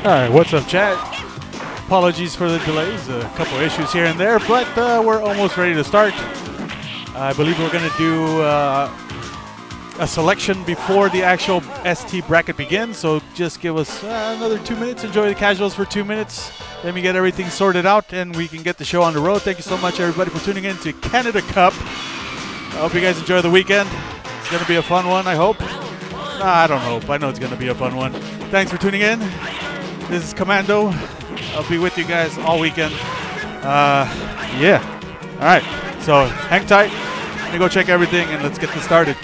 Alright, what's up, chat? Apologies for the delays, a couple issues here and there, but we're almost ready to start. I believe we're going to do a selection before the actual ST bracket begins, so just give us another 2 minutes, enjoy the casuals for 2 minutes, let me get everything sorted out and we can get the show on the road. Thank you so much, everybody, for tuning in to Canada Cup. I hope you guys enjoy the weekend. It's going to be a fun one, I hope. I don't hope, I know it's going to be a fun one. Thanks for tuning in. This is Commando. I'll be with you guys all weekend. Yeah. All right. So hang tight. Let me go check everything and let's get this started.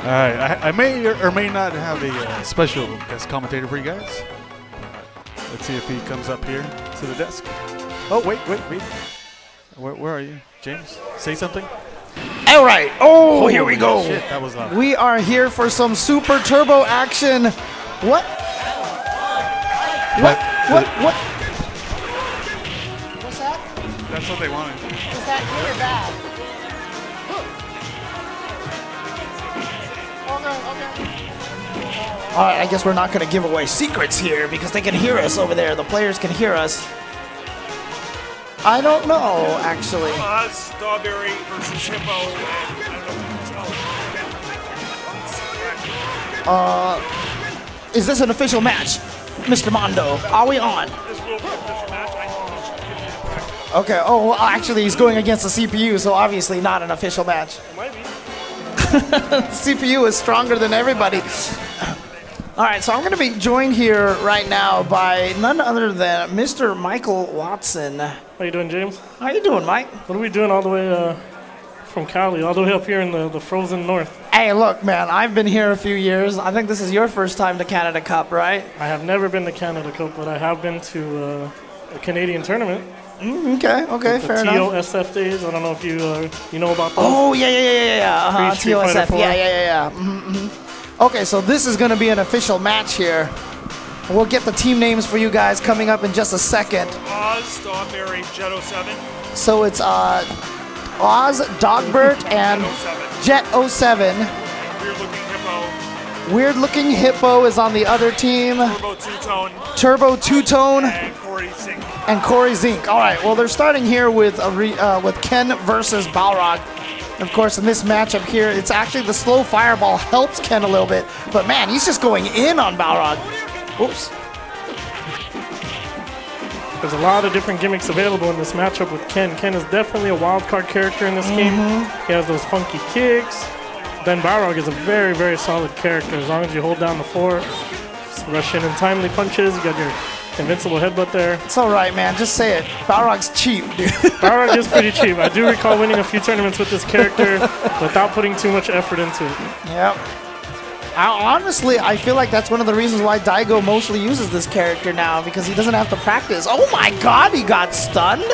All right, I may or may not have a special guest commentator for you guys. Let's see if he comes up here to the desk. Oh, wait. Where are you, James? Say something. All right. Oh, here we go. Shit, that was loud. We are here for some Super Turbo action. What? What? What's that? That's what they wanted. Is that good or bad? Okay. All right, I guess we're not going to give away secrets here because they can hear us over there. The players can hear us. I don't know, actually. Strawberry versus Hippo. Is this an official match, Mr. Mondo? Are we on? This will be an official match. Okay. Oh, well, actually, he's going against the CPU, so obviously not an official match. It might be. The CPU is stronger than everybody. All right, so I'm going to be joined here right now by none other than Mr. Michael Watson. How you doing, James? How you doing, Mike? What are we doing all the way from Cali, all the way up here in the frozen north? Hey, look, man, I've been here a few years. I think this is your first time to Canada Cup, right? I have never been to Canada Cup, but I have been to a Canadian tournament. Okay, fair enough. TOSF days. I don't know if you know about those. Oh, yeah. Pre-Street Fighter TOSF, 4. yeah. Okay, so this is going to be an official match here. We'll get the team names for you guys coming up in just a second. Oz, Strawberry, Jet 07. So it's Oz, Dogbert, and Jet 07. Weird looking Hippo. Weird Looking Hippo is on the other team. Turbo Two-Tone. Turbo Two-Tone And Corey Zink. and Corey Zink. All right, well, they're starting here with with Ken versus Balrog. Of course, in this matchup here, it's actually the slow fireball helps Ken a little bit. But, man, he's just going in on Balrog. Oops. There's a lot of different gimmicks available in this matchup with Ken. Ken is definitely a wild card character in this game. He has those funky kicks. Ben Balrog is a very, very solid character. As long as you hold down the floor, just rush in timely punches. You got your invincible headbutt there. It's all right, man. Just say it. Balrog's cheap, dude. Balrog is pretty cheap. I do recall winning a few tournaments with this character without putting too much effort into it. Yep. Honestly, I feel like that's one of the reasons why Daigo mostly uses this character now, because he doesn't have to practice. Oh my god, he got stunned?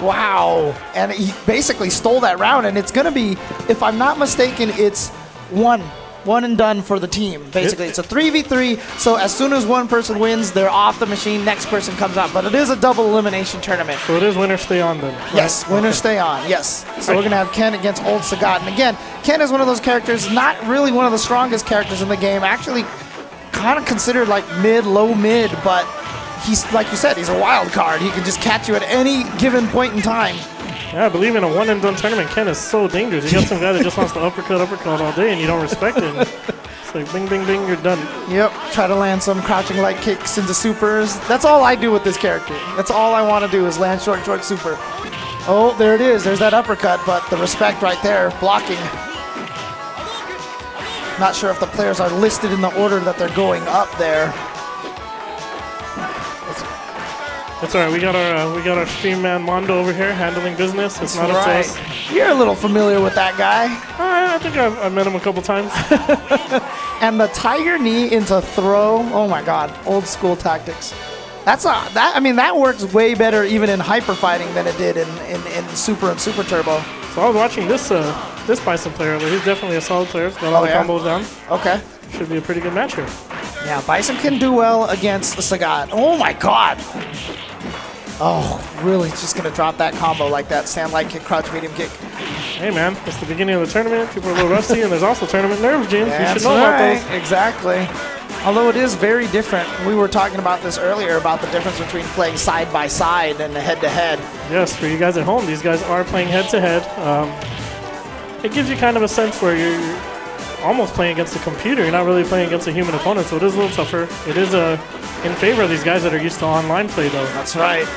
Wow. And he basically stole that round, and it's going to be, if I'm not mistaken, it's one and done for the team. Basically, it's a 3v3, so as soon as one person wins, they're off the machine, next person comes out. But it is a double elimination tournament. So it is winner stay on then, right? Yes, winner stay on, yes. So we're going to have Ken against Old Sagat. And again, Ken is one of those characters, not really one of the strongest characters in the game. Actually, kind of considered like low mid, but he's, like you said, he's a wild card. He can just catch you at any given point in time. Yeah, I believe in a one-and-done tournament, Ken is so dangerous. You got some guy that just wants to uppercut all day, and you don't respect it. It's like bing, bing, bing, you're done. Yep, try to land some crouching light kicks into supers. That's all I do with this character. That's all I want to do is land short super. Oh, there it is. There's that uppercut, but the respect right there, blocking. Not sure if the players are listed in the order that they're going up there. That's all right. We got our stream man Mondo over here handling business. It's not up to us. You're a little familiar with that guy. I think I've met him a couple times. And the tiger knee into throw. Oh my God, old school tactics. I mean, that works way better even in hyper fighting than it did in Super and Super Turbo. So I was watching this Bison player. He's definitely a solid player. He's got all the combos down. Okay. Should be a pretty good match here. Yeah, Bison can do well against Sagat. Oh my God. Oh, really? Just going to drop that combo like that. Stand light kick, crouch medium kick. Hey, man. It's the beginning of the tournament. People are a little rusty, and there's also tournament nerves, James. You should know about those. Exactly. Although it is very different. We were talking about this earlier, about the difference between playing side by side and head-to-head. Yes, for you guys at home, these guys are playing head-to-head. It gives you kind of a sense where you're almost playing against a computer. You're not really playing against a human opponent, so it is a little tougher. It is in favor of these guys that are used to online play, though. That's right.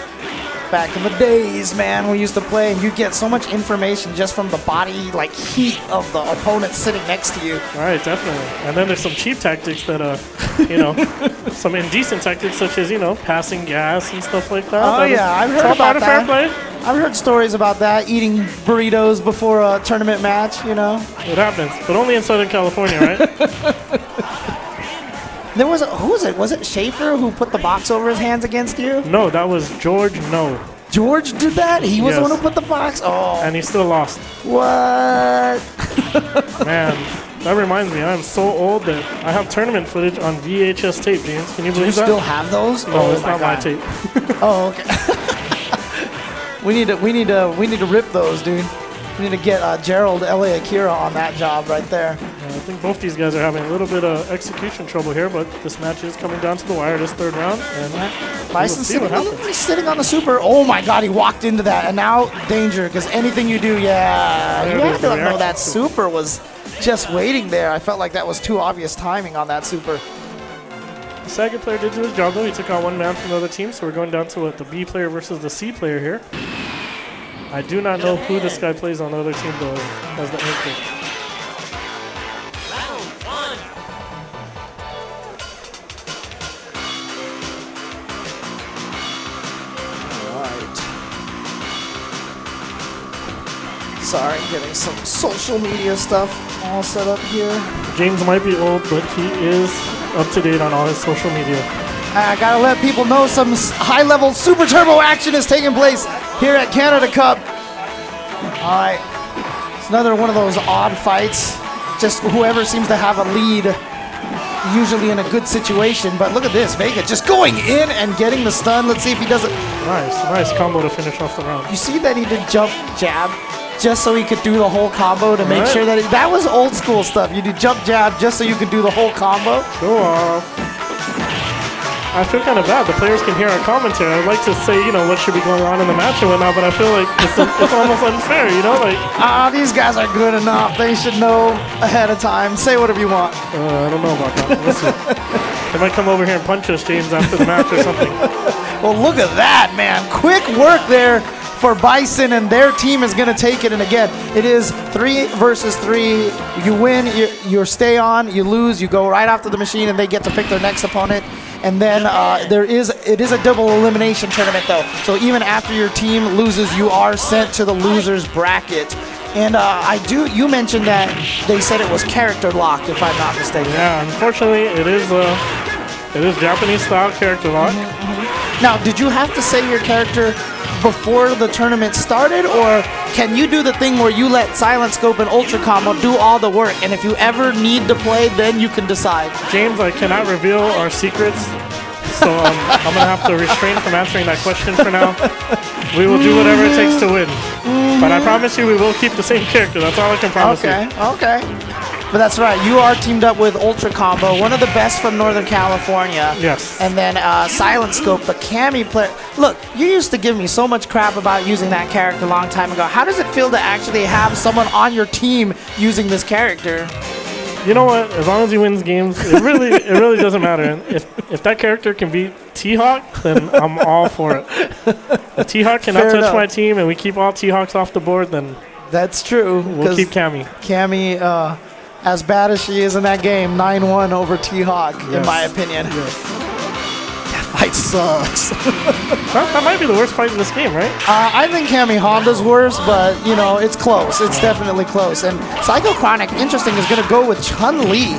Back in the days, man, we used to play and you get so much information just from the body, like, heat of the opponent sitting next to you. All right, definitely. And then there's some cheap tactics that, you know, some indecent tactics such as, you know, passing gas and stuff like that. Oh, yeah, I've heard about that. Fair play. I've heard stories about that, eating burritos before a tournament match, you know. It happens, but only in Southern California, right? There was who was it? Was it Schaefer who put the box over his hands against you? No, that was George. No. George did that? He was the one who put the box? Oh. And he still lost. What? Man, that reminds me, I'm so old that I have tournament footage on VHS tape, James. Can you believe that? Do you still have those? No, it's not my tape. Oh, okay. we need to rip those, dude. We need to get Gerald L.A. Akira on that job right there. Yeah, I think both these guys are having a little bit of execution trouble here, but this match is coming down to the wire this third round. And Bison's sitting on the super. Oh my God, he walked into that, and now danger because anything you do, you have to know that super was just waiting there. I felt like that was too obvious timing on that super. The Saget player did do his job though. He took out one man from the other team, so we're going down to the B player versus the C player here. I do not know who this guy plays on the other team though as the anchor. Alright. Sorry, getting some social media stuff all set up here. James might be old, but he is up to date on all his social media. I gotta let people know some high-level Super Turbo action is taking place here at Canada Cup. All right, it's another one of those odd fights. Just whoever seems to have a lead, usually in a good situation. But look at this, Vega just going in and getting the stun. Let's see if he does it. Nice combo to finish off the round. You see that he did jump jab just so he could do the whole combo to make sure that that was old school stuff. You do jump jab just so you could do the whole combo. Go off. I feel kind of bad. The players can hear our commentary. I'd like to say, you know, what should be going on in the match and whatnot, but I feel like it's almost unfair, you know? Like, these guys are good enough. They should know ahead of time. Say whatever you want. I don't know about that. We'll see. They might come over here and punch us, James, after the match or something. Well, look at that, man. Quick work there for Bison, and their team is going to take it. And again, it is 3 versus 3. You win, you stay on. You lose, you go right after the machine, and they get to pick their next opponent. And then it is a double elimination tournament, though. So even after your team loses, you are sent to the losers bracket. And you mentioned that they said it was character locked, if I'm not mistaken. Yeah, unfortunately, it is Japanese style character lock. Now, did you have to say your character before the tournament started, or can you do the thing where you let Silent Scope and Ultra Combo do all the work, and if you ever need to play, then you can decide? James, I cannot reveal our secrets, so I'm going to have to refrain from answering that question for now. We will do whatever it takes to win. But I promise you we will keep the same character. That's all I can promise you. Okay. But that's right. You are teamed up with Ultra Combo, one of the best from Northern California. Yes. And then Silent Scope, the Cammy player. Look, you used to give me so much crap about using that character a long time ago. How does it feel to actually have someone on your team using this character? You know what? As long as he wins games, it really doesn't matter. And if that character can beat T-Hawk, then I'm all for it. If T-Hawk cannot touch my team and we keep all T-Hawks off the board, then that's true. We'll keep Cammy. Cammy, as bad as she is in that game, 9-1 over T-Hawk, in my opinion. Yes. That fight sucks. That might be the worst fight in this game, right? I think Cammy Honda's worse, but, you know, it's close. It's definitely close. And Psycho Chronic, interesting, is going to go with Chun-Li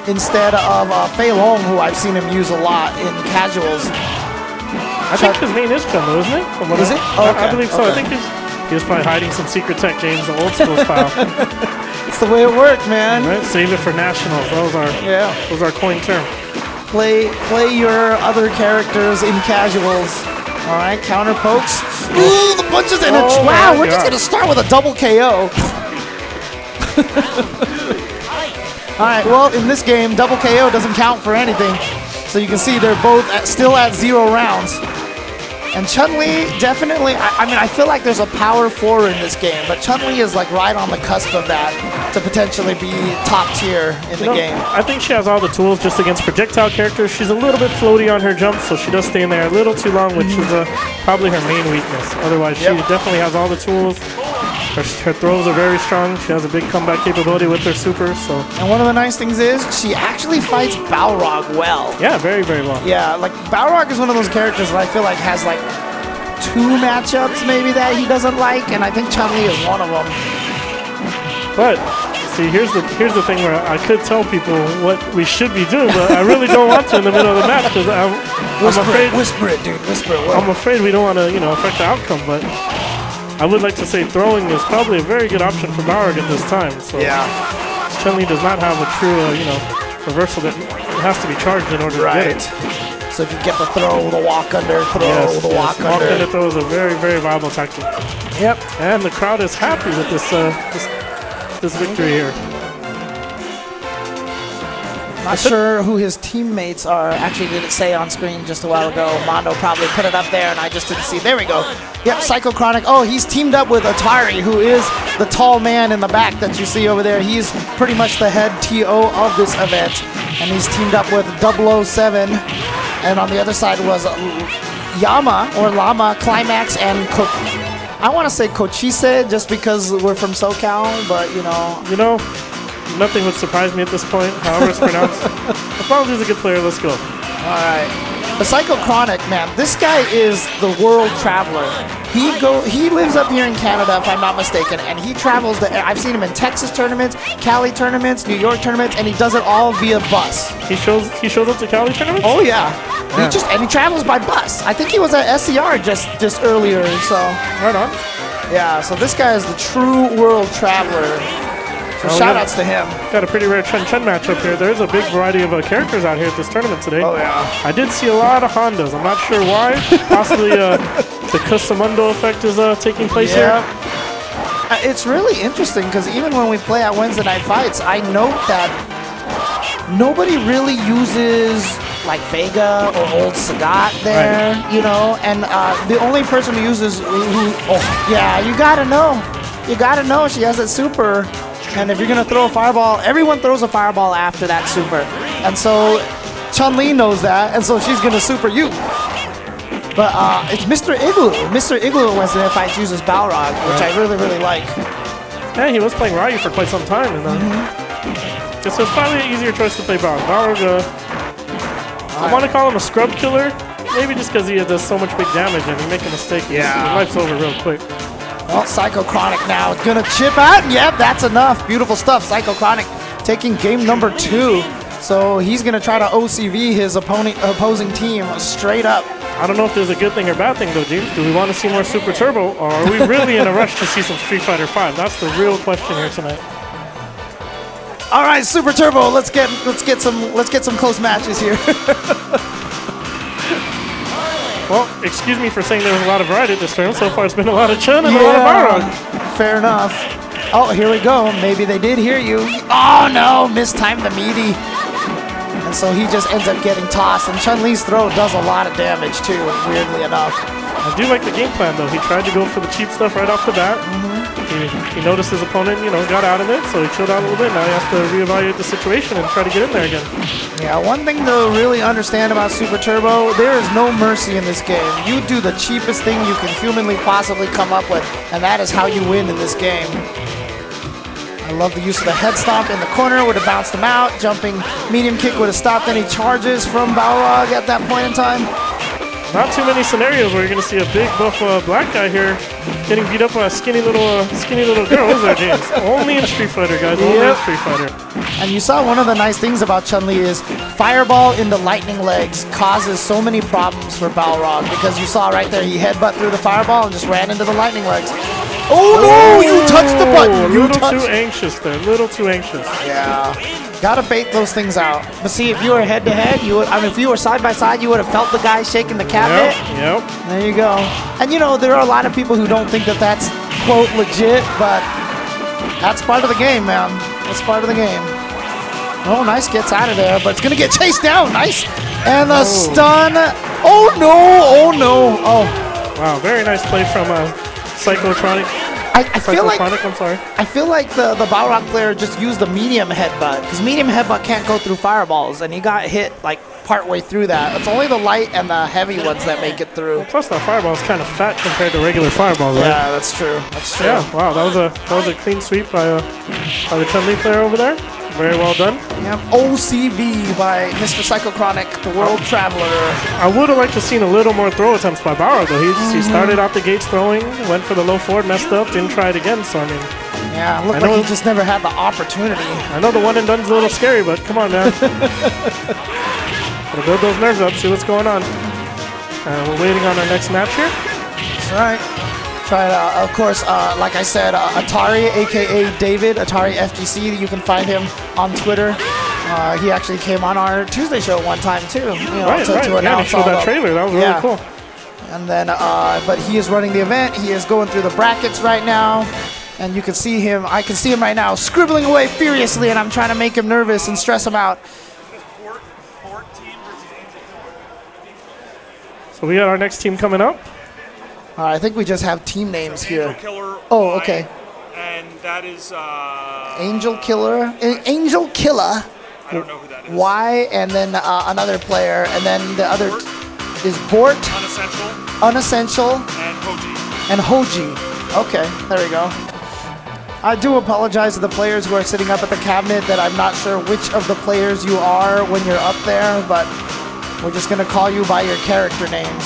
instead of Fei Long, who I've seen him use a lot in casuals. I think his main is Chun, though, isn't it? Is it? I believe so. Okay. I think he was probably hiding some secret tech, James, the old school style. It's the way it worked, man. Right? Save it for nationals. That was our coin term. Play your other characters in casuals. All right, counter pokes. Ooh, the punches in it. Wow, we're just going to start with a double KO. All right, well, in this game, double KO doesn't count for anything. So you can see they're both still at 0 rounds. And Chun-Li definitely, I mean, I feel like there's a power 4 in this game, but Chun-Li is like right on the cusp of that to potentially be top tier in the game. I think she has all the tools just against projectile characters. She's a little bit floaty on her jumps, so she does stay in there a little too long, which is probably her main weakness. Otherwise, she definitely has all the tools. Her throws are very strong. She has a big comeback capability with her super. So. And one of the nice things is she actually fights Balrog well. Yeah, very, very well. Yeah, like Balrog is one of those characters that I feel like has like 2 matchups maybe that he doesn't like, and I think Chun-Li is one of them. But see, here's the thing where I could tell people what we should be doing, but I really don't want to in the middle of the match because I'm afraid. Whisper it, dude. Whisper it. I'm afraid we don't want to, affect the outcome, but. I would like to say throwing is probably a very good option for Balrog at this time. So Chun-Li does not have a true, reversal that has to be charged in order to get it. So if you get the throw, the walk under, the walk under. Walk under throw is a very, very viable tactic. Yep. And the crowd is happy with this victory here. Not sure who his teammates are. Actually, did it say on screen just a while ago? Mondo probably put it up there, and I just didn't see. There we go. Yep, Psycho Chronic. Oh, he's teamed up with Atari, who is the tall man in the back that you see over there. He's pretty much the head TO of this event, and he's teamed up with 007. And on the other side was Yama, or Lama, Climax, and I want to say Cochise, just because we're from SoCal, but nothing would surprise me at this point, however it's pronounced. As long as he's a good player, let's go. All right. The Psycho Chronic, man, this guy is the world traveler. He lives up here in Canada, if I'm not mistaken, and he travels I've seen him in Texas tournaments, Cali tournaments, New York tournaments, and he does it all via bus. He shows up to Cali tournaments? Oh yeah. He travels by bus. I think he was at SCR just earlier, so. Right on. Yeah, so this guy is the true world traveler. So shout outs to him. Got a pretty rare Chun-Chun matchup here. There's a big variety of characters out here at this tournament today. Oh, yeah. I did see a lot of Hondas. I'm not sure why. Possibly the Cusamundo effect is taking place here. It's really interesting because even when we play at Wednesday Night Fights, I note that nobody really uses like Vega or old Sagat there, and the only person who uses you gotta know she has that super. And if you're going to throw a fireball, everyone throws a fireball after that super. And so Chun-Li knows that, and so she's going to super you. But it's Mr. Igloo. Mr. Igloo at Wednesday Night Fights uses Balrog, which I really, really like. Yeah, he was playing Ryu for quite some time. And so it's probably an easier choice to play Balrog. Balrog, I want to call him a scrub killer, maybe just because he does so much big damage and you make a mistake, his life's over real quick. Well, Psycho Chronic now is going to chip out. Yep, that's enough. Beautiful stuff. Psycho Chronic taking game number 2. So he's going to try to OCV his opposing team straight up. I don't know if there's a good thing or bad thing, though, James. Do we want to see more Super Turbo, or are we really in a rush to see some Street Fighter V? That's the real question here tonight. All right, Super Turbo. Let's get some close matches here. Well, excuse me for saying there was a lot of variety at this tournament. So far, it's been a lot of Chun and a lot of Balrog. Fair enough. Oh, here we go. Maybe they did hear you. Oh, no. Mistimed the meaty. And so he just ends up getting tossed. And Chun-Li's throw does a lot of damage, too, weirdly enough. I do like the game plan, though. He tried to go for the cheap stuff right off the bat. He noticed his opponent, got out of it, so he chilled out a little bit. Now he has to reevaluate the situation and try to get in there again. Yeah, one thing to really understand about Super Turbo, there is no mercy in this game. You do the cheapest thing you can humanly possibly come up with, and that is how you win in this game. I love the use of the head stomp in the corner, would have bounced him out. Jumping medium kick would have stopped any charges from Balrog at that point in time. Not too many scenarios where you're going to see a big buff black guy here getting beat up by a skinny little girl, is there, James? Only in Street Fighter, guys. Only in Street Fighter. And you saw one of the nice things about Chun-Li is Fireball into lightning legs causes so many problems for Balrog, because you saw right there he headbutt through the Fireball and just ran into the lightning legs. Oh no! You touched the button. A little too anxious there. A little too anxious. Yeah. Gotta bait those things out. But see, if you were head-to-head, if you were side-by-side, you would have felt the guy shaking the cabinet. Yep. There you go. And there are a lot of people who don't think that that's, quote, legit, but that's part of the game, man. That's part of the game. Oh, nice, gets out of there, but it's gonna get chased down. Nice. And the stun. Oh, no. Oh, no. Oh. Wow, very nice play from Psychotronic. I feel like I'm sorry. I feel like the Balrog player just used the medium headbutt because medium headbutt can't go through fireballs, and he got hit like partway through that. It's only the light and the heavy ones that make it through. Well, plus that fireball is kind of fat compared to regular fireballs, right? Yeah, that's true. That's true. Yeah. Wow, that was a clean sweep by the Chun-Li player over there. Very well done. Yep. OCV by Mr. Psychochronic, the World Traveler. I would have liked to seen a little more throw attempts by Bauer, though. He started out the gates throwing, went for the low forward, messed up, didn't try it again. So I mean, yeah, looked like he just never had the opportunity. I know the one and done's a little scary, but come on, man. Gotta build those nerves up, see what's going on. We're waiting on our next match here. That's right. Try it out. Of course, like I said, Atari, a.k.a. David, Atari FGC. You can find him on Twitter. He actually came on our Tuesday show one time, too. You know, right. To Yeah, he showed that trailer. That was really cool. And then, but he is running the event. He is going through the brackets right now. And you can see him. I can see him right now scribbling away furiously, and I'm trying to make him nervous and stress him out. So we got our next team coming up. I think we just have team names here. Killer Oh, okay. And that is Angel Killer. Angel Killer. I don't know who that is. Y, and then another player, and then the other is Bort, Unessential, Unessential, and Hoji. and Hoji. Okay, there we go. I do apologize to the players who are sitting up at the cabinet that I'm not sure which of the players you are when you're up there, but we're just going to call you by your character names.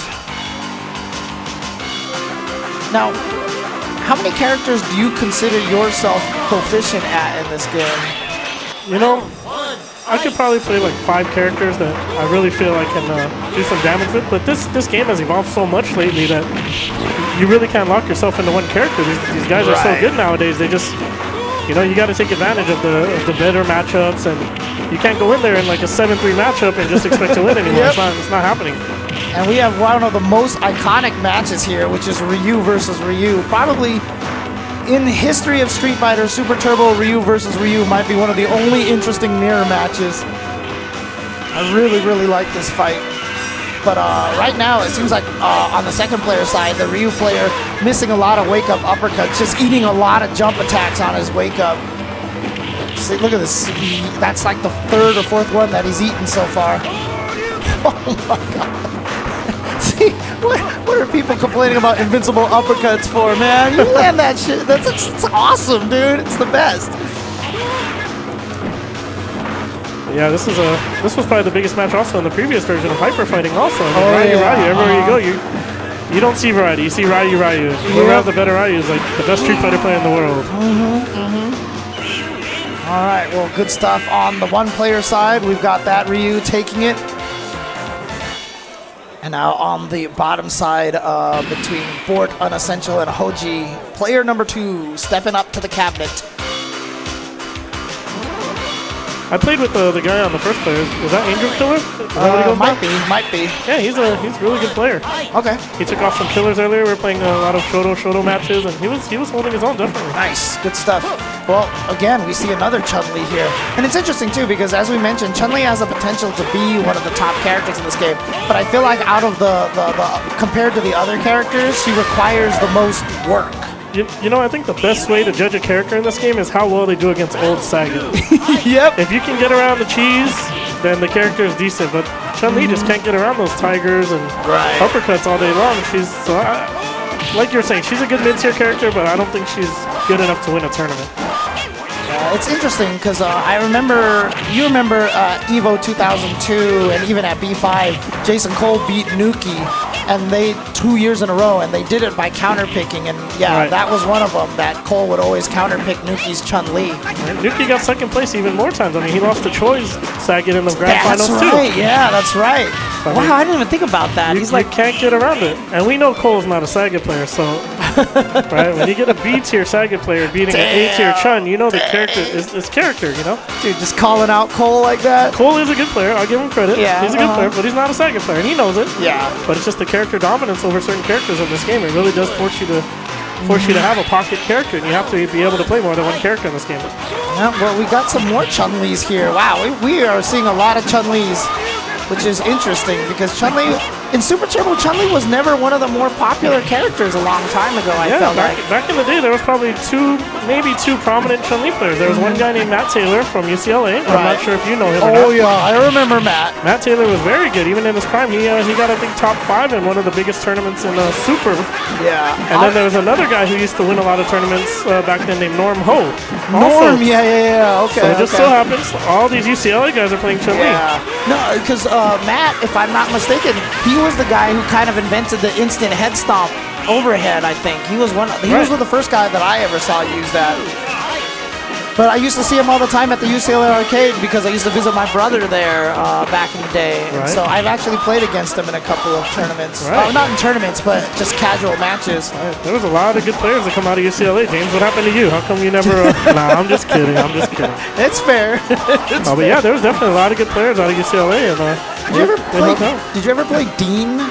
Now, how many characters do you consider yourself proficient at in this game? You know, I could probably play like 5 characters that I really feel I can do some damage with, but this game has evolved so much lately that you really can't lock yourself into one character. These guys are so good nowadays. They just, you know, you got to take advantage of the better matchups, and you can't go in there in like a 7-3 matchup and just expect to win anymore. It's not happening. And we have one of the most iconic matches here, which is Ryu versus Ryu. Probably in the history of Street Fighter, Super Turbo Ryu versus Ryu might be one of the only interesting mirror matches. I really, really like this fight. But right now, it seems like on the second player side, the Ryu player missing a lot of wake-up uppercuts, just eating a lot of jump attacks on his wake-up. See, look at this. That's like the 3rd or 4th one that he's eaten so far. Oh my god. See, what are people complaining about invincible uppercuts for, man? You land that shit. It's awesome, dude. It's the best. Yeah, this was probably the biggest match also in the previous version of Hyper Fighting also. I mean, Ryu, everywhere you go, you don't see variety. You see Ryu. Whoever has the better Ryu is like the best Street Fighter player in the world. All right, well, good stuff on the one-player side. We've got that Ryu taking it. And now on the bottom side, between Bort, Unessential, and Hoji, player number 2 stepping up to the cabinet. I played with the guy on the first player. Was that Angel Killer? Is that what he goes by? Might be. Yeah, he's a really good player. Okay. He took off some killers earlier. We were playing a lot of Shoto matches, and he was holding his own, definitely. Nice, good stuff. Well, again, we see another Chun-Li here. And it's interesting, too, because as we mentioned, Chun-Li has the potential to be one of the top characters in this game. But I feel like out of the compared to the other characters, she requires the most work. You know, I think the best way to judge a character in this game is how well they do against old Sagat. Yep. If you can get around the cheese, then the character is decent. But Chun-Li just can't get around those tigers and uppercuts all day long. Like you're saying, she's a good mid-tier character, but I don't think she's good enough to win a tournament. It's interesting because you remember EVO 2002 and even at B5, Jason Cole beat Nuki, and they 2 years in a row, and they did it by counterpicking, and that was one of them that Cole would always counterpick Nuki's Chun-Li. Nuki got second place even more times. I mean, he lost to Choi's Sagat in the grand finals too. That's right. Yeah, that's right. Wow, I didn't even think about that. He's like, can't get around it, and we know Cole's not a Sagat player, so right when you get a B-tier Sagat player beating an A-tier Chun, you know the character is character, you know. Dude, just calling out Cole like that. Cole is a good player. I'll give him credit. Yeah, he's a good player, but he's not a Sagat player, and he knows it. Yeah. But it's just the character dominance over certain characters in this game. It really does force you to have a pocket character, and you have to be able to play more than one character in this game. Yeah, well, we got some more Chun-Lis here. Wow, we are seeing a lot of Chun-Lis, which is interesting because Chun-Li in Super Turbo, Chun-Li was never one of the more popular characters a long time ago, I felt like. Back in the day, there was probably maybe two prominent Chun-Li players. There was one guy named Matt Taylor from UCLA. I'm not sure if you know him or not. Oh, yeah, I remember Matt. Matt Taylor was very good, even in his prime. He got, I think, top 5 in one of the biggest tournaments in Super. Yeah. And then there was another guy who used to win a lot of tournaments back then named Norm Ho. Norm, yeah, okay. So it just so happens all these UCLA guys are playing Chun-Li. Yeah. No, because Matt, if I'm not mistaken, he was the guy who kind of invented the instant head stomp overhead, I think. He was was the first guy that I ever saw use that. But I used to see him all the time at the UCLA arcade because I used to visit my brother there back in the day. And so I've actually played against him in a couple of tournaments. Not in tournaments, but just casual matches. There was a lot of good players that come out of UCLA. James, what happened to you? How come you never... Nah, I'm just kidding. It's fair. But yeah, there was definitely a lot of good players out of UCLA. And, did you ever play Dean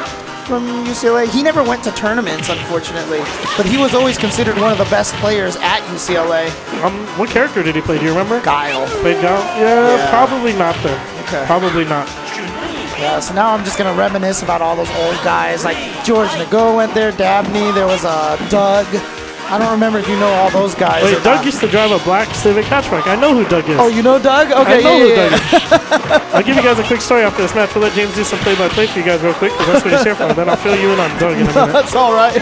from UCLA? He never went to tournaments, unfortunately, but he was always considered one of the best players at UCLA. What character did he play? Do you remember? Guile. Played Guile? Yeah, probably not then. Okay. Probably not. Yeah, so now I'm just going to reminisce about all those old guys, like George Nago went there, Dabney, there was Doug. I don't remember if you know all those guys. Wait, Doug used to drive a black Civic hatchback. I know who Doug is. Oh, you know Doug? Okay, I know who Doug is. I'll give you guys a quick story after this match. We'll let James do some play-by-play for you guys real quick, because that's what he's here for. Then I'll fill you in on Doug in a minute. That's all right.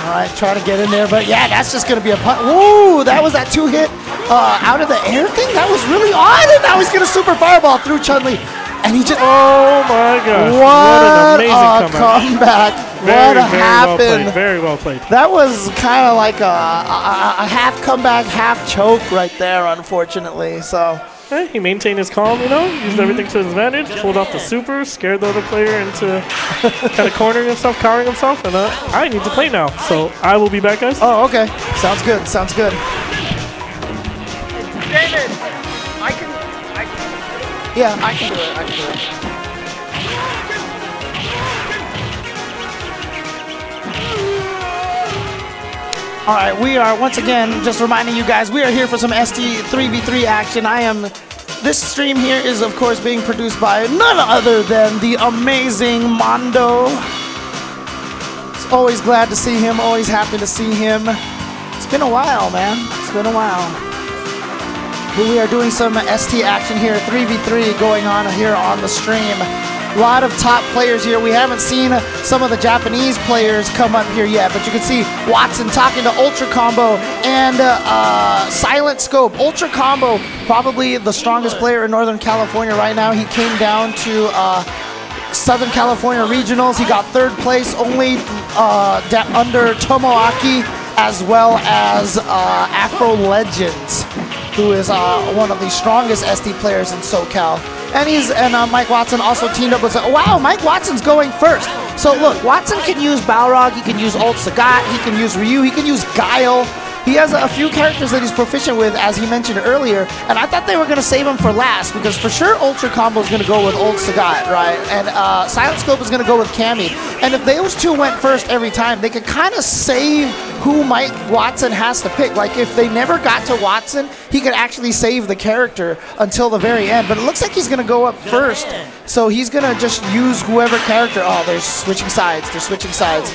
All right, try to get in there, but yeah, that's just going to be a punt. Woo, that was that 2-hit out of the air thing? That was really odd, and now he's going to super fireball through Chun-Li. And he just... Oh, my gosh. What an amazing comeback. What happened? Very well played. That was kind of like a half comeback, half choke right there, unfortunately. So he maintained his calm, used everything to his advantage, pulled off the super, scared the other player into kind of cornering himself, cowering himself, and I need to play now. So I will be back, guys. Oh, okay. Sounds good. David, Yeah, I can do it. All right, we are once again just reminding you guys we are here for some ST 3v3 action. This stream here is of course being produced by none other than the amazing Mondo. It's always glad to see him, always happy to see him. It's been a while, man. It's been a while. But we are doing some ST action here, 3v3 going on here on the stream. A lot of top players here. We haven't seen some of the Japanese players come up here yet, but you can see Watson talking to Ultra Combo and Silent Scope. Ultra Combo, probably the strongest player in Northern California right now. He came down to Southern California Regionals. He got 3rd place, only under Tomoaki, as well as Afro Legends, who is one of the strongest ST players in SoCal. And Mike Watson also teamed up with, wow, Mike Watson's going first. So look, Watson can use Balrog, he can use Ult Sagat, he can use Ryu, he can use Guile. He has a few characters that he's proficient with, as he mentioned earlier, and I thought they were going to save him for last, because for sure Ultra Combo is going to go with Ult Sagat, right? And Silent Scope is going to go with Cammy. And if those two went first every time, they could kind of save who Mike Watson has to pick. Like, if they never got to Watson, he could actually save the character until the very end. But it looks like he's going to go up first, so he's going to just use whoever character. Oh, they're switching sides. They're switching sides.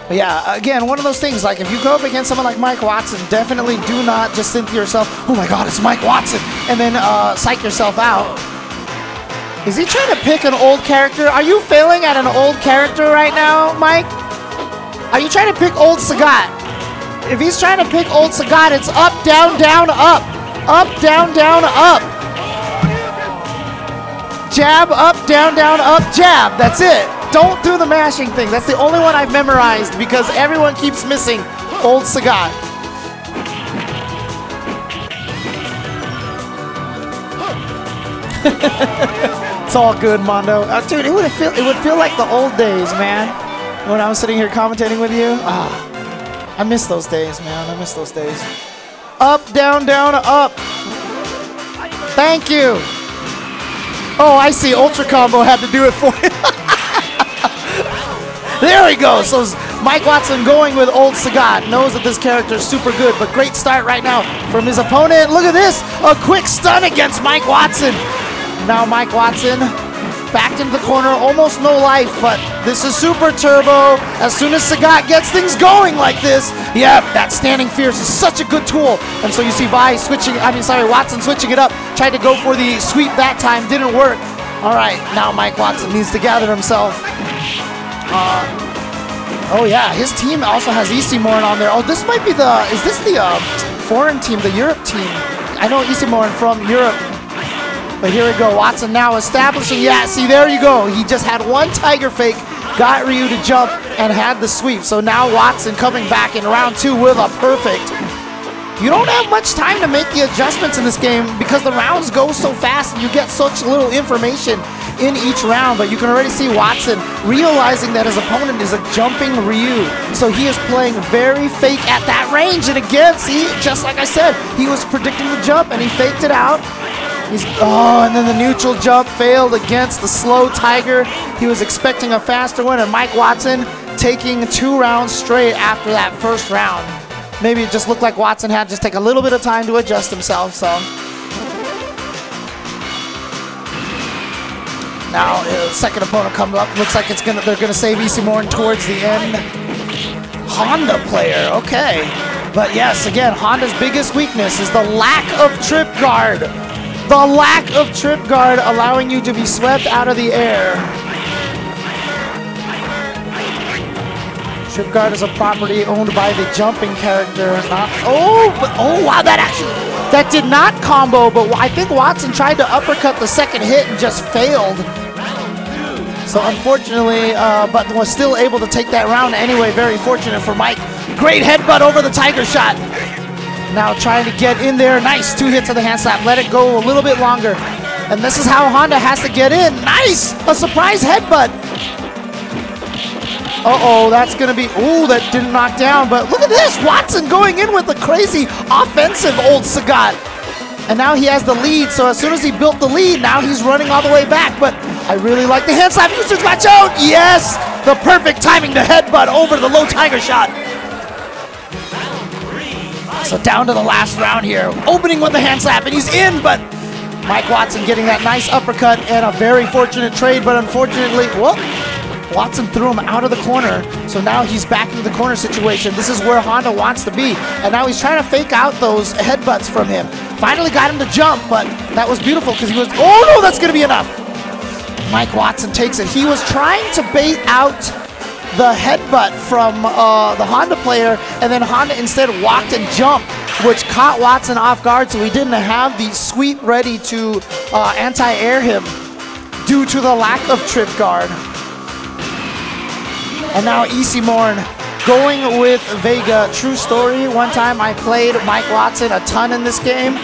But yeah, again, one of those things, like if you go up against someone like Mike Watson, definitely do not just think to yourself, oh my god, it's Mike Watson, and then psych yourself out. Is he trying to pick an old character? Are you failing at an old character right now, Mike? Are you trying to pick Old Sagat? If he's trying to pick Old Sagat, it's up, down, down, up. Up, down, down, up. Jab, up, down, up, jab. That's it. Don't do the mashing thing. That's the only one I've memorized because everyone keeps missing Old Sagat. It's all good, Mondo. Dude, it would feel like the old days, man. When I was sitting here commentating with you. I miss those days, man. I miss those days. Up, down, up. Thank you. Oh, I see. Ultra Combo had to do it for you. There we go. So Mike Watson going with Old Sagat. Knows that this character is super good, but great start right now from his opponent. Look at this. A quick stun against Mike Watson. Now Mike Watson backed into the corner, almost no life, but this is super turbo. As soon as Sagat gets things going like this, yep, that standing fierce is such a good tool. And so you see Watson switching it up, tried to go for the sweep that time, didn't work. All right, now Mike Watson needs to gather himself. Oh yeah, his team also has Easymorin on there. Oh, this might be is this the foreign team, the Europe team? I know Easymorin from Europe. But here we go, Watson now establishing, yeah, see, there you go. He just had one tiger fake, got Ryu to jump, and had the sweep. So now Watson coming back in round 2 with a perfect. You don't have much time to make the adjustments in this game because the rounds go so fast and you get such little information in each round. But you can already see Watson realizing that his opponent is a jumping Ryu. So he is playing very fake at that range. And again, see, just like I said, he was predicting the jump and he faked it out. And then the neutral jump failed against the slow Tiger. He was expecting a faster one, and Mike Watson taking 2 rounds straight after that first round. Maybe it just looked like Watson had to just take a little bit of time to adjust himself, so. Now, second opponent coming up. Looks like they're gonna save Easymorin towards the end. Honda player, okay. But yes, again, Honda's biggest weakness is the lack of trip guard. The lack of trip guard allowing you to be swept out of the air. Trip guard is a property owned by the jumping character. Wow, that did not combo, but I think Watson tried to uppercut the second hit and just failed. So unfortunately, but was still able to take that round anyway. Very fortunate for Mike. Great headbutt over the tiger shot. Now trying to get in there. Nice, 2 hits of the hand slap. Let it go a little bit longer. And this is how Honda has to get in. Nice, a surprise headbutt. That's gonna be, that didn't knock down, but look at this, Watson going in with a crazy offensive old Sagat. And now he has the lead, so as soon as he built the lead, now he's running all the way back, but I really like the hand slap usage, watch out, yes! The perfect timing to headbutt over the low tiger shot. So down to the last round here, opening with the hand slap, and he's in, but Mike Watson getting that nice uppercut and a very fortunate trade, but unfortunately, Watson threw him out of the corner, so now he's back into the corner situation. This is where Honda wants to be, and now he's trying to fake out those headbutts from him. Finally got him to jump, but that was beautiful because he was, oh no, that's gonna be enough. Mike Watson takes it. He was trying to bait out the headbutt from the Honda player, and then Honda instead walked and jumped, which caught Watson off guard, so he didn't have the sweep ready to anti-air him due to the lack of trip guard. And now Easymorin going with Vega. True story, one time I played Mike Watson a ton in this game,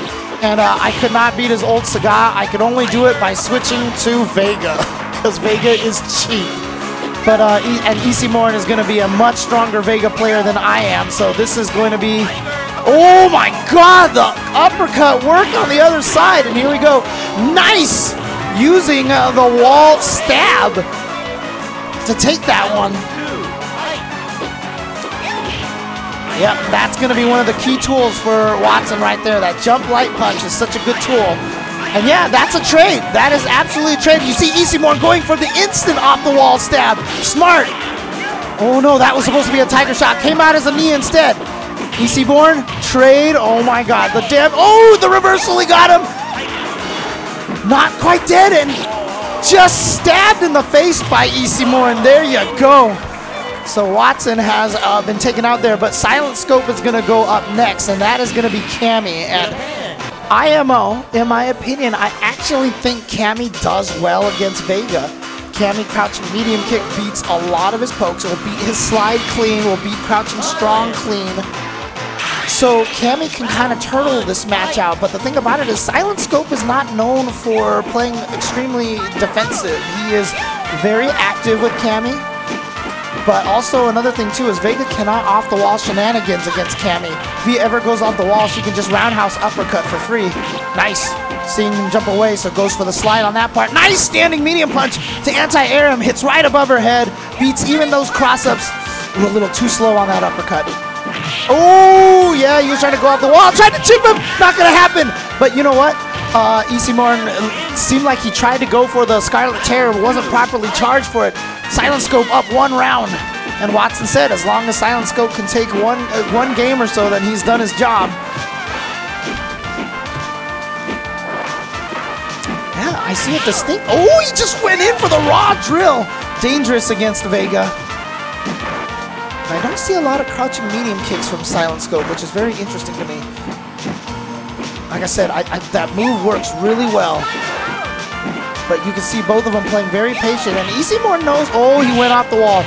and I could not beat his old Sagat. I could only do it by switching to Vega, because Vega is cheap. But and Easymorin is going to be a much stronger Vega player than I am, so this is going to be, oh my god, the uppercut worked on the other side, and here we go. Nice! Using the wall stab to take that one. Yep, that's going to be one of the key tools for Watson right there. That jump light punch is such a good tool. And yeah, that's a trade. That is absolutely a trade. You see Easymorin going for the instant off-the-wall stab. Smart. Oh no, that was supposed to be a tiger shot. Came out as a knee instead. Easymorin, trade. Oh my god, the damn, the reversal, he got him. Not quite dead, and just stabbed in the face by Easymorin. There you go. So Watson has been taken out there, but Silent Scope is going to go up next, and that is going to be Cammy. And IMO, in my opinion, I actually think Cammy does well against Vega. Cammy crouching medium kick beats a lot of his pokes. It will beat his slide clean, will beat crouching strong clean. So Cammy can kind of turtle this match out, but the thing about it is Silent Scope is not known for playing extremely defensive. He is very active with Cammy. But also another thing too is Vega cannot off-the-wall shenanigans against Cammy. If he ever goes off the wall, she can just roundhouse uppercut for free. Nice. Seeing him jump away, so goes for the slide on that part. Nice standing medium punch to anti-air him. Hits right above her head. Beats even those cross-ups. A little too slow on that uppercut. Oh, yeah, he was trying to go off the wall. Tried to chip him. Not going to happen. But you know what? Isimorn seemed like he tried to go for the Scarlet Terror, but wasn't properly charged for it. Silent Scope up 1 round. And Watson said, as long as Silent Scope can take one game or so, then he's done his job. Yeah, I see it distinct. Oh, he just went in for the raw drill. Dangerous against Vega. I don't see a lot of crouching medium kicks from Silent Scope, which is very interesting to me. Like I said, that move works really well. But you can see both of them playing very patient. And Isimorn knows, oh, he went off the wall.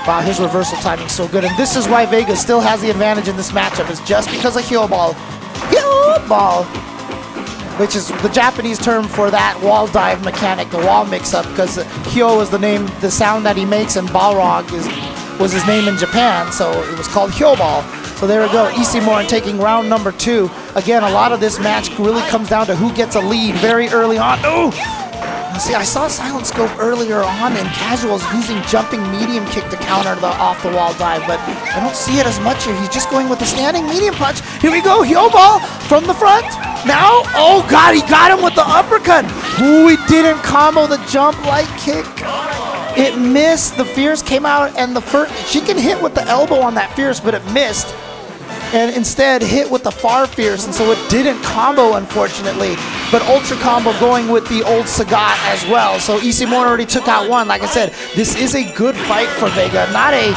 Wow, his reversal timing's so good. And this is why Vega still has the advantage in this matchup. It's just because of heel ball. Heel ball! Which is the Japanese term for that wall dive mechanic, the wall mix-up, because Hyo is the name, the sound that he makes, and Balrog was his name in Japan, so it was called Hyo ball. So there we go, Isimorn taking round number 2. Again, a lot of this match really comes down to who gets a lead very early on. Oh! See, I saw Silent Scope earlier on in casuals using jumping medium kick to counter the off-the-wall dive, but I don't see it as much here. He's just going with the standing medium punch. Here we go, heel ball from the front. Now, oh God, he got him with the uppercut. Ooh, he didn't combo the jump light kick. It missed. The Fierce came out, and the first, she can hit with the elbow on that Fierce, but it missed. And instead hit with the far Fierce, and so it didn't combo, unfortunately. But Ultra combo going with the old Sagat as well. So Isimorn already took out one. Like I said, this is a good fight for Vega. Not a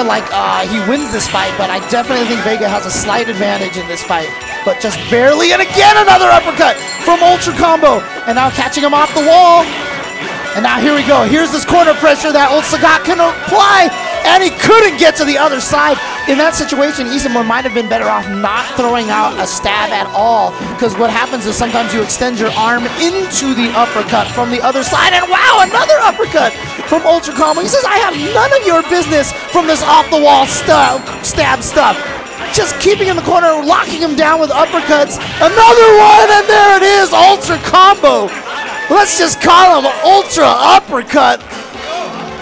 like he wins this fight, but I definitely think Vega has a slight advantage in this fight. But just barely, and again another uppercut from Ultra combo. And now catching him off the wall. And now here we go. Here's this corner pressure that old Sagat can apply. And he couldn't get to the other side. In that situation, Isimorn might have been better off not throwing out a stab at all, because what happens is sometimes you extend your arm into the uppercut from the other side, and wow, another uppercut from Ultra Combo. He says, I have none of your business from this off-the-wall stab stuff. Just keeping in the corner, locking him down with uppercuts. Another one, and there it is, Ultra Combo. Let's just call him Ultra Uppercut.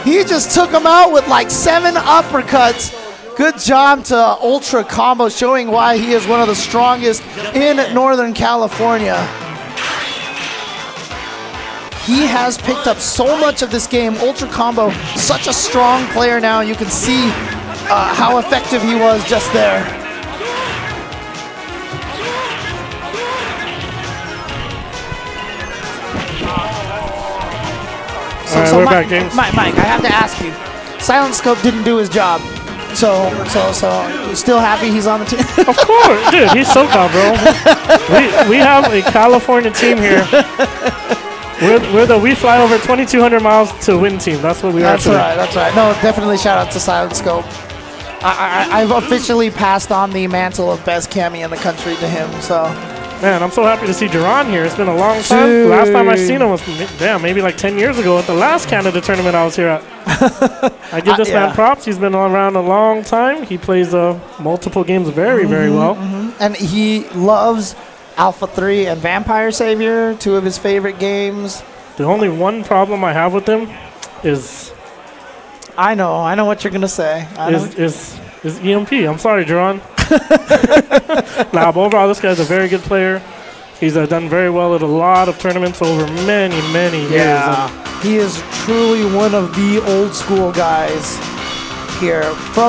He just took him out with like 7 uppercuts. Good job to Ultra Combo, showing why he is one of the strongest in Northern California. He has picked up so much of this game. Ultra Combo, such a strong player now. You can see how effective he was just there. So we're back, James. Mike, I have to ask you. Silent Scope didn't do his job. So you're still happy he's on the team? Of course, dude, he's SoCal, bro. We have a California team here. We fly over 2,200 miles to win team. That's what we are. That's right, that's right. No, definitely shout out to Silent Scope. I've officially passed on the mantle of best cami in the country to him, so. Man, I'm so happy to see Duran here. It's been a long time. The last time I seen him was, damn, maybe like 10 years ago at the last Canada tournament I was here at. I give this man props. He's been around a long time. He plays multiple games very, very well. And he loves Alpha 3 and Vampire Savior, 2 of his favorite games. The only one problem I have with him is... I know what you're going to say. Is EMP. I'm sorry, Duran. Nah, but overall, this guy's a very good player. He's done very well at a lot of tournaments over many, many years. Yeah, he is truly one of the old school guys here.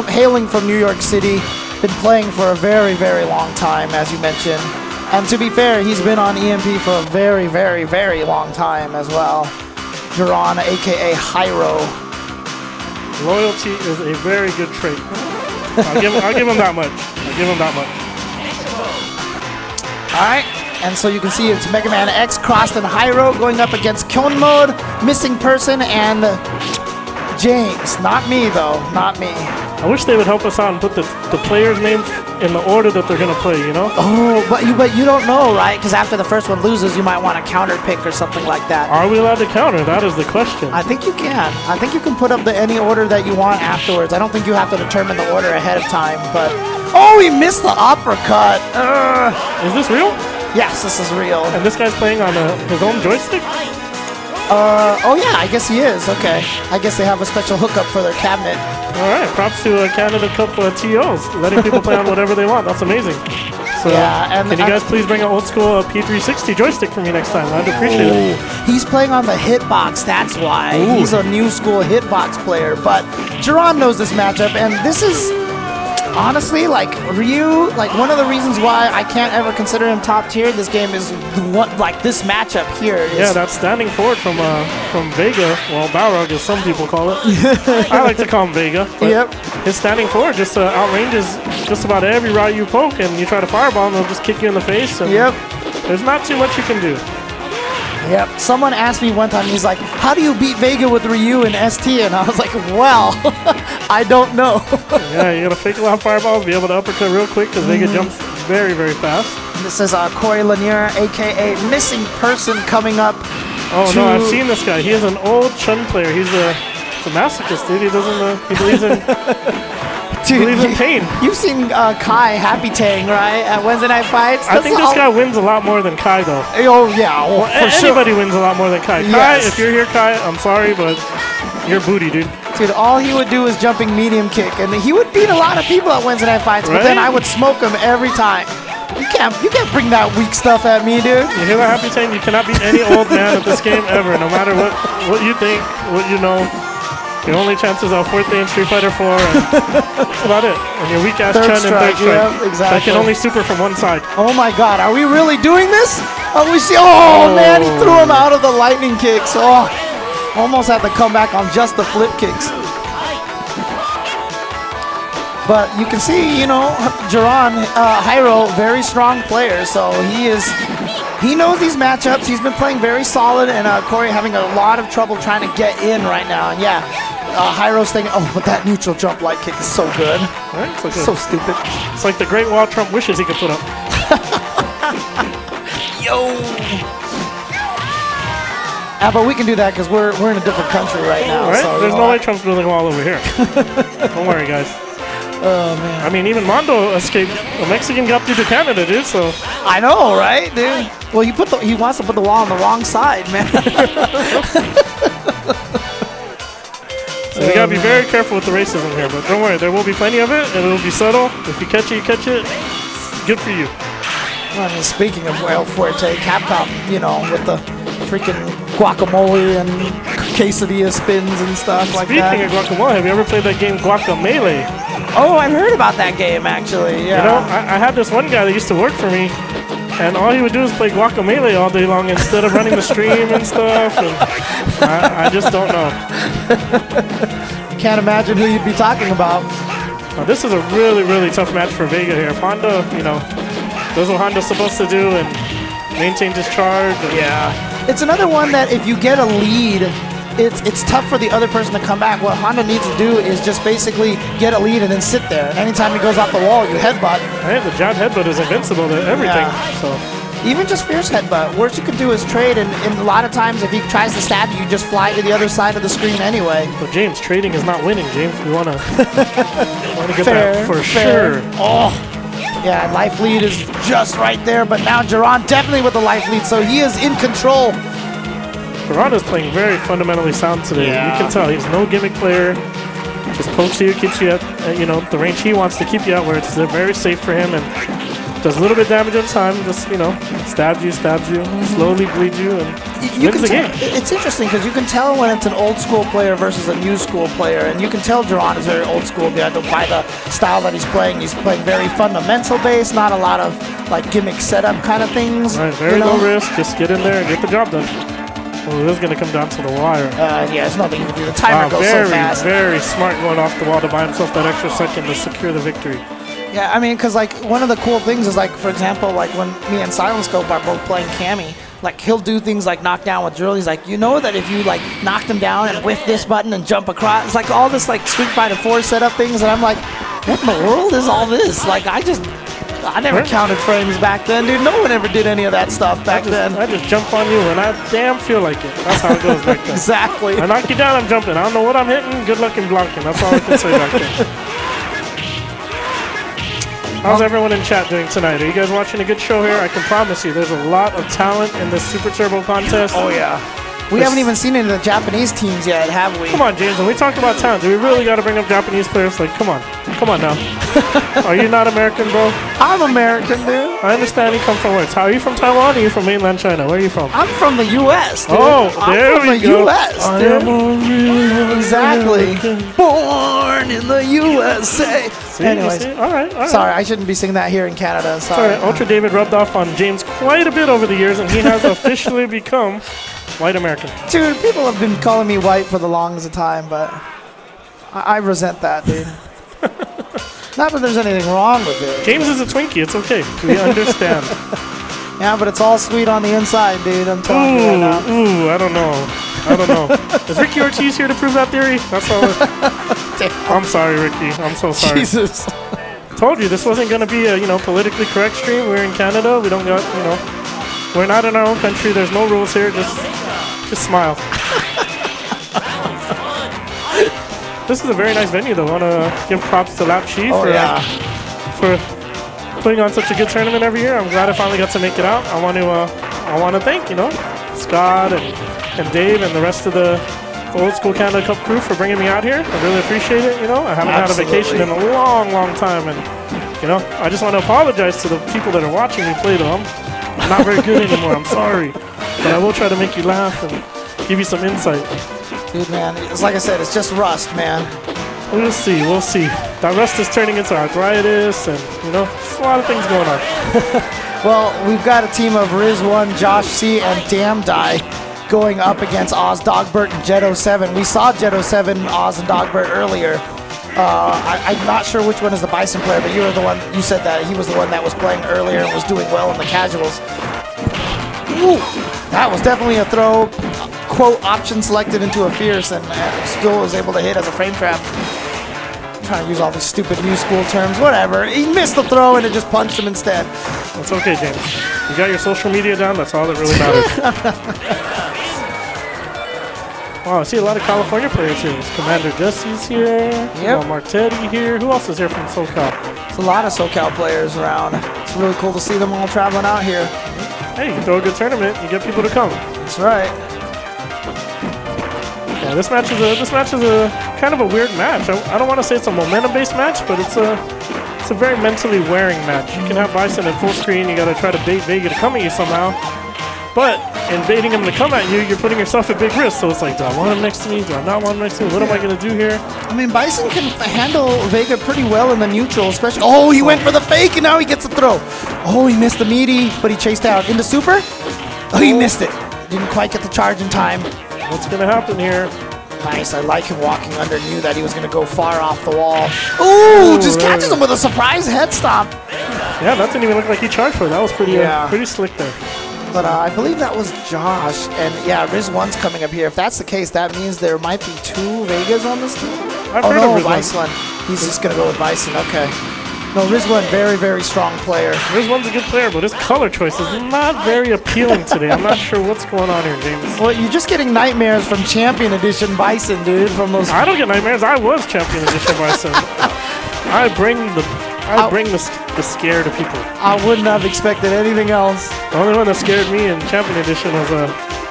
Hailing from New York City, been playing for a very, very long time, as you mentioned. And to be fair, he's been on EMP for a very, very, very long time as well. Duran, a.k.a. Hyro. Loyalty is a very good trait. I'll give him that much. All right, and so you can see it's Mega Man X, Crossed, and Hyro going up against Kyun Mode, Missing Person, and James. Not me, though. Not me. I wish they would help us out and put the players' names in the order that they're going to play, you know? Oh, but you don't know, right? Because after the first one loses, you might want to counter pick or something like that. Are we allowed to counter? That is the question. I think you can. I think you can put up any order that you want afterwards. I don't think you have to determine the order ahead of time, but... Oh, he missed the uppercut. Is this real? Yes, this is real. And this guy's playing on his own joystick? Oh yeah, I guess he is. Okay. I guess they have a special hookup for their cabinet. All right, props to Canada Cup TOs, letting people play on whatever they want. That's amazing. So Yeah, and can you guys please bring an old school P360 joystick for me next time? I'd appreciate it. He's playing on the hitbox, that's why. Ooh. He's a new school hitbox player. But Jiran knows this matchup, and this is honestly, like, Ryu, like, one of the reasons why I can't ever consider him top tier in this game is what, like, this matchup here. Yeah, that standing forward from Vega, well, Balrog as some people call it. I like to call him Vega. But Yep. his standing forward just outranges just about every Ryu you poke, and you try to fireball, and they'll just kick you in the face. And Yep. there's not too much you can do. Yep. Someone asked me one time, he's like, how do you beat Vega with Ryu and ST? And I was like, well, I don't know. Yeah, you gotta fake a lot of fireballs, be able to uppercut real quick, because Vega jumps very, very fast. This is Corey Lanier, a.k.a. Missing Person, coming up. Oh, no, I've seen this guy. He is an old Chun player. He's a masochist, dude. He doesn't, he believes in... believes in pain. You've seen Kai Happy Tang, right? At Wednesday Night Fights? I think this guy wins a lot more than Kai, though. Oh, yeah. Oh, for sure. Anybody wins a lot more than Kai. Yes. Kai, if you're here, Kai, I'm sorry, but you're booty, dude. Dude, all he would do is jumping medium kick, and he would beat a lot of people at Wednesday Night Fights, but then Right? I would smoke him every time. You can't bring that weak stuff at me, dude. You hear that, Happy Tang? You cannot beat any old man at this game ever, no matter what you think, what you know. The only chances are 4th day in Street Fighter 4, and that's about it. And your weak ass Third Chun and third strike, strike. yeah, exactly. That can only super from one side. Oh my God, are we really doing this? Oh, we see. Oh man, he threw him out of the lightning kicks. Oh, almost had to come back on just the flip kicks. But you can see, you know, Jiran, Hyro, very strong player. So he knows these matchups. He's been playing very solid, and Corey having a lot of trouble trying to get in right now. And yeah, Hyro's thinking, oh, but that neutral jump light kick is so good. Right? It's like So stupid. it's like the Great Wall Trump wishes he could put up. Yo. But we can do that because we're in a different country right now. Right? So, There's no way Trump's building a wall over here. Don't worry, guys. Oh man. I mean, even Mondo escaped. A Mexican got through to Canada, dude. So I know, right, dude? Well, he wants to put the wall on the wrong side, man. So we gotta be very careful with the racism here, but don't worry, there will be plenty of it, and it will be subtle. If you catch it, you catch it. Good for you. I mean, speaking of El Fuerte, Capcom, you know, with the freaking guacamole and quesadilla spins and stuff like that. Speaking of guacamole, have you ever played that game Guacamole? Oh, I've heard about that game, actually. Yeah. You know, I had this one guy that used to work for me, and all he would do is play Guacamole all day long instead of running the stream and stuff. And I just don't know. Can't imagine who you'd be talking about. This is a really, really tough match for Vega here. If Honda, you know, does what Honda's supposed to do and maintains his charge. Yeah. It's another one that if you get a lead, it's tough for the other person to come back. What Honda needs to do is just basically get a lead and then sit there. And anytime he goes off the wall, you headbutt. Hey, the jab headbutt is invincible to everything. Yeah. So Even just fierce headbutt. Worst you can do is trade, and a lot of times if he tries to stab you, you just fly to the other side of the screen anyway. But James, trading is not winning, James. We want to get Fair, that for fair. sure. Oh, yeah, life lead is just right there, but now Jiran definitely with the life lead, so he is in control. Piranha's playing very fundamentally sound today. Yeah. You can tell he's no gimmick player. Just pokes you, keeps you at you know, the range he wants to keep you at, where it's very safe for him, and does a little bit of damage at a time. Just, you know, stabs you, slowly bleeds you, and You wins can the tell, game. it's interesting because you can tell when it's an old school player versus a new school player, and you can tell Jiran is very old school by the style that he's playing. He's playing very fundamental based, not a lot of like gimmick setup kind of things. Right, very low risk. Just get in there and get the job done. Well, this is going to come down to the wire. Yeah, there's nothing you can do. The timer goes so fast. Very smart going off the wall to buy himself that extra second to secure the victory. Yeah, I mean, because like one of the cool things is like, for example, like when me and Silent Scope are both playing Cammy, like he'll do things like knock down with drill. He's like, you know that if you like knock them down and whiff this button and jump across, it's like all this like Street Fighter 4 setup things, and I'm like, what in the world is all this? Like I never counted frames back then, dude. No one ever did any of that stuff back then. I just jump on you and I damn feel like it. That's how it goes back then. Exactly. I knock you down, I'm jumping. I don't know what I'm hitting. Good luck in blocking. That's all I can say back then. How's everyone in chat doing tonight? Are you guys watching a good show here? I can promise you there's a lot of talent in this Super Turbo contest. Oh, yeah. We haven't even seen any of the Japanese teams yet, have we? Come on, James. When we talk about talent, do we really got to bring up Japanese players? Like, come on. Come on now. Are you not American, bro? I'm American, dude. I understand you come from where? Are you from Taiwan or are you from mainland China? Where are you from? I'm from the U.S., dude. Oh, there I'm from we the go. U.S., I dude. am a real Exactly. American. Born in the USA. See, Anyways, you see? All right. sorry, I shouldn't be singing that here in Canada. Sorry. Sorry, Ultra David rubbed off on James quite a bit over the years, and he has officially become white American. Dude, people have been calling me white for the longest time, but I resent that, dude. Not that there's anything wrong with it. James is a Twinkie. It's okay. We understand. Yeah, but it's all sweet on the inside, dude. I'm telling you right now. Ooh, I don't know. Is Ricky Ortiz here to prove that theory? That's all. I'm sorry, Ricky. I'm so sorry. Jesus. Told you this wasn't going to be a politically correct stream. We're in Canada. We don't got we're not in our own country. There's no rules here. Just smile. This is a very nice venue, though. I want to give props to Lap Chief for putting on such a good tournament every year. I'm glad I finally got to make it out. I want to thank Scott and Dave and the rest of the Old School Canada Cup crew for bringing me out here. I really appreciate it. I haven't had a vacation in a long, long time, and I just want to apologize to the people that are watching me play. Though I'm not very good anymore. I'm sorry, but I will try to make you laugh and give you some insight. Dude, man, it's like I said, it's just rust, man. We'll see. That rust is turning into arthritis, and there's a lot of things going on. Well, we've got a team of Riz1, Josh C, and Damn Die going up against Oz Dogbert and Jet07. We saw Jet07, Oz, and Dogbert earlier. I'm not sure which one is the Bison player, but you said that he was the one that was playing earlier and was doing well in the casuals. Ooh, that was definitely a throw. Quote, option selected into a fierce, and still was able to hit as a frame trap. I'm trying to use all these stupid new school terms. Whatever. He missed the throw and it just punched him instead. It's okay, James. You got your social media down. That's all that really matters. Wow, I see a lot of California players here. There's Commander Jesse's here. Yep. Martetti here. Who else is here from SoCal? There's a lot of SoCal players around. It's really cool to see them all traveling out here. Hey, you throw a good tournament, you get people to come. That's right. Yeah, this match is a kind of a weird match. I don't want to say it's a momentum-based match, but it's a very mentally wearing match. You can have Bison at full screen. You got to try to bait Vega to come at you somehow. But in baiting him to come at you, you're putting yourself at big risk. So it's like, do I want him next to me? Do I not want him next to me? What am I going to do here? I mean, Bison can handle Vega pretty well in the neutral, especially. Oh, he went for the fake, and now he gets the throw. Oh, he missed the meaty, but he chased out into super. Oh, he missed it. Didn't quite get the charge in time. What's going to happen here? Nice. I like him walking under. Knew that he was going to go far off the wall. Ooh, just catches him with a surprise head stomp. Yeah, that didn't even look like he charged for it. That was pretty slick there. But I believe that was Josh. And yeah, Riz1's coming up here. If that's the case, that means there might be two Vegas on this team. I've heard of Riz1. Bison. He's just going to go with Bison. Okay. No, Riz1, very, very strong player. Riz1's a good player, but his color choice is not very appealing today. I'm not sure what's going on here, James. Well, you're just getting nightmares from Champion Edition Bison, dude. From those. I don't get nightmares. I was Champion Edition Bison. I bring the scare to people. I wouldn't have expected anything else. The only one that scared me in Champion Edition was a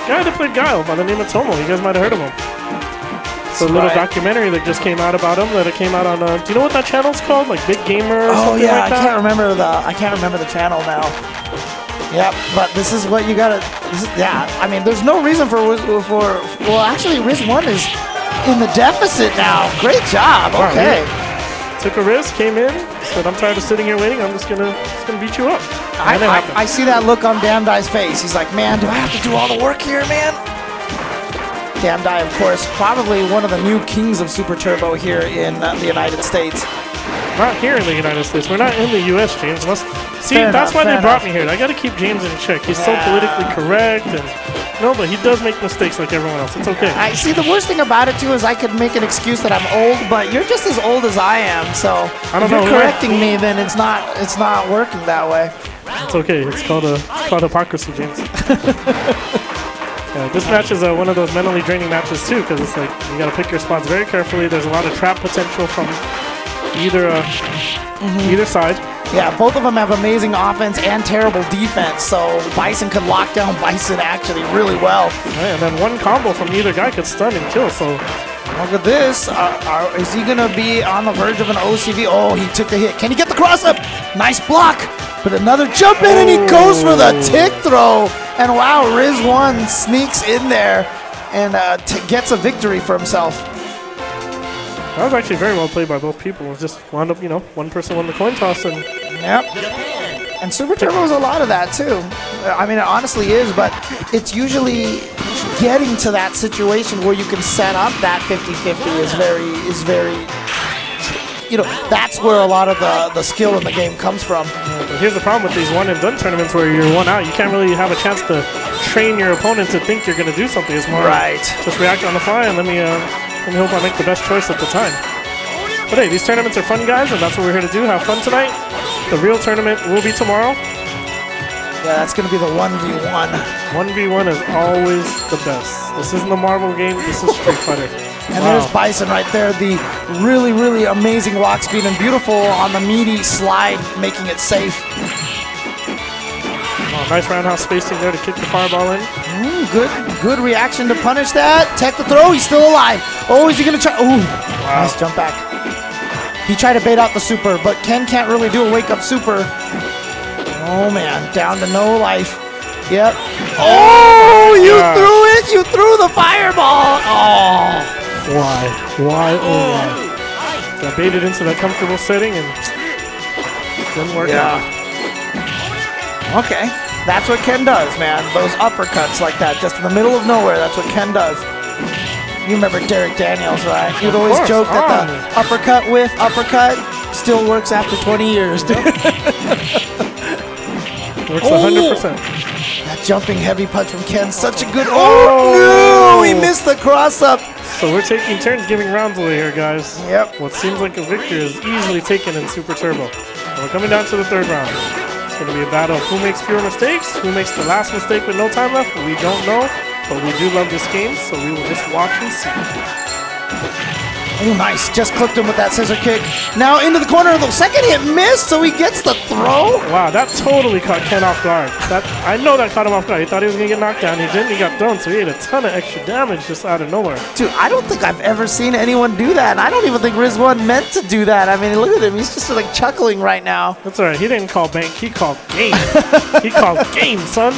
guy that played Guile by the name of Tomo. You guys might have heard of him. It's a little documentary that just came out about him. That it came out on. Do you know what that channel's called? Like Big Gamer or something like that? I can't remember the channel now. Yep, but this is what you gotta. I mean, there's no reason for. Well, actually, Riz1 is in the deficit now. Great job. Okay. Took a risk, came in, said, "I'm tired of sitting here waiting. I'm just gonna beat you up." I see that look on Damn Die's face. He's like, "Man, do I have to do all the work here, man?" Damn Die, of course, probably one of the new kings of Super Turbo here in the United States. Not here in the United States. We're not in the U.S., James. That's why they brought me here. I got to keep James in check. He's so politically correct, and but he does make mistakes like everyone else. It's okay. I see. The worst thing about it too is I could make an excuse that I'm old, but you're just as old as I am. So if you're correcting me, then it's not working that way. It's okay. It's called hypocrisy, James. Yeah, this match is one of those mentally draining matches too, because it's like you got to pick your spots very carefully. There's a lot of trap potential from either side. Yeah, both of them have amazing offense and terrible defense, so Bison could lock down Bison actually really well. Right, and then one combo from either guy could stun and kill, so... Look at this. Is he going to be on the verge of an OCV? Oh, he took the hit. Can he get the cross-up? Nice block. But another jump in, and he goes for the tick throw. And wow, Riz1 sneaks in there and gets a victory for himself. That was actually very well played by both people. It just wound up, you know, one person won the coin toss. And yep. And Super Turbo is a lot of that, too. I mean, it honestly is, but it's usually getting to that situation where you can set up that 50-50 is very, you know, that's where a lot of the skill in the game comes from. But here's the problem with these one-and-done tournaments where you're one out. You can't really have a chance to train your opponent to think you're going to do something. It's more right. Just react on the fly and let me hope I make the best choice at the time. But hey, these tournaments are fun, guys, and that's what we're here to do. Have fun tonight. The real tournament will be tomorrow. Yeah, that's going to be the 1v1. 1v1 is always the best. This isn't the Marvel game. This is Street Fighter. And there's Bison right there. The really, really amazing lock speed and beautiful on the meaty slide, making it safe. Oh, nice roundhouse spacing there to kick the fireball in. Good reaction to punish that. Tech the throw. He's still alive. Oh, is he going to try? Ooh, wow. Nice jump back. He tried to bait out the super, but Ken can't really do a wake-up super. Oh, man. Down to no life. Yep. Oh, you threw it. You threw the fireball. Oh. Why? Oh. Got baited into that comfortable setting and didn't work out. Okay. That's what Ken does, man. Those uppercuts like that, just in the middle of nowhere. That's what Ken does. You remember Derek Daniels, right? He'd always joke that the uppercut with uppercut still works after 20 years, dude. Works 100%. That jumping heavy punch from Ken, such a good... Oh, no! He missed the cross-up. So we're taking turns giving rounds away here, guys. Yep. What seems like a victory is easily taken in Super Turbo. And we're coming down to the third round. It's going to be a battle of who makes fewer mistakes, who makes the last mistake with no time left. We don't know. But we do love this game, so we will just watch and see. Oh, nice. Just clipped him with that scissor kick. Now into the corner. The second hit missed, so he gets the throw. Wow, that totally caught Ken off guard. I know that caught him off guard. He thought he was going to get knocked down. He didn't. He got thrown, so he had a ton of extra damage just out of nowhere. Dude, I don't think I've ever seen anyone do that. And I don't even think Riz1 meant to do that. I mean, look at him. He's just like chuckling right now. That's all right. He didn't call bank. He called game. He called game, son.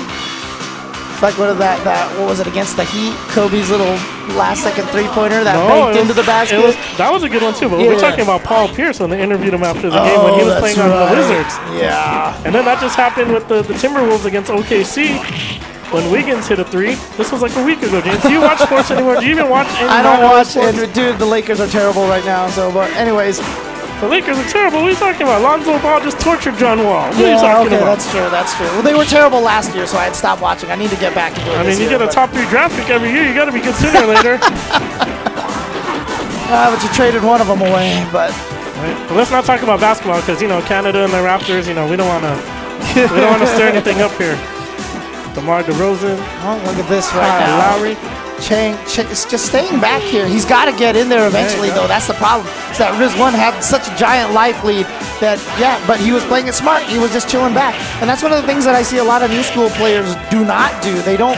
Like what was it against the Heat? Kobe's little last-second three-pointer that banked into the basket. That was a good one too. But we're talking about Paul Pierce when they interviewed him after the game when he was playing on the Wizards. Yeah. And then that just happened with the Timberwolves against OKC when Wiggins hit a three. This was like a week ago, James. Do you watch sports anymore? Do you even watch any? I don't watch it, dude. The Lakers are terrible right now. So, but anyways. The Lakers are terrible. What are you talking about? Lonzo Ball just tortured John Wall. What are you talking about? That's true. That's true. Well, they were terrible last year, so I had stopped watching. I need to get back into it. I mean, you get a top 3 draft pick every year. You got to be good sooner or later. But you traded one of them away. But right. Let's not talk about basketball because Canada and the Raptors. We don't want to stir anything up here. DeMar DeRozan. Oh, look at this right now. Lowry. Chang is just staying back here. He's got to get in there eventually, though. That's the problem. Is that Riz1 had such a giant life lead that, but he was playing it smart. He was just chilling back. And that's one of the things that I see a lot of new school players do not do. They don't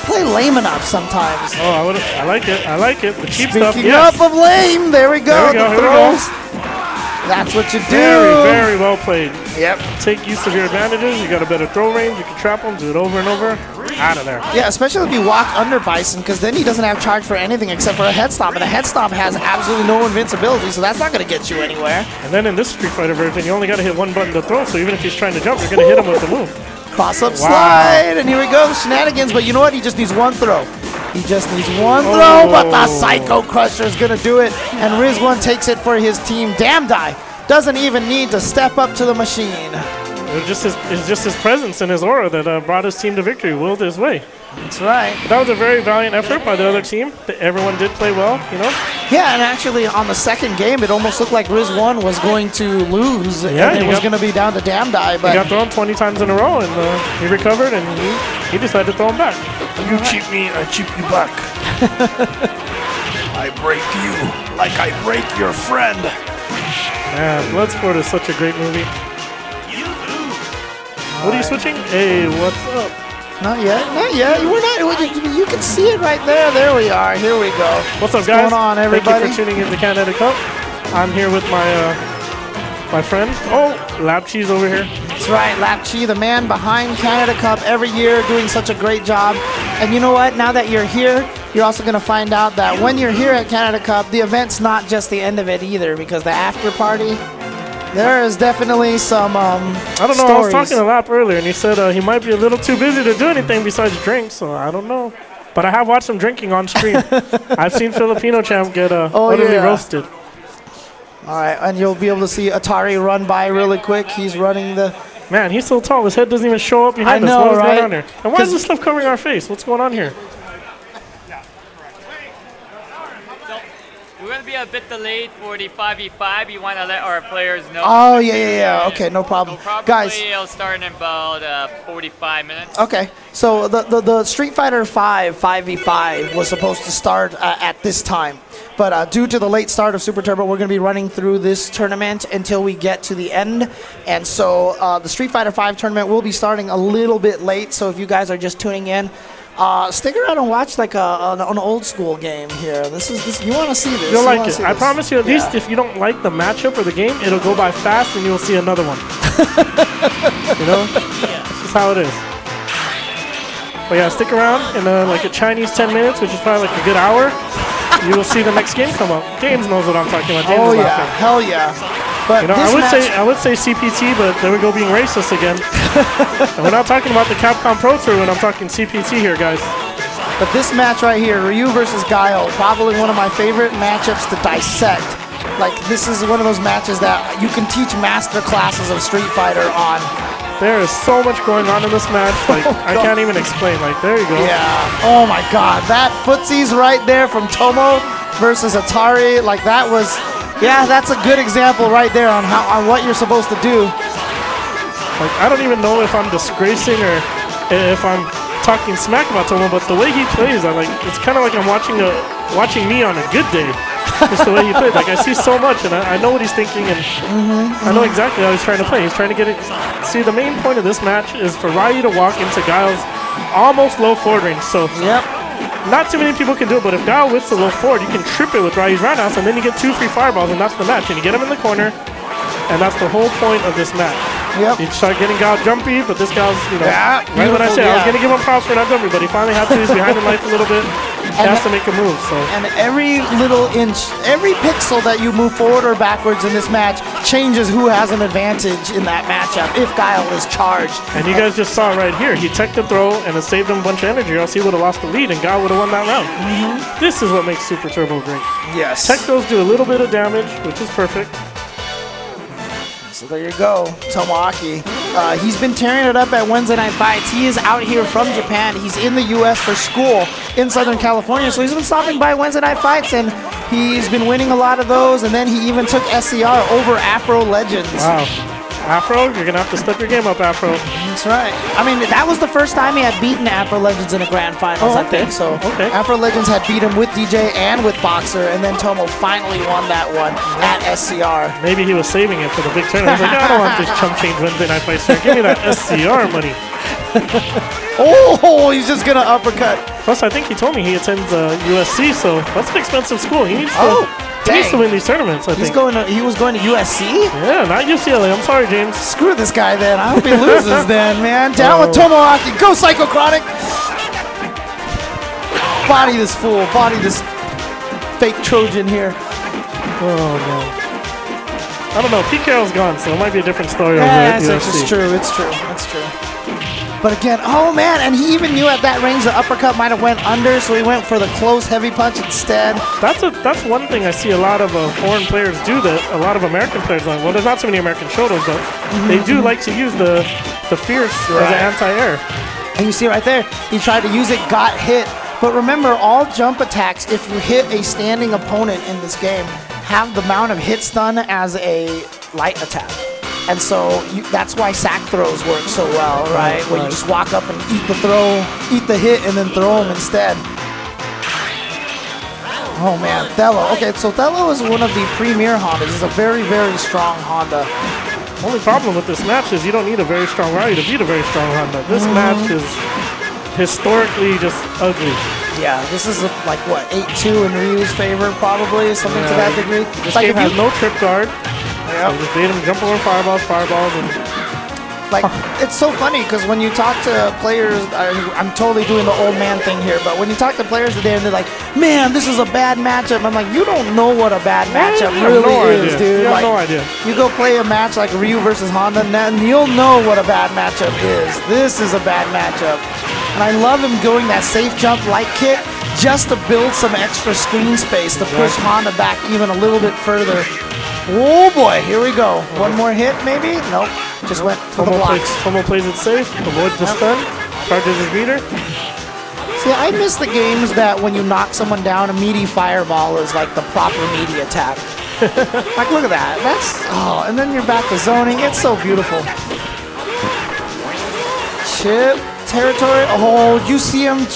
play lame enough sometimes. Oh, I like it. I like it. The cheap stuff, Speaking up of lame, there we go. Here we throws. That's what you do. Very, very well played. Yep. Take use of your advantages. You got a better throw range. You can trap them, do it over and over. Out of there. Yeah, especially if you walk under Bison, because then he doesn't have charge for anything except for a head stomp. And a head stomp has absolutely no invincibility, so that's not going to get you anywhere. And then in this Street Fighter version, you only got to hit one button to throw, so even if he's trying to jump, you're going to hit him with the move. Cross-up slide, and here we go, shenanigans. But you know what? He just needs one throw. He just needs one throw, but the Psycho Crusher is going to do it. And Riz1 takes it for his team. Damn Die doesn't even need to step up to the machine. It's just his presence and his aura that brought his team to victory, willed his way. That's right. That was a very valiant effort by the other team. Everyone did play well, Yeah, and actually on the second game, it almost looked like Riz1 was going to lose, and it was going to be down to Damn Die. But he got thrown 20 times in a row, and he recovered, and he decided to throw him back. You cheat me, I cheat you back. I break you like I break your friend. Man, Bloodsport is such a great movie. What are you switching? Hey, what's up? Not yet. Not yet. We're not. You can see it right there. There we are. Here we go. What's up, guys? What's going on, everybody? Thank you for tuning in to Canada Cup. I'm here with my friend. Oh, Lab Cheese over here. That's right, Lap Chi, the man behind Canada Cup every year, doing such a great job. And you know what? Now that you're here, you're also going to find out that when you're here at Canada Cup, the event's not just the end of it either, because the after party, there is definitely some I don't know. stories. I was talking to Lap earlier, and he said he might be a little too busy to do anything besides drink. So I don't know. But I have watched some drinking on stream. I've seen Filipino champ get utterly roasted. All right, and you'll be able to see Atari run by really quick. He's running the... Man, he's so tall. His head doesn't even show up behind us. I know, What is right? going on here? And why is this stuff covering our face? What's going on here? We're going to be a bit delayed for the 5v5. You want to let our players know. Oh, yeah. Okay, no problem. So probably Guys. it'll start in about 45 minutes. Okay, so the Street Fighter 5 5v5 was supposed to start at this time. But due to the late start of Super Turbo, we're going to be running through this tournament until we get to the end. And so the Street Fighter 5 tournament will be starting a little bit late. So if you guys are just tuning in, stick around and watch like an old school game here. This you want to see this. You'll like it. I promise you, at least if you don't like the matchup or the game, it'll go by fast and you'll see another one. You know? Yeah. This is how it is. But yeah, stick around in like a Chinese 10 minutes, which is probably like a good hour. You will see the next game come up. James knows what I'm talking about. James is laughing. Hell yeah. But you know, I would say CPT, but there we go being racist again. And we're not talking about the Capcom Pro Tour when I'm talking CPT here, guys. But this match right here, Ryu versus Guile, probably one of my favorite matchups to dissect. Like, this is one of those matches that you can teach master classes of Street Fighter on. There is so much going on in this match. Like, I can't even explain. Like, there you go. Yeah. Oh my God. That footsies right there from Tomo versus Atari. Like, that was, yeah, that's a good example right there on what you're supposed to do. Like, I don't even know if I'm disgracing or if I'm talking smack about Tomo, but the way he plays, it's kind of like I'm watching me on a good day. Just the way he plays. Like, I see so much, and I know what he's thinking, and I know exactly how he's trying to play. He's trying to get it. See, the main point of this match is for Ryu to walk into Guile's almost low forward range. So, not too many people can do it, but if Guile whips the low forward, you can trip it with Ryu's roundhouse, and then you get 2 free fireballs, and that's the match. And you get him in the corner, and that's the whole point of this match. You start getting Guile jumpy, but this Guile's, you know, right when I said I was going to give him props for not jumping, but he finally had to. He's behind the knife a little bit. He has to make a move. So. And every little inch, every pixel that you move forward or backwards in this match changes who has an advantage in that matchup if Guile is charged. And you guys just saw right here, he teched the throw and it saved him a bunch of energy, or else he would have lost the lead and Guile would have won that round. This is what makes Super Turbo great. Yes. Tech throws do a little bit of damage, which is perfect. So there you go, Tomoaki. He's been tearing it up at Wednesday Night Fights. He is out here from Japan. He's in the U.S. for school in Southern California. So he's been stopping by Wednesday Night Fights, and he's been winning a lot of those. And then he even took SCR over Afro Legends. Wow. Afro, you're going to have to step your game up, Afro. That's right. I mean, that was the first time he had beaten Afro Legends in a grand finals, I think. So Afro Legends had beat him with DJ and with Boxer, and then Tomo finally won that one at SCR. Maybe he was saving it for the big tournament. He's like, I don't want this chump change Wednesday Night Fight, sir. Give me that SCR money. Oh, he's just going to uppercut. Plus, I think he told me he attends USC, so that's an expensive school. He needs to... He needs to win these tournaments, I think. He was going to USC? Yeah, not UCLA. I'm sorry, James. Screw this guy then. I hope he loses then, man. Down with Tomoaki. Go, Psycho Chronic. Body this fool. Body this fake Trojan here. Oh, man. I don't know. Pete Carroll's gone, so it might be a different story over at UFC. It's true. It's true. It's true. But again, oh man, and he even knew at that range the uppercut might have went under, so he went for the close heavy punch instead. That's one thing I see a lot of foreign players do that a lot of American players like. Well, there's not so many American shoulders, but they do like to use the fierce as an anti-air. And you see right there, he tried to use it, got hit. But remember, all jump attacks, if you hit a standing opponent in this game, have the amount of hits done as a light attack. And so that's why sack throws work so well, right? Where you just walk up and eat the throw, eat the hit, and then throw them instead. Oh man, Thello. Okay, so Thello is one of the premier Hondas. He's a very, very strong Honda. Only problem with this match is you don't need a very strong Ryu to beat a very strong Honda. This match is historically just ugly. Yeah, this is like what, 8-2 in Ryu's favor, probably something to that degree. This like game has no trip guard. Yep. So just made him jump over fireballs, and like, it's so funny because when you talk to players, I'm totally doing the old man thing here, but when you talk to players today and they're like, man, this is a bad matchup, I'm like, you don't know what a bad matchup really is, dude. You have like, no idea. You go play a match like Ryu versus Honda, and you'll know what a bad matchup is. This is a bad matchup. And I love him going that safe jump light kick just to build some extra screen space to push Honda back even a little bit further. Oh boy, here we go. One more hit maybe? Nope. Just went for the blocks. Tomo plays it safe, avoids the stun, charges his meter. See, I miss the games that when you knock someone down, a meaty fireball is like the proper meaty attack. Like, look at that. That's, oh, and then you're back to zoning. It's so beautiful. Chip territory. Oh, you see him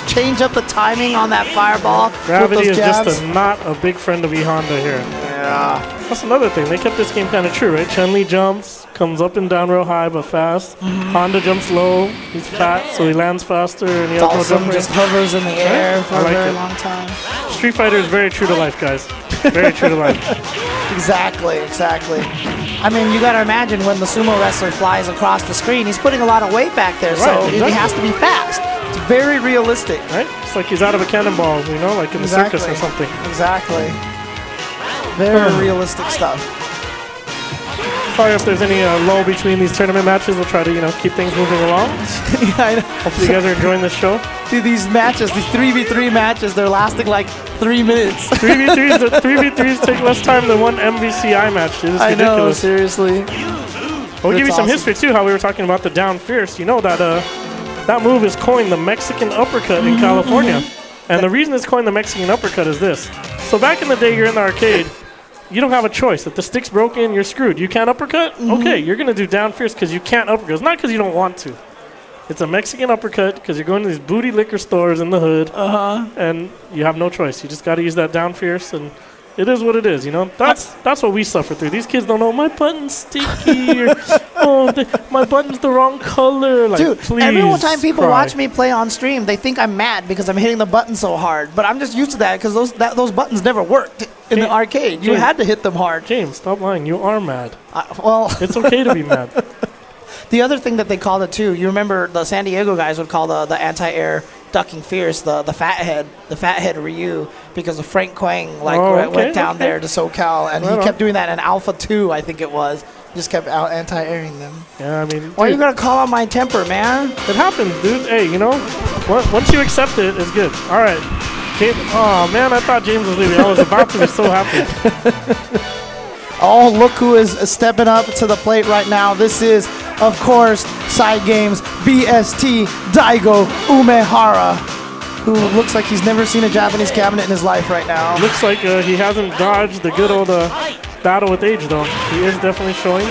change up the timing on that fireball? Gravity is just not a big friend of E Honda here. Yeah. That's another thing. They kept this game kind of true, right? Chun-Li jumps, comes up and down real high but fast. Honda jumps low. He's fat, so he lands faster, and he has no jump just hovers in the air for a very long time. Street Fighter is very true to life, guys. Very true to life. Exactly, exactly. I mean, you got to imagine when the sumo wrestler flies across the screen, he's putting a lot of weight back there, so he has to be fast. It's very realistic. Right? It's like he's out of a cannonball, you know, like in the circus or something. Exactly. Very realistic stuff. Sorry if there's any lull between these tournament matches. We'll try to, you know, keep things moving along. Yeah, I know. Hopefully you guys are enjoying this show. See, these matches, these 3v3 matches, they're lasting like 3 minutes. 3v3s take less time than one MVCI match, dude. It's ridiculous. I know, seriously. We'll give you some history, too, how we were talking about the down fierce. You know that that move is coined the Mexican uppercut in California. And the reason it's coined the Mexican uppercut is this. So back in the day, you're in the arcade. You don't have a choice. If the stick's broken, you're screwed. You can't uppercut? Okay, you're going to do down fierce because you can't uppercut. It's not because you don't want to. It's a Mexican uppercut because you're going to these booty liquor stores in the hood, and you have no choice. You just got to use that down fierce, and it is what it is, you know? That's what we suffer through. These kids don't know, my button's sticky, or, my button's the wrong color. Like, dude, please every time people watch me play on stream, they think I'm mad because I'm hitting the button so hard. But I'm just used to that because those buttons never worked in the arcade. You had to hit them hard. James, stop lying. You are mad. Well, it's okay to be mad. The other thing that they called it too, you remember the San Diego guys would call the anti-air ducking fierce the fathead Ryu, because of Frank Quang went down there to SoCal, and he kept doing that in Alpha 2, I think it was. Just kept anti-airing them. Yeah, I mean, why are you gonna call on my temper, man? It happens, dude. Hey, you know, once you accept it, it's good. All right. Oh man, I thought James was leaving. I was about to be so happy. Oh, look who is stepping up to the plate right now. This is, of course, Side Games BST Daigo Umehara, who looks like he's never seen a Japanese cabinet in his life right now. Looks like he hasn't dodged the good old battle with age, though. He is definitely showing.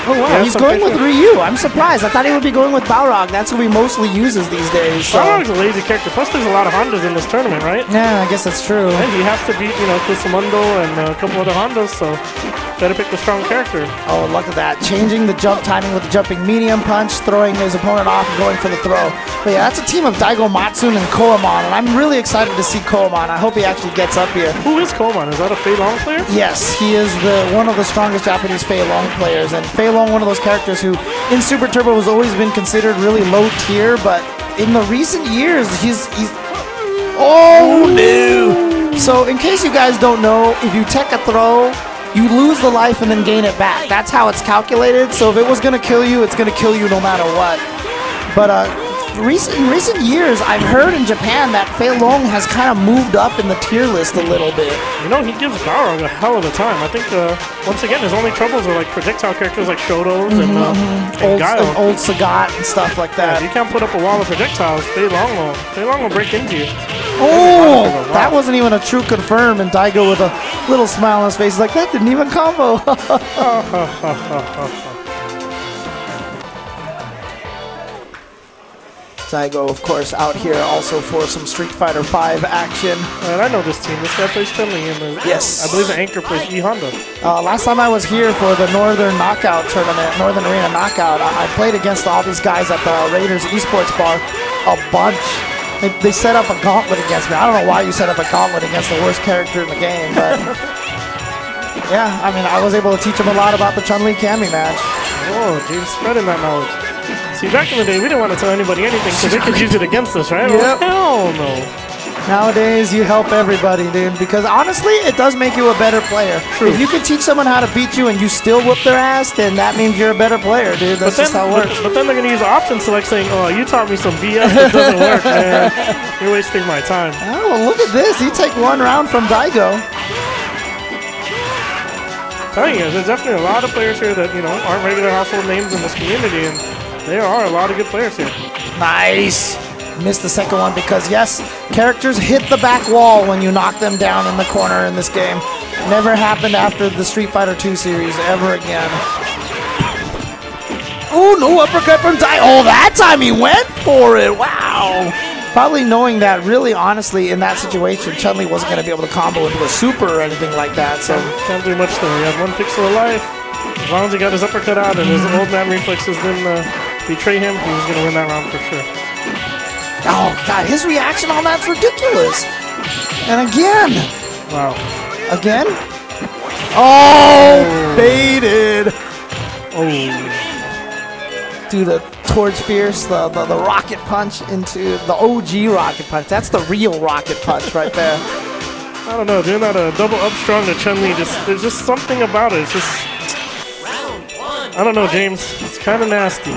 Oh, wow. He's going with Ryu. I'm surprised. I thought he would be going with Balrog. That's who he mostly uses these days. So. Balrog's a lazy character. Plus, there's a lot of Hondas in this tournament, right? Yeah, I guess that's true. And he has to beat, Kusumundo and a couple other Hondas, so better pick the strong character. Oh, look at that. Changing the jump timing with the jumping medium punch, throwing his opponent off and going for the throw. But yeah, that's a team of Daigo Matsune and Koemon, and I'm really excited to see Koemon. I hope he actually gets up here. Who is Koemon? Is that a Fei Long player? Yes, he is one of the strongest Japanese Fei Long players, and Fei Long, one of those characters who in Super Turbo has always been considered really low tier, but in the recent years, he's oh no! So in case you guys don't know, if you tech a throw, you lose the life and then gain it back. That's how it's calculated. So if it was gonna kill you, it's gonna kill you no matter what. But in recent years, I've heard in Japan that Fei Long has kind of moved up in the tier list a little bit. You know, he gives Balrog a hell of a time. I think, once again, his only troubles are like projectile characters like Shoto's and Guile. And old Sagat and stuff like that. Yeah, if you can't put up a wall of projectiles, Fei Long will break into you. Oh, that wasn't even a true confirm, and Daigo with a little smile on his face is like, that didn't even combo. Daigo, of course, out here also for some Street Fighter V action. And I know this team. This guy plays Chun-Li, and Yes. I believe the anchor plays E Honda. Last time I was here for the Northern Knockout tournament, Northern Arena Knockout, I played against all these guys at the Raiders Esports Bar a bunch. They set up a gauntlet against me. I don't know why you set up a gauntlet against the worst character in the game, but yeah, I mean, I was able to teach them a lot about the Chun-Li Cammy match. Oh, James spreading that knowledge. See, back in the day, we didn't want to tell anybody anything because they could use it against us, right? Yep. Hell no. Nowadays, you help everybody, dude, because honestly, it does make you a better player. True. If you can teach someone how to beat you and you still whoop their ass, then that means you're a better player, dude. That's just how it works. But then they're going to use option select saying, oh, you taught me some BS that doesn't work, man. You're wasting my time. Oh, well, look at this. You take one round from Daigo. Telling you, there's definitely a lot of players here that, you know, aren't regular household names in this community, and there are a lot of good players here. Nice. Missed the second one because, yes, characters hit the back wall when you knock them down in the corner in this game. Never happened after the Street Fighter 2 series ever again. Oh, no uppercut from Dai. Oh, that time he went for it. Wow. Probably knowing that, really, honestly, in that situation, Chun-Li wasn't going to be able to combo into a super or anything like that. So Can't do much though. He had one pixel of life. As long as he got his uppercut out and his old man reflexes didn't betray him, he was going to win that round for sure. oh, God, his reaction on that's ridiculous. And again. Wow. Again? Oh, baited. Oh. Do the towards Fierce, the rocket punch into the OG rocket punch. That's the real rocket punch right there. I don't know, doing that double up strong to Chun-Li, there's just something about it. It's just, I don't know, James. It's kind of nasty.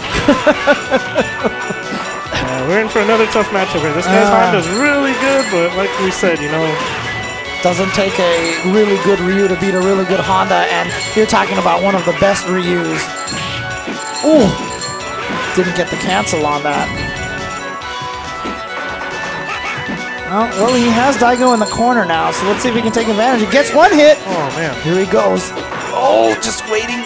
We're in for another tough matchup here. This guy's Honda's really good, but like we said, you know, Doesn't take a really good Ryu to beat a really good Honda, and you're talking about one of the best Ryus. Ooh, didn't get the cancel on that. Well, he has Daigo in the corner now, so let's see if he can take advantage. He gets one hit. oh man. Here he goes. Oh, just waiting.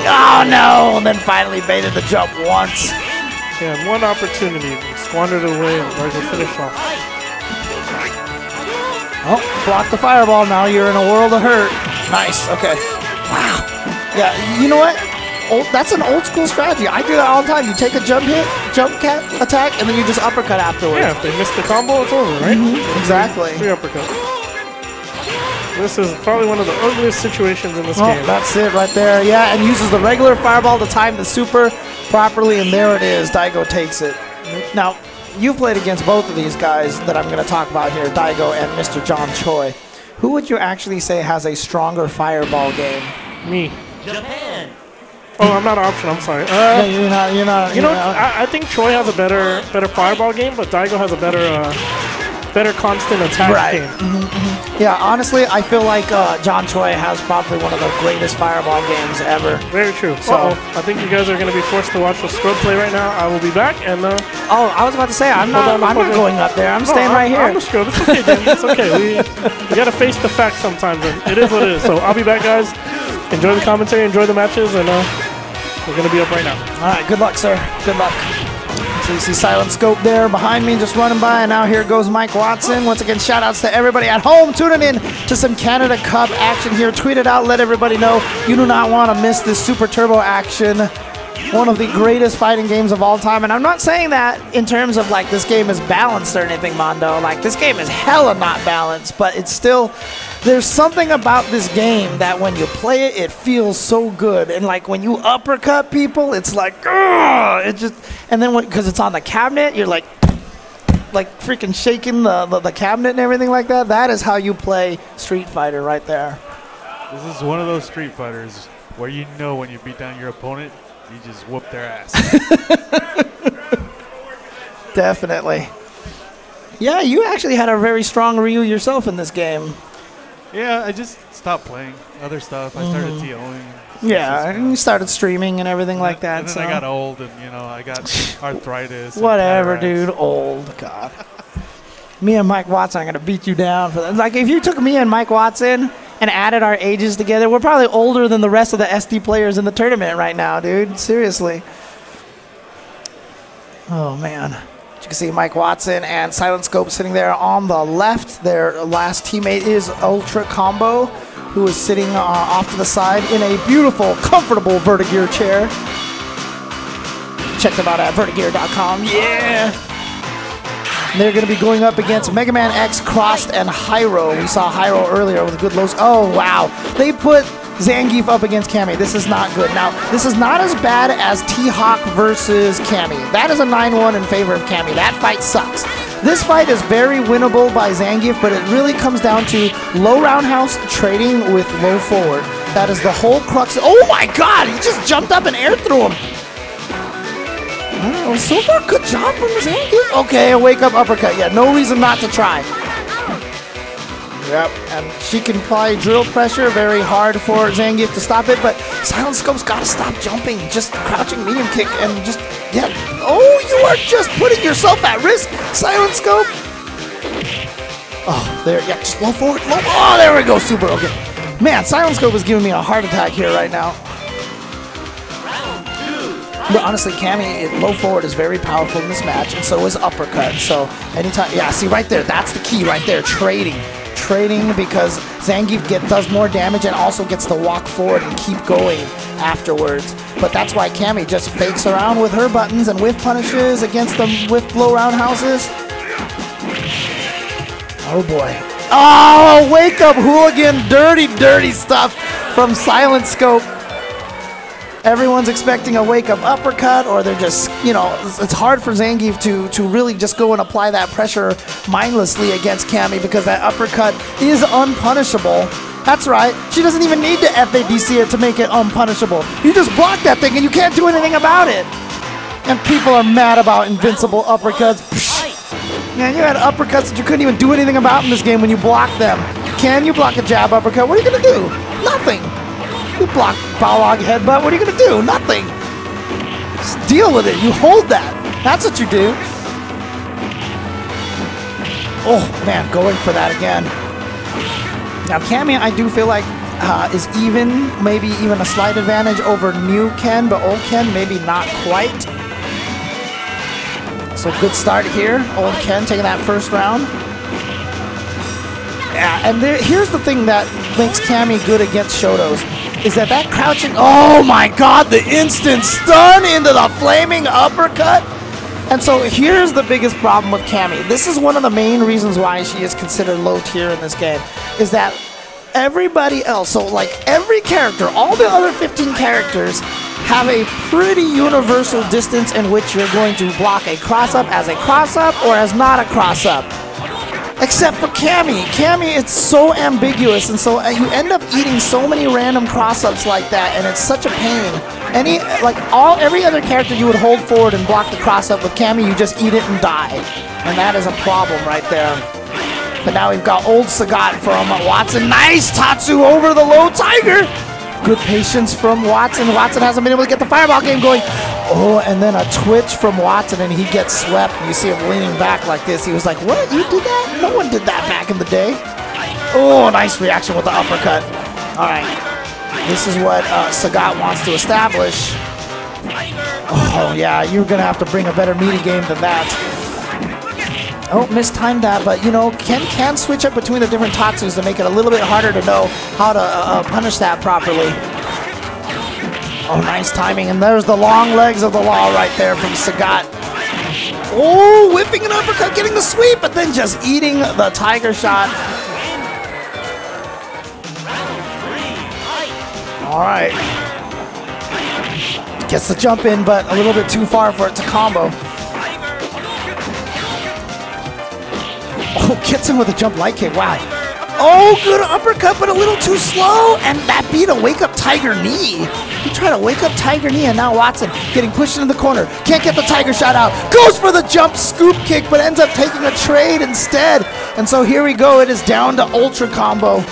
Oh, no. And then finally baited the jump once. He had one opportunity, squandered it away, and Daigo finished off. Oh, block the fireball. Now you're in a world of hurt. Nice. Okay. Wow. Yeah, you know what? That's an old school strategy. I do that all the time. You take a jump hit, attack, and then you just uppercut afterwards. Yeah, if they miss the combo, it's over, right? Exactly. Three uppercut. This is probably one of the ugliest situations in this game. That's it right there. Yeah, and uses the regular fireball to time the super properly, and there it is. Daigo takes it. Now, you've played against both of these guys that I'm going to talk about here, Daigo and Mr. John Choi. Who would you actually say has a stronger fireball game? Me. Japan. Oh, I'm not an option. I'm sorry. Yeah, you're not. You know, I think Choi has a better fireball game, but Daigo has a better constant attack game. Yeah, honestly, I feel like John Choi has probably one of the greatest fireball games ever. Very true. So I think you guys are going to be forced to watch the scrub play right now. I will be back and. Oh, I was about to say I'm not going up there. I'm staying right here. I'm the scrub. It's okay, Dan. It's okay. We got to face the facts sometimes, and it is what it is. So I'll be back, guys. Enjoy the commentary, enjoy the matches, and we're going to be up right now. All right, good luck, sir. Good luck. So you see Silent Scope there behind me just running by, and now here goes Mike Watson. Once again, shout outs to everybody at home tuning in to some Canada Cup action here. Tweet it out, let everybody know you do not want to miss this Super Turbo action. One of the greatest fighting games of all time. And I'm not saying that in terms of like this game is balanced or anything, Mondo. Like this game is hella not balanced, but it's still, there's something about this game that when you play it, it feels so good. And like when you uppercut people, it's like, it just, and then because it's on the cabinet, you're like freaking shaking the cabinet and everything like that. That is how you play Street Fighter right there. This is one of those Street Fighters where you know when you beat down your opponent, you just whoop their ass. Definitely. Yeah, you actually had a very strong Ryu yourself in this game. Yeah, I just stopped playing other stuff. I started TOing. Yeah, and you started streaming and everything like that. And then so. I got old, and I got arthritis. Whatever, and dude. Old. God. Me and Mike Watson are going to beat you down for that. Like, if you took me and Mike Watson and added our ages together, we're probably older than the rest of the SD players in the tournament right now, dude. Seriously. Oh, man. can see Mike Watson and Silent Scope sitting there on the left. Their last teammate is Ultra Combo, who is sitting off to the side in a beautiful, comfortable Vertigear chair. Check them out at vertigear.com. Yeah! They're going to be going up against Mega Man X, Crossed, and Hyro. We saw Hyro earlier with good lows. Oh, wow. They put Zangief up against Cammy. This is not good. Now, this is not as bad as T-Hawk versus Cammy. That is a 9-1 in favor of Cammy. That fight sucks. This fight is very winnable by Zangief, but it really comes down to low roundhouse trading with low forward. That is the whole crux. Oh my god, he just jumped up and air threw him. I don't know, so far, good job from Zangief. Okay, a wake up uppercut. Yeah, no reason not to try. Yep, and she can apply drill pressure, very hard for Zangief to stop it, but Silent Scope's got to stop jumping, just crouching medium kick and just, yeah. Oh, you are just putting yourself at risk, Silent Scope. Oh, there, yeah, just low forward, low, oh, there we go, super, okay. Man, Silent Scope is giving me a heart attack here right now. But honestly, Cammy, low forward is very powerful in this match, and so is uppercut. So anytime, yeah, see right there, that's the key right there, trading. Trading because Zangief does more damage and also gets to walk forward and keep going afterwards. But that's why Cammy just fakes around with her buttons and whiff punishes against them with blow roundhouses. Oh boy. Oh, wake up hooligan, dirty, dirty stuff from Silent Scope. Everyone's expecting a wake-up uppercut, or they're just, you know, it's hard for Zangief to really just go and apply that pressure mindlessly against Cammy because that uppercut is unpunishable. That's right. She doesn't even need to FADC it to make it unpunishable. You just block that thing and you can't do anything about it. And people are mad about invincible uppercuts. Psh. Man, you had uppercuts that you couldn't even do anything about in this game when you blocked them. Can you block a jab uppercut? What are you going to do? Nothing. You block Balrog headbutt, what are you going to do? Nothing. Just deal with it. You hold that. That's what you do. Oh, man, going for that again. Now, Cammy, I do feel like is even, maybe even a slight advantage over new Ken, but old Ken, maybe not quite. So good start here. Old Ken taking that first round. Yeah, and here's the thing that makes Cammy good against Shotos. Is that crouching? Oh my god, the instant stun into the flaming uppercut. And so here's the biggest problem with Cammy. This is one of the main reasons why she is considered low tier in this game. Is that everybody else, so like every character, all the other 15 characters have a pretty universal distance in which you're going to block a cross-up as a cross-up or as not a cross-up. Except for Cammy. Cammy, it's so ambiguous, and so you end up eating so many random cross-ups like that, and it's such a pain. Every other character you would hold forward and block the cross-up with Cammy, you just eat it and die. And that is a problem right there. But now we've got old Sagat from Watson. Nice Tatsu over the low tiger. Good patience from Watson. Watson hasn't been able to get the fireball game going. Oh, and then a twitch from Watson, and he gets swept. You see him leaning back like this. He was like, what? You did that? No one did that back in the day. Oh, nice reaction with the uppercut. All right. This is what Sagat wants to establish. Oh, yeah, you're going to have to bring a better meaty game than that. Oh, mistimed that, but you know, Ken can switch up between the different Tatsus to make it a little bit harder to know how to punish that properly. Oh, nice timing, and there's the long legs of the law right there from Sagat. Oh, whipping an uppercut, getting the sweep, but then just eating the tiger shot. All right. Gets the jump in, but a little bit too far for it to combo. Oh, gets him with a jump light kick, wow. Oh, good uppercut, but a little too slow, and that beat a wake-up tiger knee. He tried to wake up tiger knee, and now Watson getting pushed into the corner. Can't get the tiger shot out. Goes for the jump scoop kick, but ends up taking a trade instead. And so here we go. It is down to Ultra Combo,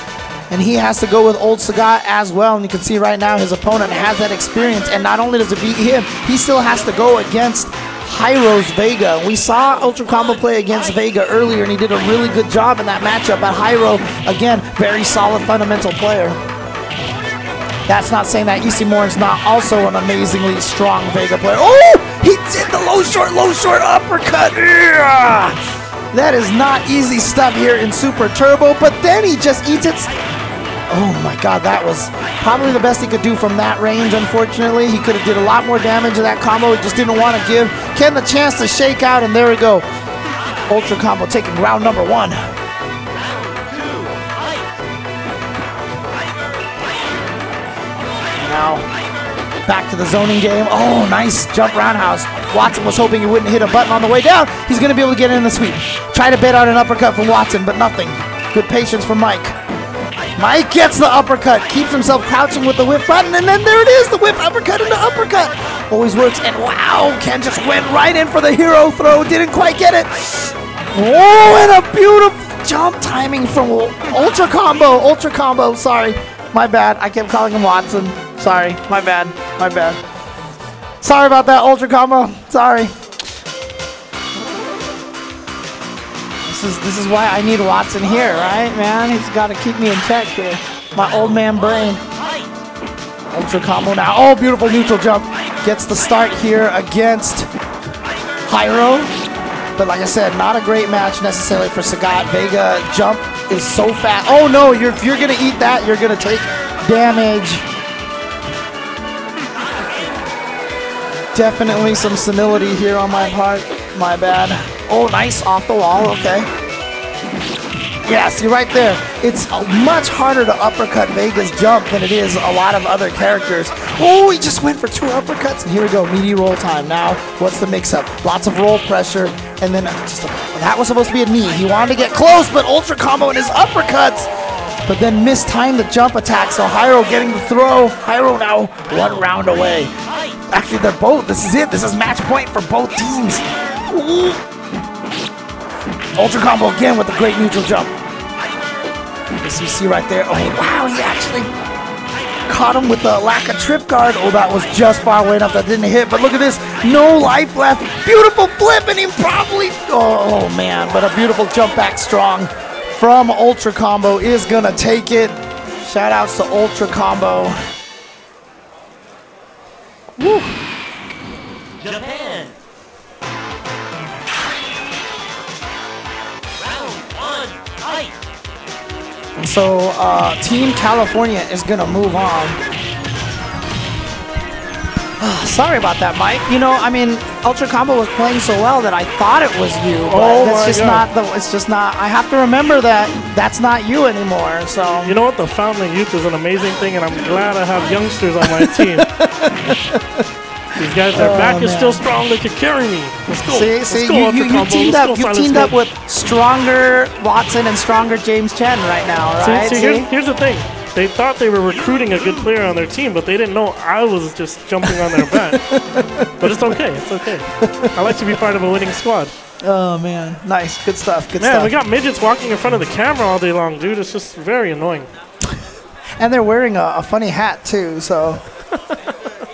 and he has to go with old Sagat as well. And you can see right now his opponent has that experience, and not only does it beat him, he still has to go against Hyro's Vega. We saw Ultra Combo play against Vega earlier, and he did a really good job in that matchup. But Hyro, again, very solid fundamental player. That's not saying that Ishimori's not also an amazingly strong Vega player. Oh! He did the low short uppercut. Yeah. That is not easy stuff here in Super Turbo, but then he just eats it. Oh my God, that was probably the best he could do from that range, unfortunately. He could have did a lot more damage to that combo. He just didn't want to give Ken the chance to shake out, and there we go. Ultra combo taking round number 1. Now, back to the zoning game. Oh, nice jump roundhouse. Watson was hoping he wouldn't hit a button on the way down. He's going to be able to get in the sweep. Try to bait out an uppercut from Watson, but nothing. Good patience from Mike. Mike gets the uppercut, keeps himself crouching with the whip button, and then there it is, the whip uppercut into uppercut. Always works, and wow, Ken just went right in for the hero throw, didn't quite get it. Oh, and a beautiful jump timing from Ultra Combo, sorry. My bad, I kept calling him Watson. Sorry, my bad. Sorry about that, Ultra Combo, sorry. This is why I need Watson here, right, man? He's got to keep me in check here. My old man brain. Ultra combo now. Oh, beautiful neutral jump. Gets the start here against Hyro. But like I said, not a great match necessarily for Sagat. Vega jump is so fast. Oh no, if you're going to eat that, you're going to take damage. Definitely some senility here on my part. My bad. Oh, nice, off the wall, okay. Yeah, see right there, it's much harder to uppercut Vega's jump than it is a lot of other characters. Oh, he just went for 2 uppercuts, and here we go, meaty roll time. Now, what's the mix-up? Lots of roll pressure, and then that was supposed to be a knee. He wanted to get close, but Ultra Combo in his uppercuts, but then mistimed the jump attack, so Hyro getting the throw. Hyro now 1 round away. Actually, they're both, this is it. This is match point for both teams. Ooh. Ultra combo again with a great neutral jump. As you see right there. Oh, wow, he actually caught him with the lack of trip guard. Oh, that was just far away enough that didn't hit. But look at this. No life left. Beautiful flip, and he probably... Oh, man. But a beautiful jump back strong from Ultra Combo is going to take it. Shout outs to Ultra Combo. Woo. Japan. So Team California is going to move on. Sorry about that, Mike. You know, I mean, Ultra Combo was playing so well that I thought it was you, but it's just not. It's just not. I have to remember that that's not you anymore. So you know what? The Fountain of Youth is an amazing thing, and I'm glad I have youngsters on my team. These guys, their back is still strong. They could carry me. Let's go. See, you teamed up. You teamed up with stronger Watson and stronger James Chen right now, right? See, here's the thing. They thought they were recruiting a good player on their team, but they didn't know I was just jumping on their back. But it's okay. It's okay. I like to be part of a winning squad. Oh, man. Nice. Good stuff. Good man, stuff. we got midgets walking in front of the camera all day long, dude. It's just very annoying. And they're wearing a funny hat, too, so...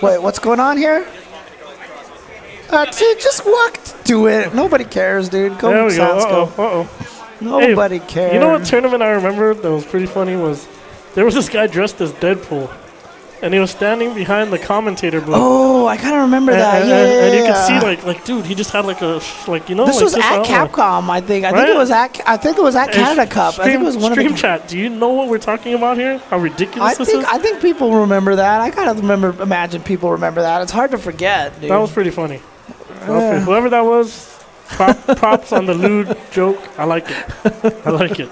Wait, what's going on here? Dude, just walk to it. Nobody cares, dude. Go, there we go. Uh-oh. Nobody cares. You know what tournament I remember that was pretty funny was there was this guy dressed as Deadpool, and he was standing behind the commentator booth. Oh, I kind of remember that. And you could see like, dude, he just had This was at Capcom, I think. I think it was at Canada Cup. I think it was one of the chat. Do you know what we're talking about here? How ridiculous this is? I think people remember that. I kind of imagine people remember that. It's hard to forget, dude. That was pretty funny. Whoever that was, props on the lewd joke. I like it. I like it.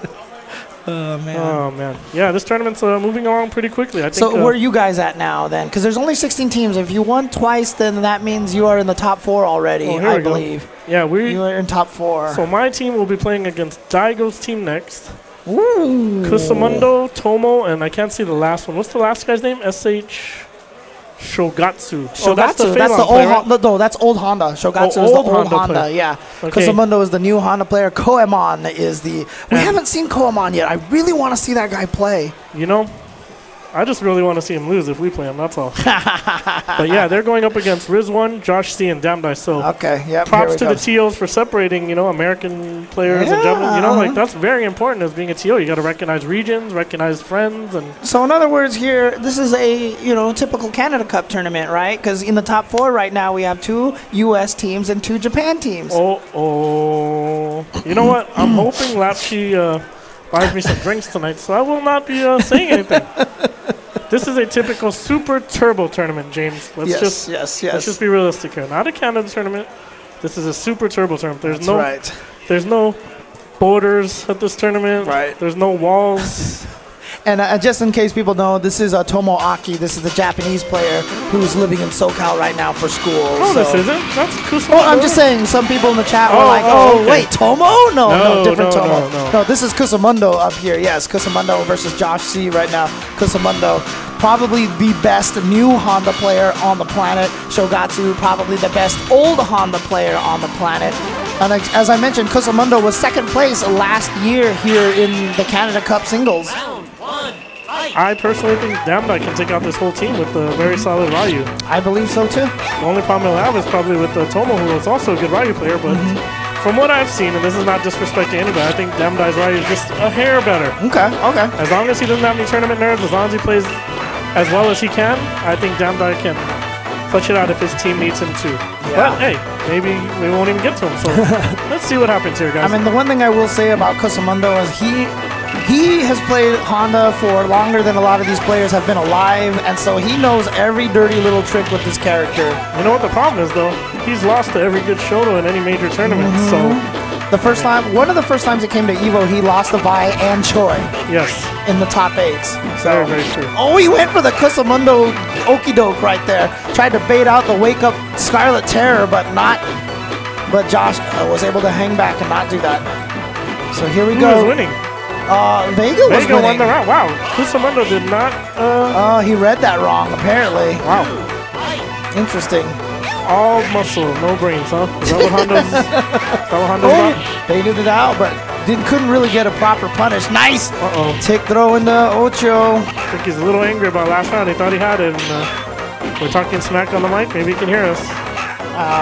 Oh, man. Oh, man. Yeah, this tournament's moving along pretty quickly. I think. So where are you guys at now, then? Because there's only 16 teams. If you won twice, then that means you are in the top 4 already, I believe. Yeah, you are in top 4. So my team will be playing against Daigo's team next. Ooh. Kusamundo, Tomo, and I can't see the last one. What's the last guy's name? SH... Shogatsu. That's the old Honda. No, that's old Honda. Shogatsu is the old Honda. Yeah. Okay. Kusamundo is the new Honda player. Koemon is the... We haven't seen Koemon yet. I really want to see that guy play. You know, I just really want to see him lose if we play him, that's all. But yeah, they're going up against Rizwan, Josh C, and Damdai. So Okay, yep. props to the TOs for separating, you know, American players and gentlemen. You know, like that's very important as being a TO. You got to recognize regions, recognize friends, and So in other words here, this is a, you know, typical Canada Cup tournament, right? Because in the top 4 right now, we have 2 U.S. teams and 2 Japan teams. oh. You know what? I'm hoping Lapchi buys me some drinks tonight, so I will not be saying anything. This is a typical super turbo tournament, James. Let's just be realistic here. Not a Canada tournament. This is a super turbo tournament. There's no borders at this tournament. Right. There's no walls. And just in case people know, this is Tomo Aki. This is the Japanese player who's living in SoCal right now for school. Oh, so. this isn't? That's Kusumondo. Well, I'm just saying, some people in the chat were like, okay. wait, Tomo? No, different Tomo. No. This is Kusumondo up here. Yes, Kusumondo versus Josh C right now. Kusumondo, probably the best new Honda player on the planet. Shogatsu, probably the best old Honda player on the planet. And as I mentioned, Kusumondo was 2nd place last year here in the Canada Cup singles. I personally think Damdai can take out this whole team with a very solid Ryu. I believe so too. The only problem he'll have is probably with Tomo, who is also a good Ryu player, but from what I've seen, and this is not disrespecting anybody, I think Damdai's Ryu is just a hair better. Okay. As long as he doesn't have any tournament nerves, as long as he plays as well as he can, I think Damdai can clutch it out if his team needs him to. Yeah. But hey, maybe we won't even get to him, so let's see what happens here, guys. I mean, the one thing I will say about Kusumondo is he has played Honda for longer than a lot of these players have been alive, and so he knows every dirty little trick with this character. You know what the problem is, though? He's lost to every good Shoto in any major tournament, so... One of the first times it came to EVO, he lost to Vi and Choi. Yes. In the top 8s. So, very true. Oh, he went for the Kusumondo okie-doke right there. Tried to bait out the wake-up Scarlet Terror, but Josh was able to hang back and not do that. So here we go. Who was winning? Vega was winning. Won the round. Wow. Kusumondo did not... he read that wrong, apparently. Wow. Interesting. All muscle, no brains, huh? Is that what Honda's about? Baited it out, but couldn't really get a proper punish. Nice! Tick throw into Ocho. I think he's a little angry about last round. He thought he had it. And, we're talking smack on the mic. Maybe he can hear us.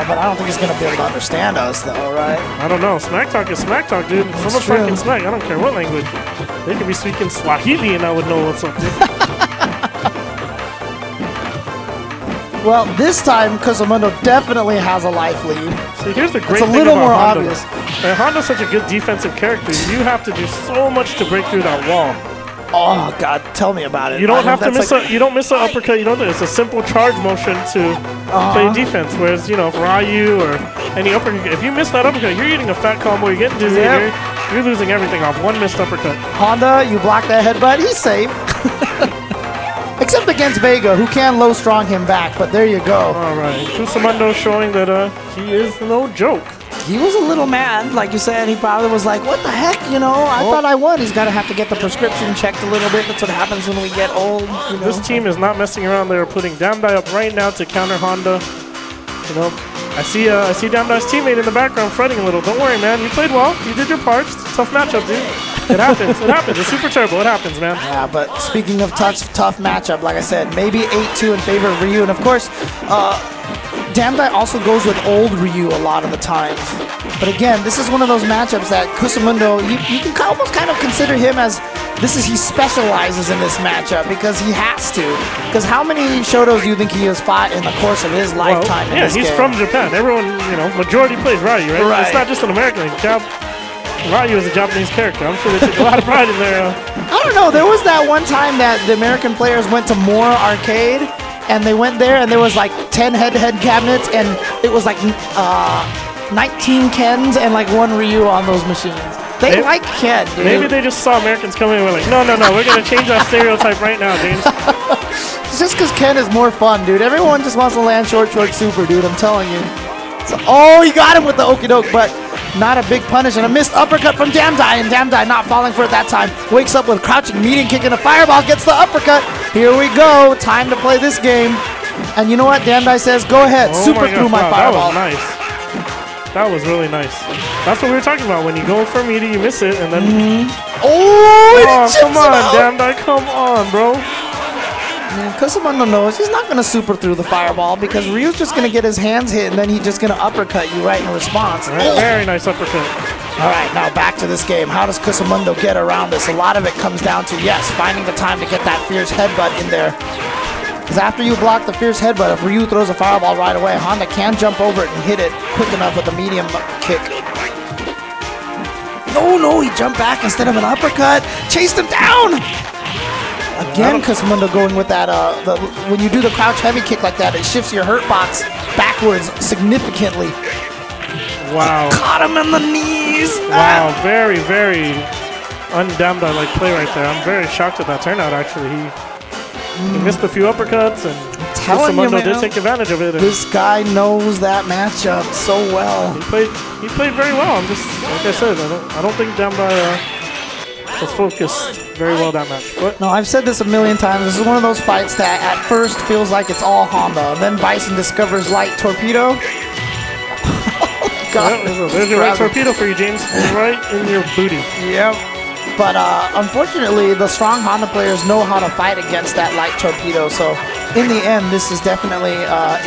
But I don't think he's going to be able to understand us, though, right? I don't know. Smack talk is smack talk, dude. Someone's talking smack. I don't care what language. They could be speaking Swahili and I would know what's up, dude. Well, this time, Kusumondo definitely has a life lead. See, here's the great thing about Honda. It's a little more obvious. And Honda's such a good defensive character. You have to do so much to break through that wall. Oh God, tell me about it. You don't have to miss you don't miss an uppercut. You don't. It's a simple charge motion to play defense. Whereas if Ryu or any uppercut, if you miss that uppercut, you're eating a fat combo. You're getting dizzy. You're losing everything off one missed uppercut. Honda, you block that headbutt. He's safe. Except against Vega, who can low strong him back. But there you go. All right, Kusumondo showing that he is no joke. He was a little mad, like you said. He probably was like, what the heck, I thought I won. He's got to have to get the prescription checked a little bit. That's what happens when we get old. This team is not messing around. They're putting Damdai up right now to counter Honda. I see Damdai's teammate in the background fretting a little. Don't worry, man. You played well. You did your part. It's a tough matchup, dude. It happens. It happens. It's super turbo. It happens, man. Yeah, but speaking of tough matchup, like I said, maybe 8-2 in favor of Ryu. And, of course, Damdai also goes with old Ryu a lot of the times. But again, this is one of those matchups that Kusumondo, you can almost kind of consider him as, he specializes in this matchup because he has to. Because how many Shotos do you think he has fought in the course of his lifetime? Yeah, he's from Japan. Everyone, majority plays Ryu, right? It's not just an American thing. Ryu is a Japanese character. I'm sure they take a lot of pride in their... I don't know. There was that one time that the American players went to More Arcade, and they went there, and there was like 10 head-to-head cabinets, and it was like 19 Kens and like 1 Ryu on those machines. They like Ken, dude. Maybe they just saw Americans coming and were like, no, we're going to change that stereotype right now, James. It's just because Ken is more fun, dude. Everyone just wants to land short super, dude. I'm telling you. So, he got him with the okie-doke, but not a big punish. And a missed uppercut from Damdai, and Damdai not falling for it that time. Wakes up with crouching medium kick and a fireball, gets the uppercut. Here we go. Time to play this game. And you know what? Damdai says, go ahead. Super through my fireball. That was nice. That was really nice. That's what we were talking about. When you go for meaty, you miss it, and then... Oh, come on, Damdai. Come on, bro. Kusamundo knows he's not going to super through the fireball because Ryu's just going to get his hands hit and then he's just going to uppercut you right in response. Very nice uppercut. All right, now back to this game. How does Kusamundo get around this? A lot of it comes down to, yes, finding the time to get that fierce headbutt in there. Because after you block the fierce headbutt, if Ryu throws a fireball right away, Honda can jump over it and hit it quick enough with a medium kick. No, he jumped back instead of an uppercut. Chased him down! Again, Kusamundo going with that, when you do the crouch heavy kick like that, it shifts your hurt box backwards significantly. Wow. Caught him in the knees. Wow, very, very undamned like play right there. I'm very shocked at that turnout, actually. He missed a few uppercuts, and Kusamundo did take advantage of it. This guy knows that matchup so well. He played very well. I'm just, like I said, I don't think Damdai was focused very well that match. But no, I've said this a million times. This is one of those fights that at first feels like it's all Honda. Then Bison discovers light torpedo. God. Yeah, there's your right torpedo for you, James. Right in your booty. Yep. But unfortunately, the strong Honda players know how to fight against that light torpedo. So in the end, this is definitely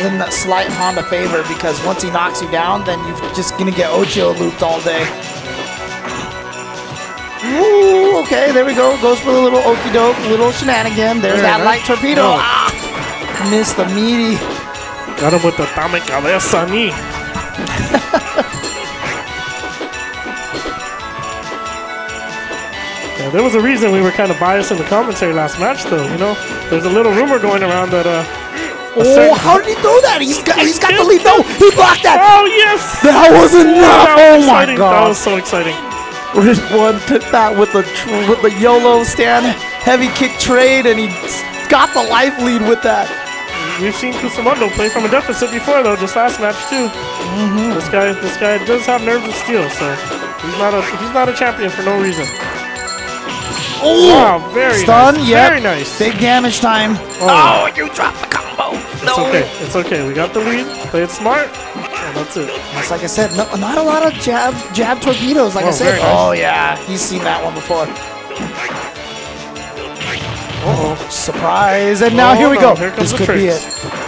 in the slight Honda favor because once he knocks you down, then you're just going to get Ocho looped all day. Ooh, okay, there we go. Goes for the little okie doke, little shenanigan. There's that light torpedo. No. Ah, missed the meaty. Got him with the Tame Cabeza knee. Yeah, there was a reason we were kind of biased in the commentary last match, though. You know, there's a little rumor going around that. How did he throw that? He's got the lead. No, he blocked that. Oh yes, that was enough. Oh my god, that was so exciting. Rich One took that with the YOLO stand heavy kick trade, and he got the life lead with that. We've seen Kusamundo play from a deficit before, though, just last match too. This guy does have nerves of steel, so he's not a champion for no reason. Oh, wow, very stun, nice. Yep. Very nice. Big damage time. Oh, you dropped the combo. It's okay. It's okay. We got the lead. Play it smart. And that's it. It's like I said, not a lot of jab torpedoes. Like I said. Nice. Oh yeah, he's seen that one before. Surprise! And now here we go. Here comes this the could tricks. be it.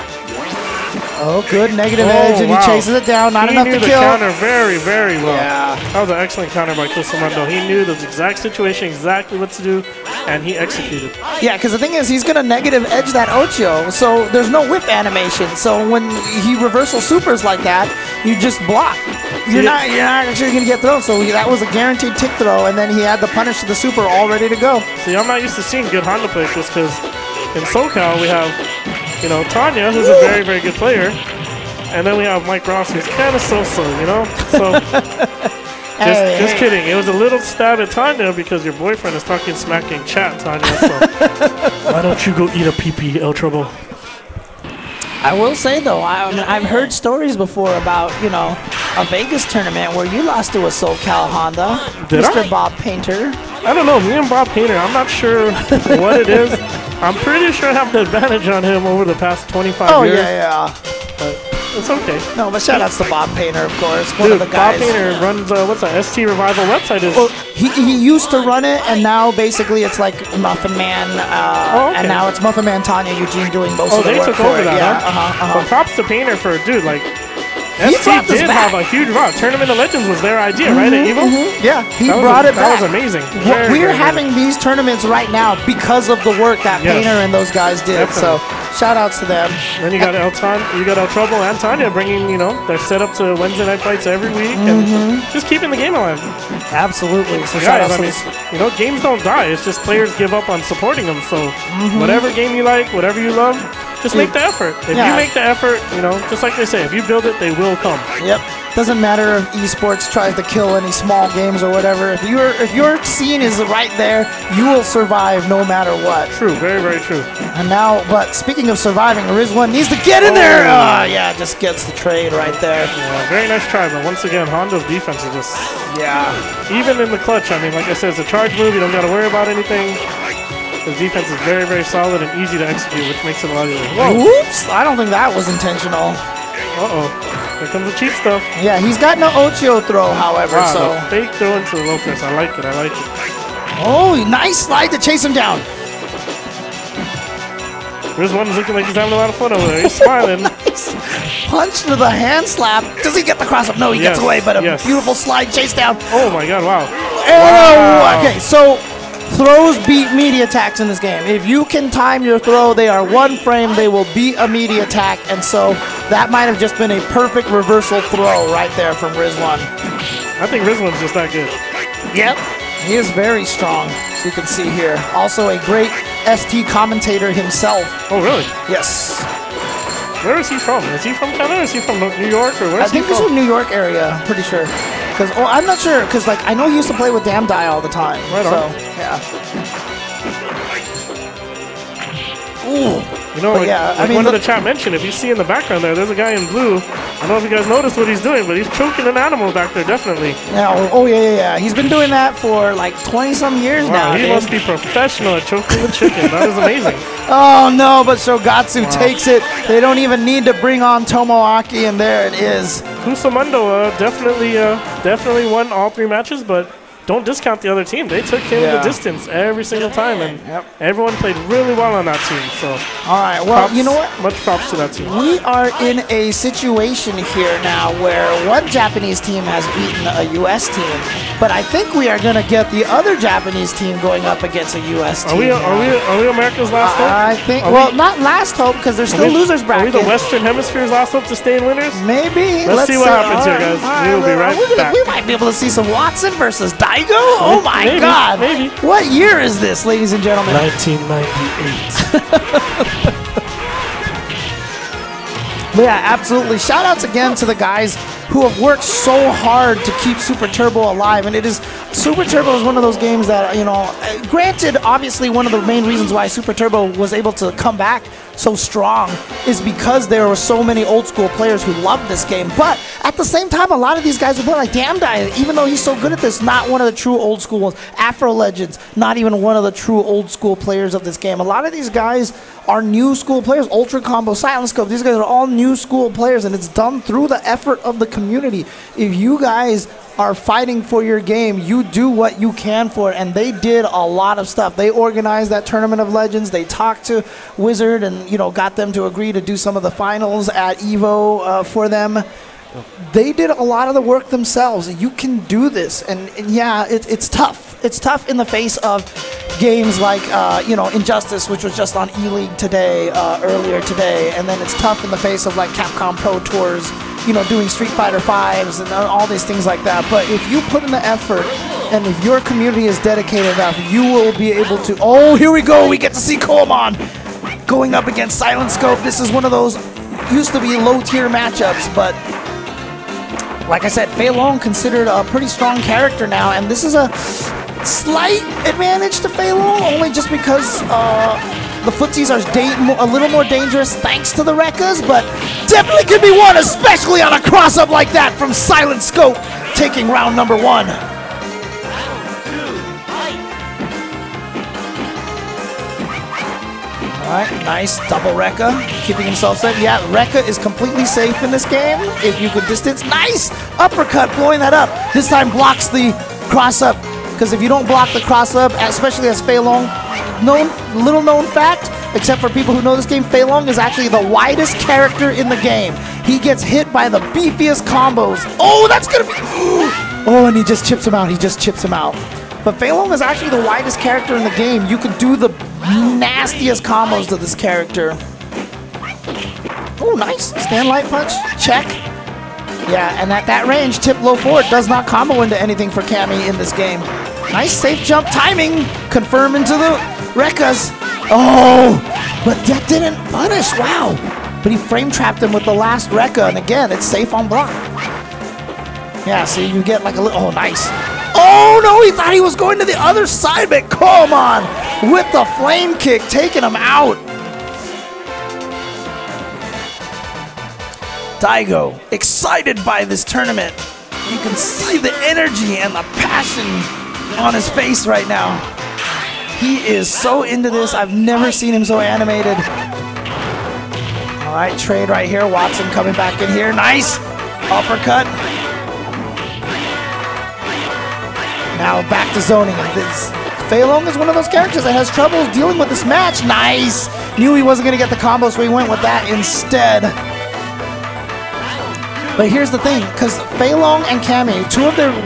Oh, good negative edge, and he chases it down. Not enough to kill. He knew the counter very, very well. Yeah. That was an excellent counter by Kusamundo. He knew the exact situation, exactly what to do, and he executed. Yeah, because the thing is, he's going to negative edge that Ocho, so there's no whip animation. So when he reversal supers like that, you just block. You're not actually going to get thrown. So that was a guaranteed tick throw, and then he had the punish to the super all ready to go. See, I'm not used to seeing good Honda players just because in SoCal we have, you know, Tanya, who's a very, very good player, and then we have Mike Ross, who's kind of so-so, you know? So, just kidding. It was a little stab at Tanya because your boyfriend is talking smack in chat, Tanya, so why don't you go eat a pee-pee, El Trouble? I will say, though, I've heard stories before about, you know, a Vegas tournament where you lost to a SoCal Honda, Mr. Bob Painter. I don't know. Me and Bob Painter, I'm not sure what it is. I'm pretty sure I have the advantage on him over the past 25 years. Oh, yeah. But it's okay. No, but shout outs to Bob Painter, of course. One Dude, of the guys. Bob Painter runs, what's that, ST Revival website is. Well, he used to run it, and now basically it's like Muffin Man, and now it's Muffin Man, Tanya, Eugene doing most of the work they took for over it. that, Yeah, huh? But props to Painter for, dude, like, He ST did have a huge run. Tournament of Legends was their idea, right, at EVO? Yeah, he brought it back. That was amazing. We're having these tournaments right now because of the work that Painter and those guys did. Definitely. So, shout outs to them. Then you got El Trouble and Tanya bringing, you know, their setup to Wednesday night fights every week and just keeping the game alive. Absolutely. So shout outs to you know, games don't die. It's just players give up on supporting them. So whatever game you like, whatever you love, just make the effort. If you make the effort, you know, just like they say, if you build it, they will come. Yep. Doesn't matter if esports tries to kill any small games or whatever. If your scene is right there, you will survive no matter what. True. Very, very true. And now, but speaking of surviving, Rizwan needs to get in there. Yeah, just gets the trade right there. Yeah, very nice try, but once again, Honda's defense is just... Yeah. Even in the clutch, I mean, like I said, it's a charge move. You don't got to worry about anything. His defense is very, very solid and easy to execute, which makes it a lot easier. Whoa. Whoops! I don't think that was intentional. Here comes the cheap stuff. Yeah, he's got no Ocho throw, however, so... The fake throw into the low press. I like it. Oh, nice slide to chase him down. Rizwan is looking like he's having a lot of fun over there. He's smiling. Nice. Punch to the hand slap. Does he get the cross up? No, he gets away, but a beautiful slide chase down. Oh my god, wow. Wow. Okay, so throws beat media attacks in this game. If you can time your throw, they are one frame, they will beat a media attack, and so that might have just been a perfect reversal throw right there from Rizwan. I think Rizwan's just that good. Yep. He is very strong, as you can see here. Also a great ST commentator himself. Oh, really? Yes. Where is he from? Is he from Canada or is he from New York? Or where is he from? I think he's from New York area, I'm pretty sure. Because I'm not sure, because like I know he used to play with Damn Die all the time. Right on. So, yeah. Ooh. You know, like one of the chat mentioned, if you see in the background there, there's a guy in blue. I don't know if you guys noticed what he's doing, but he's choking an animal back there, definitely. Yeah, yeah. He's been doing that for like 20-some years now. He must be professional at choking the chicken. That is amazing. Oh no, but Shogatsu takes it. They don't even need to bring on Tomoaki, and there it is. Kusamundo definitely won all 3 matches, but don't discount the other team. They took him the distance every single time, and everyone played really well on that team. So, all right, well, you know what? Much props to that team. We are in a situation here now where one Japanese team has beaten a U.S. team, but I think we are going to get the other Japanese team going up against a U.S. team. Are we America's last hope? I think. Not last hope because there's still losers bracket. Are we the Western Hemisphere's last hope to stay in winners? Maybe. Let's see what happens here, guys. We will be right back. We might be able to see some Watson versus Daigo. Oh my God! Maybe. What year is this, ladies and gentlemen? 1998. Yeah, absolutely. Shout outs again to the guys who have worked so hard to keep Super Turbo alive. And Super Turbo is one of those games that, granted, obviously one of the main reasons why Super Turbo was able to come back so strong is because there were so many old school players who loved this game. But at the same time, a lot of these guys were playing like Damn Die, even though he's so good at this, not one of the true old school ones. Afro Legends, not even one of the true old school players of this game. A lot of these guys are new school players. Ultra Combo, Silent Scope, these guys are all new school players, and it's done through the effort of the community. If you guys are fighting for your game, you do what you can for it, and they did a lot of stuff. They organized that Tournament of Legends. They talked to Wizard and got them to agree to do some of the finals at EVO for them. They did a lot of the work themselves. You can do this, and yeah, it's tough. It's tough in the face of games like Injustice, which was just on E-League today, earlier today, and then it's tough in the face of like Capcom Pro Tours, doing Street Fighter 5s and all these things like that. But if you put in the effort, and if your community is dedicated enough, you will be able to. Oh, here we go. We get to see Coleman going up against Silent Scope. This is one of those used to be low-tier matchups, but like I said, Fei Long considered a pretty strong character now, and this is a slight advantage to Fei Long, only just because the footsies are a little more dangerous thanks to the Rekkas, but definitely could be won, especially on a cross-up like that from Silent Scope, taking round number 1. All right, nice double Rekka, keeping himself safe. Yeah, Rekka is completely safe in this game if you could distance. Nice uppercut, blowing that up. This time blocks the cross-up, because if you don't block the cross-up, especially as Fei Long, little known fact, except for people who know this game, Fei Long is actually the widest character in the game. He gets hit by the beefiest combos. Oh, that's gonna be, oh, and he just chips him out. But Fei Long is actually the widest character in the game. You can do the nastiest combos to this character. Oh, nice. Stand light punch. Check. Yeah, and at that range, tip low forward does not combo into anything for Cammy in this game. Nice safe jump timing. Confirm into the Rekkas. Oh, but that didn't punish. Wow. But he frame trapped him with the last Rekka, and again, it's safe on block. Yeah, so you get like a little, oh, nice. Oh, no, he thought he was going to the other side, but come on, with the flame kick, taking him out. Daigo, excited by this tournament. You can see the energy and the passion on his face right now. He is so into this. I've never seen him so animated. All right, trade right here. Watson coming back in here. Nice. Uppercut. Now back to zoning. Fei Long is one of those characters that has trouble dealing with this match. Nice. Knew he wasn't going to get the combo, so he went with that instead. But here's the thing, because Fei Long and Cammy,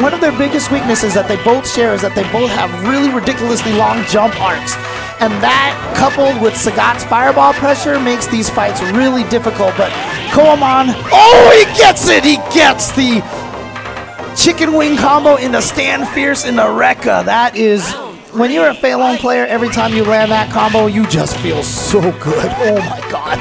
one of their biggest weaknesses that they both share is that they both have really ridiculously long jump arcs. And that, coupled with Sagat's fireball pressure, makes these fights really difficult. But Koamon, oh, he gets it! He gets the chicken wing combo into Stand Fierce into Rekka. That is, when you're a Fei Long player, every time you land that combo, you just feel so good. Oh my god.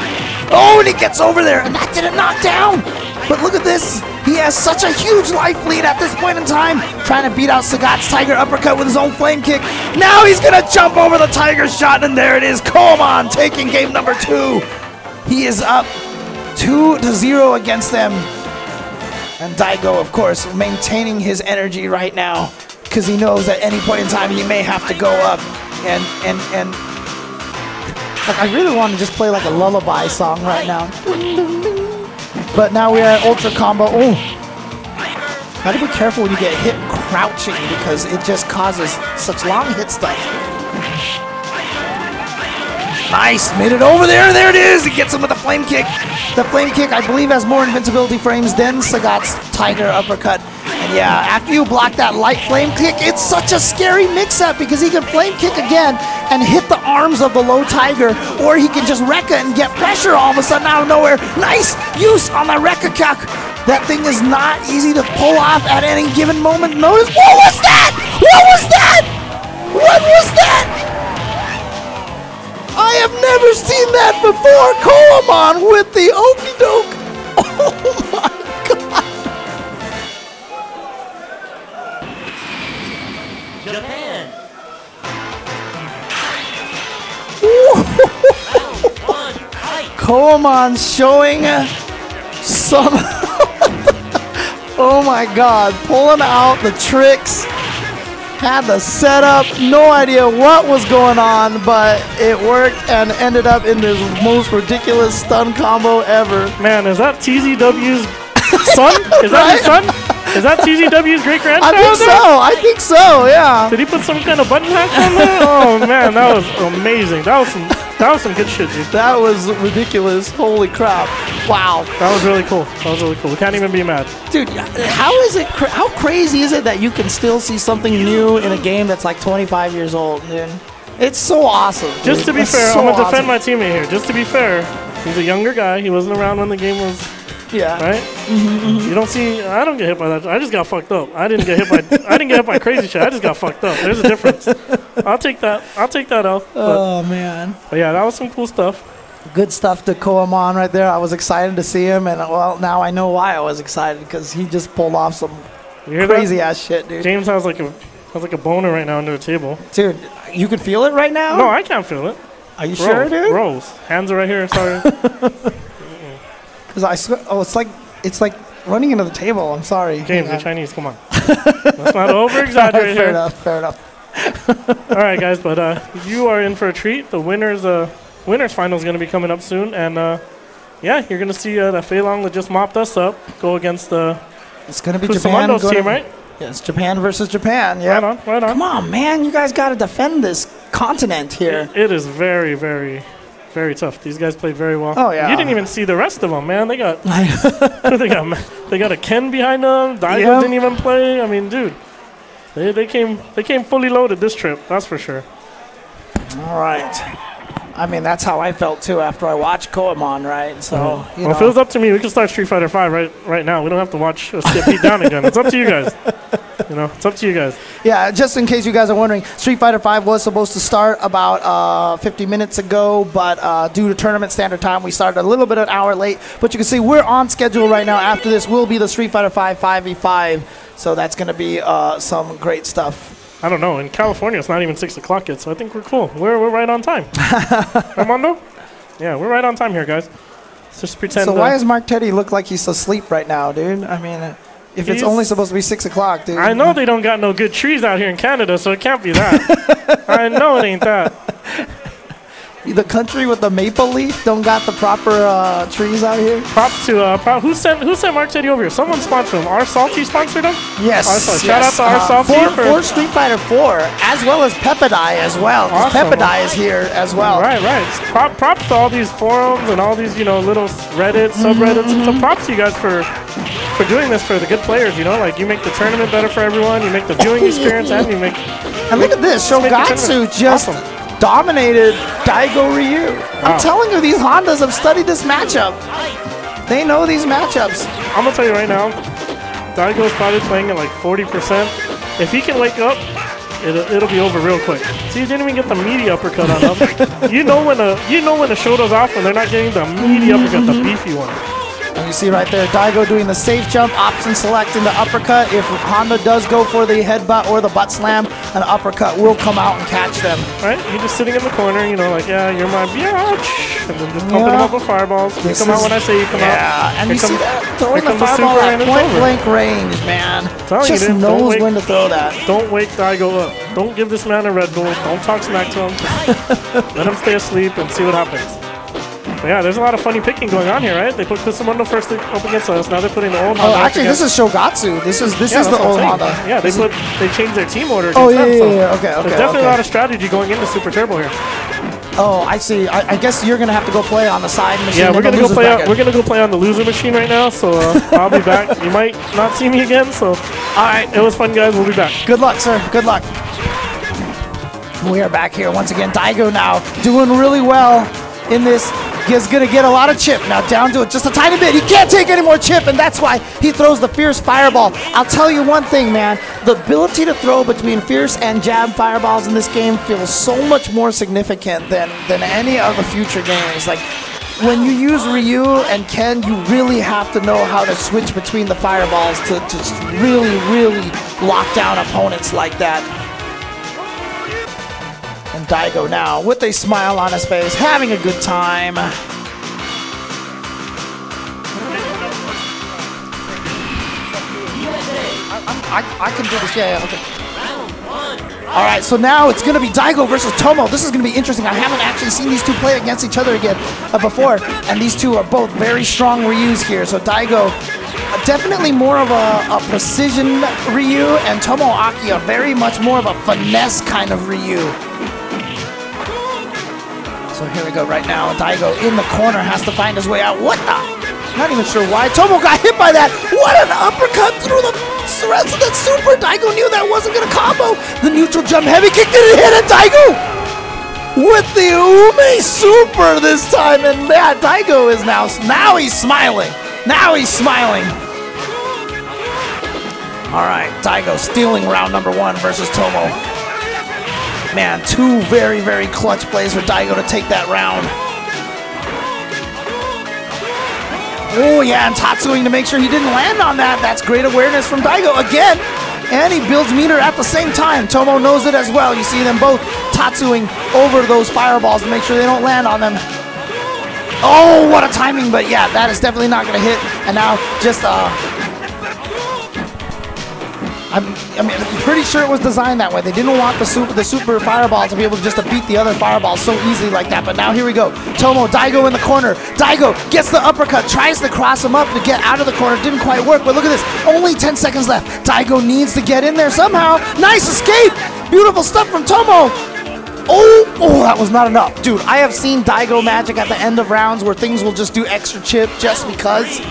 Oh, and he gets over there, and that didn't knock down. But look at this. He has such a huge life lead at this point in time, trying to beat out Sagat's Tiger Uppercut with his own flame kick. Now he's going to jump over the Tiger Shot, and there it is. Koamon taking game number 2. He is up 2-0 against them. And Daigo, of course, maintaining his energy right now, because he knows at any point in time he may have to go up. And like, I really want to just play like a lullaby song right now. But now we are at Ultra Combo. Oh, gotta be careful when you get hit crouching, because it just causes such long hit stuns. Nice, made it over there. There it is. He gets him with the flame kick. The flame kick, I believe, has more invincibility frames than Sagat's Tiger Uppercut. And yeah, after you block that light flame kick, it's such a scary mix-up, because he can flame kick again and hit the arms of the low Tiger, or he can just Rekka and get pressure all of a sudden out of nowhere. Nice use on the Rekka kick. That thing is not easy to pull off at any given moment. Notice, what was that? What was that? What was that? I have never seen that before. Koamon with the okey doke. Oh my god. Japan. Koamon showing some. Oh my god, pulling out the tricks. Had the setup, no idea what was going on, but it worked and ended up in this most ridiculous stun combo ever. Man, is that TZW's son? Is that his son? Is that TZW's great grandchild? I think so, yeah. Did he put some kind of button hack on there? Oh man, that was amazing. That was some good shit, dude. That was ridiculous. Holy crap. Wow. That was really cool. That was really cool. We can't even be mad. Dude, how crazy is it that you can still see something new in a game that's like 25 years old, dude? It's so awesome. Dude. Just to be That's fair, so I'm going to defend awesome. my teammate here. Just to be fair, he's a younger guy. He wasn't around when the game was, Yeah. right? You don't see, I don't get hit by that. I just got fucked up. I didn't get hit by crazy shit. I just got fucked up. There's a difference. I'll take that out. Oh, man. But yeah, that was some cool stuff. Good stuff to Koamon right there. I was excited to see him, and well, now I know why I was excited, because he just pulled off some You hear that? crazy ass shit, dude. James has like a boner right now under the table. Dude, you can feel it right now? No, I can't feel it. Are you sure, dude? Rose. Hands are right here. Sorry. Because I swear, it's like running into the table. I'm sorry. James, you're Chinese. Come on. Let's not over-exaggerate Fair here. enough, fair enough. All right, guys, but you are in for a treat. The winners final is going to be coming up soon, and yeah, you're going to see the Fei Long that just mopped us up go against the It's going to be Japan. Kusamondo's team, right? Yes, Japan versus Japan. Yeah. Right on. Come on, man. You guys got to defend this continent here. It is very, very, very tough. These guys played very well. Oh, yeah. You didn't even see the rest of them, man. They got they got a Ken behind them. Daigo Yep. didn't even play. I mean, dude, they came fully loaded this trip. That's for sure. All right. I mean, that's how I felt, too, after I watched Koamon, right? So, you Well, if it was up to me, we could start Street Fighter V right now. We don't have to watch us get beat down again. It's up to you guys. It's up to you guys. Yeah, just in case you guys are wondering, Street Fighter V was supposed to start about 50 minutes ago, but due to tournament standard time, we started a little bit an hour late. But you can see we're on schedule right now. After this will be the Street Fighter V 5v5, so that's going to be some great stuff. I don't know. In California, it's not even 6 o'clock yet, so I think we're cool. We're right on time. Armando? Yeah, we're right on time here, guys. Let's just pretend. So why does Mark Teddy look like he's asleep right now, dude? I mean, if it's only supposed to be 6 o'clock, dude. I know they don't got no good trees out here in Canada, so it can't be that. I know it ain't that. the country with the maple leaf don't got the proper trees out here. Props to who sent Mark City over here? Someone sponsored him. Our Salty sponsored him. Yes. Shout out to Our Salty for Street Fighter 4, as well as Pepidai as well. Awesome. Pepidai is here as well. Right. Props to all these forums and all these little Reddit subreddits and stuff. Props to you guys for doing this for the good players. Like you make the tournament better for everyone. You make the viewing experience, and you make. And look at this, Shogatsu just dominated Daigo Ryu. I'm telling you, these Hondas have studied this matchup. They know these matchups. I'm gonna tell you right now, Daigo's probably playing at like 40%. If he can wake up, it'll be over real quick. See, you didn't even get the meaty uppercut on him. you know when the shoulders off when they're not getting the meaty uppercut, the beefy one. And you see right there, Daigo doing the safe jump, option selecting the uppercut. If Honda does go for the headbutt or the butt slam, an uppercut will come out and catch them. Right? You're just sitting in the corner, like, yeah, you're my biatch. And then just pumping them up with fireballs. You come out when I say you come out. Yeah, and you see that? Throwing the fireball at point blank range, man. Just knows when to throw that. Don't wake Daigo up. Don't give this man a Red Bull. Don't talk smack to him. Let him stay asleep and see what happens. But yeah, there's a lot of funny picking going on here, right? They put Kusamundo first up against us. Now they're putting the old Honda. Oh, actually, this is Shogatsu. This is the old Honda. Yeah, they changed their team order. Oh yeah. Okay. There's definitely a lot of strategy going into Super Turbo here. Oh, I see. I guess you're gonna have to go play on the side machine. Yeah, we're gonna go play on the loser machine right now. So I'll be back. You might not see me again. So all right, it was fun, guys. We'll be back. Good luck, sir. Good luck. We are back here once again. Daigo now doing really well in this. He's going to get a lot of chip. Now down to it just a tiny bit. He can't take any more chip, and that's why he throws the Fierce Fireball. I'll tell you one thing, man. The ability to throw between Fierce and Jab Fireballs in this game feels so much more significant than any of the future games. Like, when you use Ryu and Ken, you really have to know how to switch between the Fireballs to just really, really lock down opponents like that. And Daigo now, with a smile on his face, having a good time. I can do this, yeah, okay. All right, so now it's going to be Daigo versus Tomo. This is going to be interesting. I haven't actually seen these two play against each other again before, and these two are both very strong Ryus here. So Daigo, definitely more of a precision Ryu, and Tomo Aki, very much more of a finesse kind of Ryu. So here we go right now. Daigo in the corner has to find his way out. What the? Not even sure why. Tomo got hit by that. What an uppercut through the rest of that super. Daigo knew that wasn't going to combo. The neutral jump heavy kick didn't hit, and Daigo with the Ume super this time. And yeah, Daigo is now he's smiling. Now he's smiling. All right, Daigo stealing round number 1 versus Tomo. Man, 2 very, very clutch plays for Daigo to take that round. Oh, yeah, and Tatsuing to make sure he didn't land on that. That's great awareness from Daigo again. And he builds meter at the same time. Tomo knows it as well. You see them both Tatsuing over those fireballs to make sure they don't land on them. Oh, what a timing, but yeah, that is definitely not going to hit. And now just I'm pretty sure it was designed that way. They didn't want the super fireball to be able to just beat the other fireballs so easily like that. But now here we go. Tomo, Daigo in the corner. Daigo gets the uppercut, tries to cross him up to get out of the corner. Didn't quite work, but look at this. Only 10 seconds left. Daigo needs to get in there somehow. Nice escape. Beautiful stuff from Tomo. Oh, that was not enough. Dude, I have seen Daigo magic at the end of rounds where things will just do extra chip just because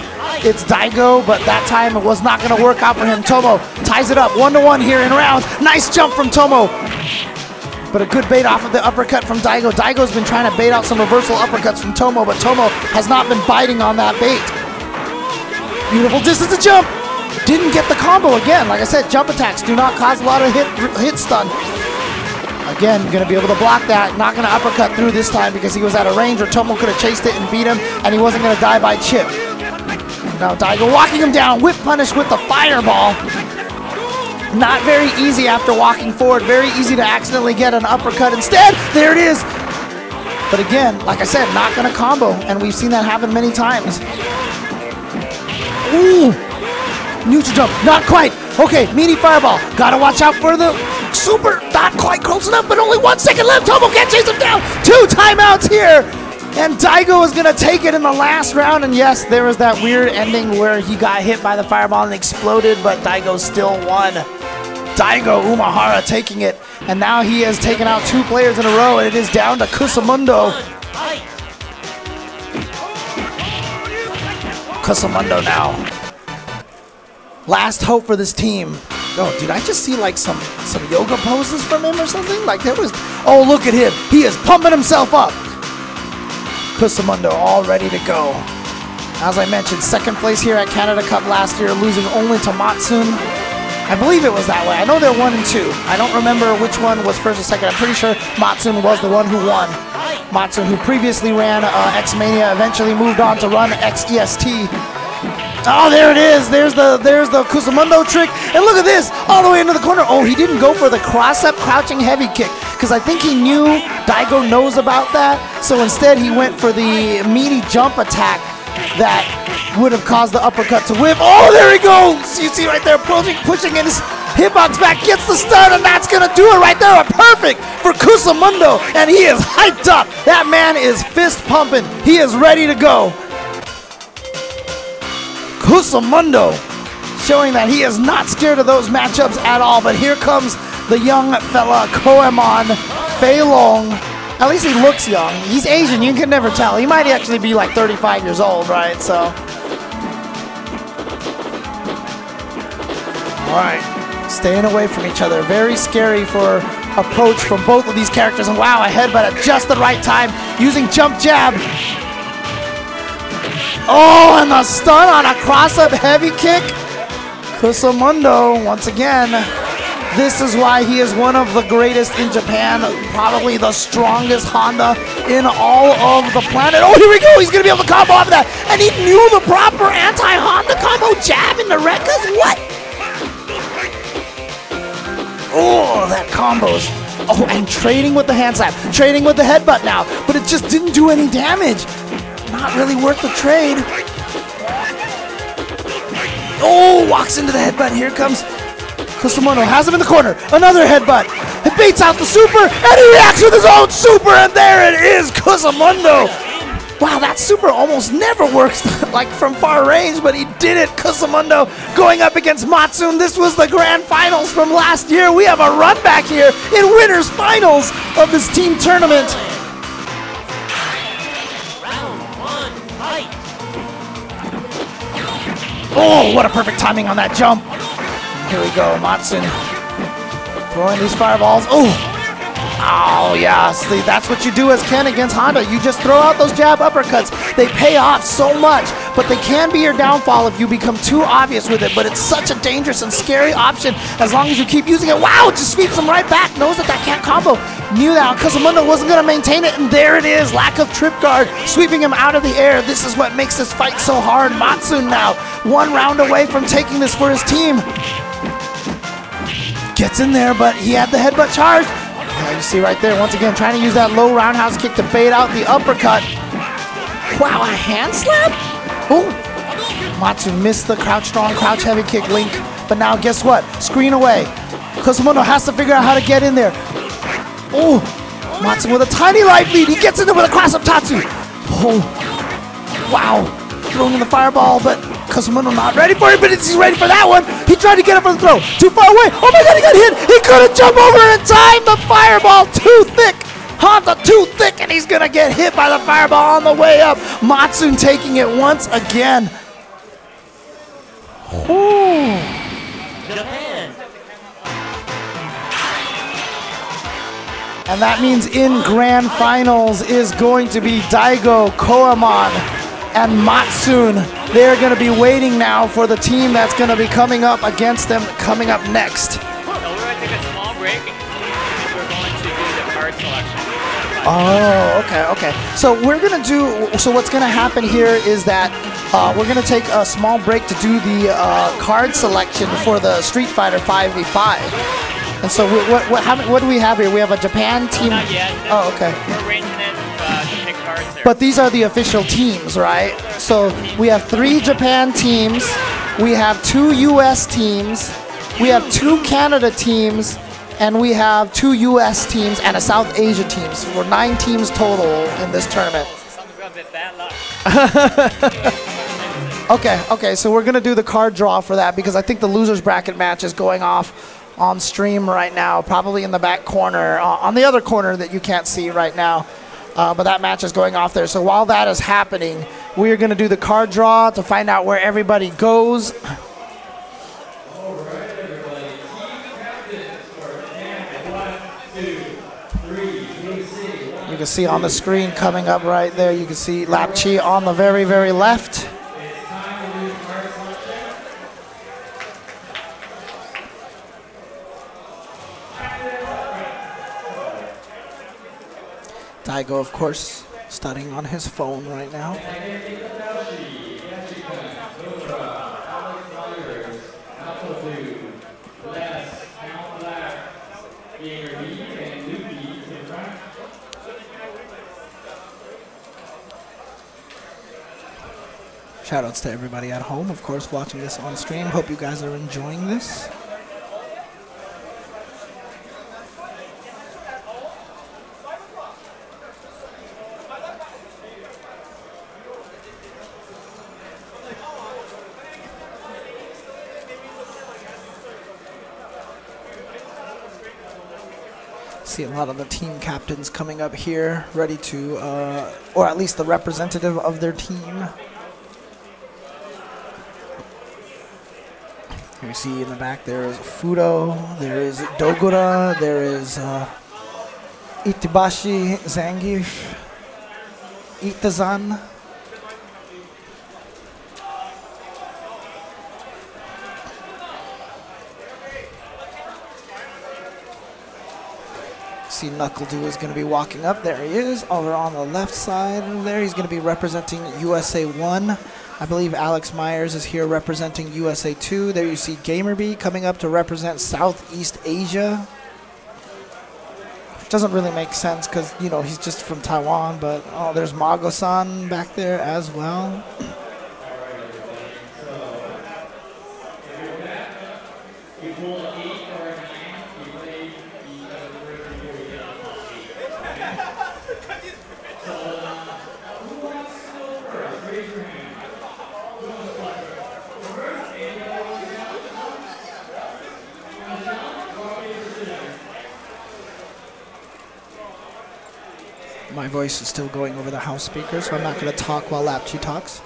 it's Daigo, but that time it was not going to work out for him. Tomo ties it up 1-1 here in rounds. Nice jump from Tomo. But a good bait off of the uppercut from Daigo. Daigo's been trying to bait out some reversal uppercuts from Tomo, but Tomo has not been biting on that bait. Beautiful distance to jump. Didn't get the combo again. Like I said, jump attacks do not cause a lot of hit stun. Again, going to be able to block that. Not going to uppercut through this time because he was at a range where Tomo could have chased it and beat him, and he wasn't going to die by chip. Now Daigo walking him down, whip punish with the fireball. Not very easy after walking forward. Very easy to accidentally get an uppercut instead. There it is. But again, like I said, not going to combo, and we've seen that happen many times. Ooh. Neutral jump, not quite. Okay, meaty fireball. Gotta watch out for the super, not quite close enough, but only 1 second left. Tomo can't chase him down. 2 timeouts here. And Daigo is going to take it in the last round. And yes, there was that weird ending where he got hit by the fireball and exploded, but Daigo still won. Daigo Umehara taking it. And now he has taken out 2 players in a row, and it is down to Kusamundo. Kusamundo now. Last hope for this team. Oh, did I just see like some yoga poses from him or something? Like there was, oh, look at him. He is pumping himself up. Kusamundo all ready to go. As I mentioned, 2nd place here at Canada Cup last year, losing only to Matsun. I believe it was that way. I know they're 1 and 2. I don't remember which one was 1st or 2nd. I'm pretty sure Matsun was the one who won. Matsun, who previously ran X-Mania, eventually moved on to run XEST. Oh, there it is. There's the Kusamundo trick. And look at this, all the way into the corner. Oh, he didn't go for the cross-up crouching heavy kick because I think he knew Daigo knows about that. So instead, he went for the meaty jump attack that would have caused the uppercut to whip. Oh, there he goes. You see right there, pushing in his hitbox back, gets the stun, and that's going to do it right there. Perfect for Kusamundo, and he is hyped up. That man is fist pumping. He is ready to go. Kusamundo showing that he is not scared of those matchups at all. But here comes the young fella, Koemon Feilong. At least he looks young. He's Asian, you can never tell. He might actually be like 35 years old, right? So. All right, staying away from each other. Very scary for approach from both of these characters. And wow, a headbutt at just the right time using jump jab. Oh, and the stun on a cross-up heavy kick. Kusamundo, once again, this is why he is one of the greatest in Japan, probably the strongest Honda in all of the planet. Oh, here we go. He's going to be able to combo off of that. And he knew the proper anti-Honda combo jab in the Rekkas. What? Oh, that combos. Oh, and trading with the hand slap. Trading with the headbutt now. But it just didn't do any damage. Not really worth the trade. Oh, walks into the headbutt. Here comes Kusamundo. Has him in the corner. Another headbutt. It baits out the super, and he reacts with his own super, and there it is, Kusamundo. Wow, that super almost never works like from far range, but he did it. Kusamundo going up against Matsun. This was the grand finals from last year. We have a run back here in winners finals of this team tournament. Oh, what a perfect timing on that jump. Here we go, Matsun throwing these fireballs. Oh, yeah, see, that's what you do as Ken against Honda. You just throw out those jab uppercuts. They pay off so much, but they can be your downfall if you become too obvious with it, but it's such a dangerous and scary option as long as you keep using it. Wow, it just sweeps him right back. Knows that can't combo. Knew that Kusamundo wasn't going to maintain it, and there it is. Lack of trip guard, sweeping him out of the air. This is what makes this fight so hard. Matsun now 1 round away from taking this for his team. Gets in there, but he had the headbutt charge. Yeah, you see right there, once again, trying to use that low roundhouse kick to bait out the uppercut. Wow, a hand slap? Oh, Matsun missed the crouch strong, crouch heavy kick link. But now guess what? Screen away. Kusamundo has to figure out how to get in there. Oh, Matsun with a tiny life lead. He gets in there with a cross up Tatsu. Oh, wow. Throwing in the fireball, but Kusamundo not ready for it, but he's ready for that one. He tried to get up for the throw. Too far away. Oh my God, he got hit. He couldn't jump over in time. The fireball too thick. Honda too thick, and he's going to get hit by the fireball on the way up. Matsun taking it once again. Ooh. Japan. And that means in grand finals is going to be Daigo, Koemon, and Matsun. They're going to be waiting now for the team that's going to be coming up against them coming up next. So we're going to take a small break, and we're going to do the card selection. Oh, okay. So we're going to do, so what's going to happen here is that we're going to take a small break to do the card selection for the Street Fighter 5v5. And so what do we have here? We have a Japan team. Not yet. Oh, okay. We're arranging it to pick cards there. But these are the official teams, right? So we have 3 Japan teams, we have 2 US teams, we have 2 Canada teams, and we have 2 U.S. teams and a South Asia team. So we're 9 teams total in this tournament. Something's gonna be bad luck. Okay, so we're gonna do the card draw for that because I think the losers bracket match is going off on stream right now, probably in the back corner, on the other corner that you can't see right now. But that match is going off there. So while that is happening, we are gonna do the card draw to find out where everybody goes. You can see on the screen coming up right there, you can see Lapchi on the very, very left. Daigo, of course, studying on his phone right now. Shoutouts to everybody at home, of course, watching this on stream. Hope you guys are enjoying this. See a lot of the team captains coming up here, ready to, or at least the representative of their team. Here you see in the back there is Fudo, there is Dogura, there is Itabashi, Zangief, Itazan. See Knuckle-Doo is going to be walking up. There he is, over on the left side there. He's going to be representing USA 1. I believe Alex Myers is here representing USA 2. There you see Gamerbee coming up to represent Southeast Asia. Which doesn't really make sense because, you know, he's just from Taiwan. But, oh, there's Mago-san back there as well. My voice is still going over the house speaker, so I'm not going to talk while Lapchi talks.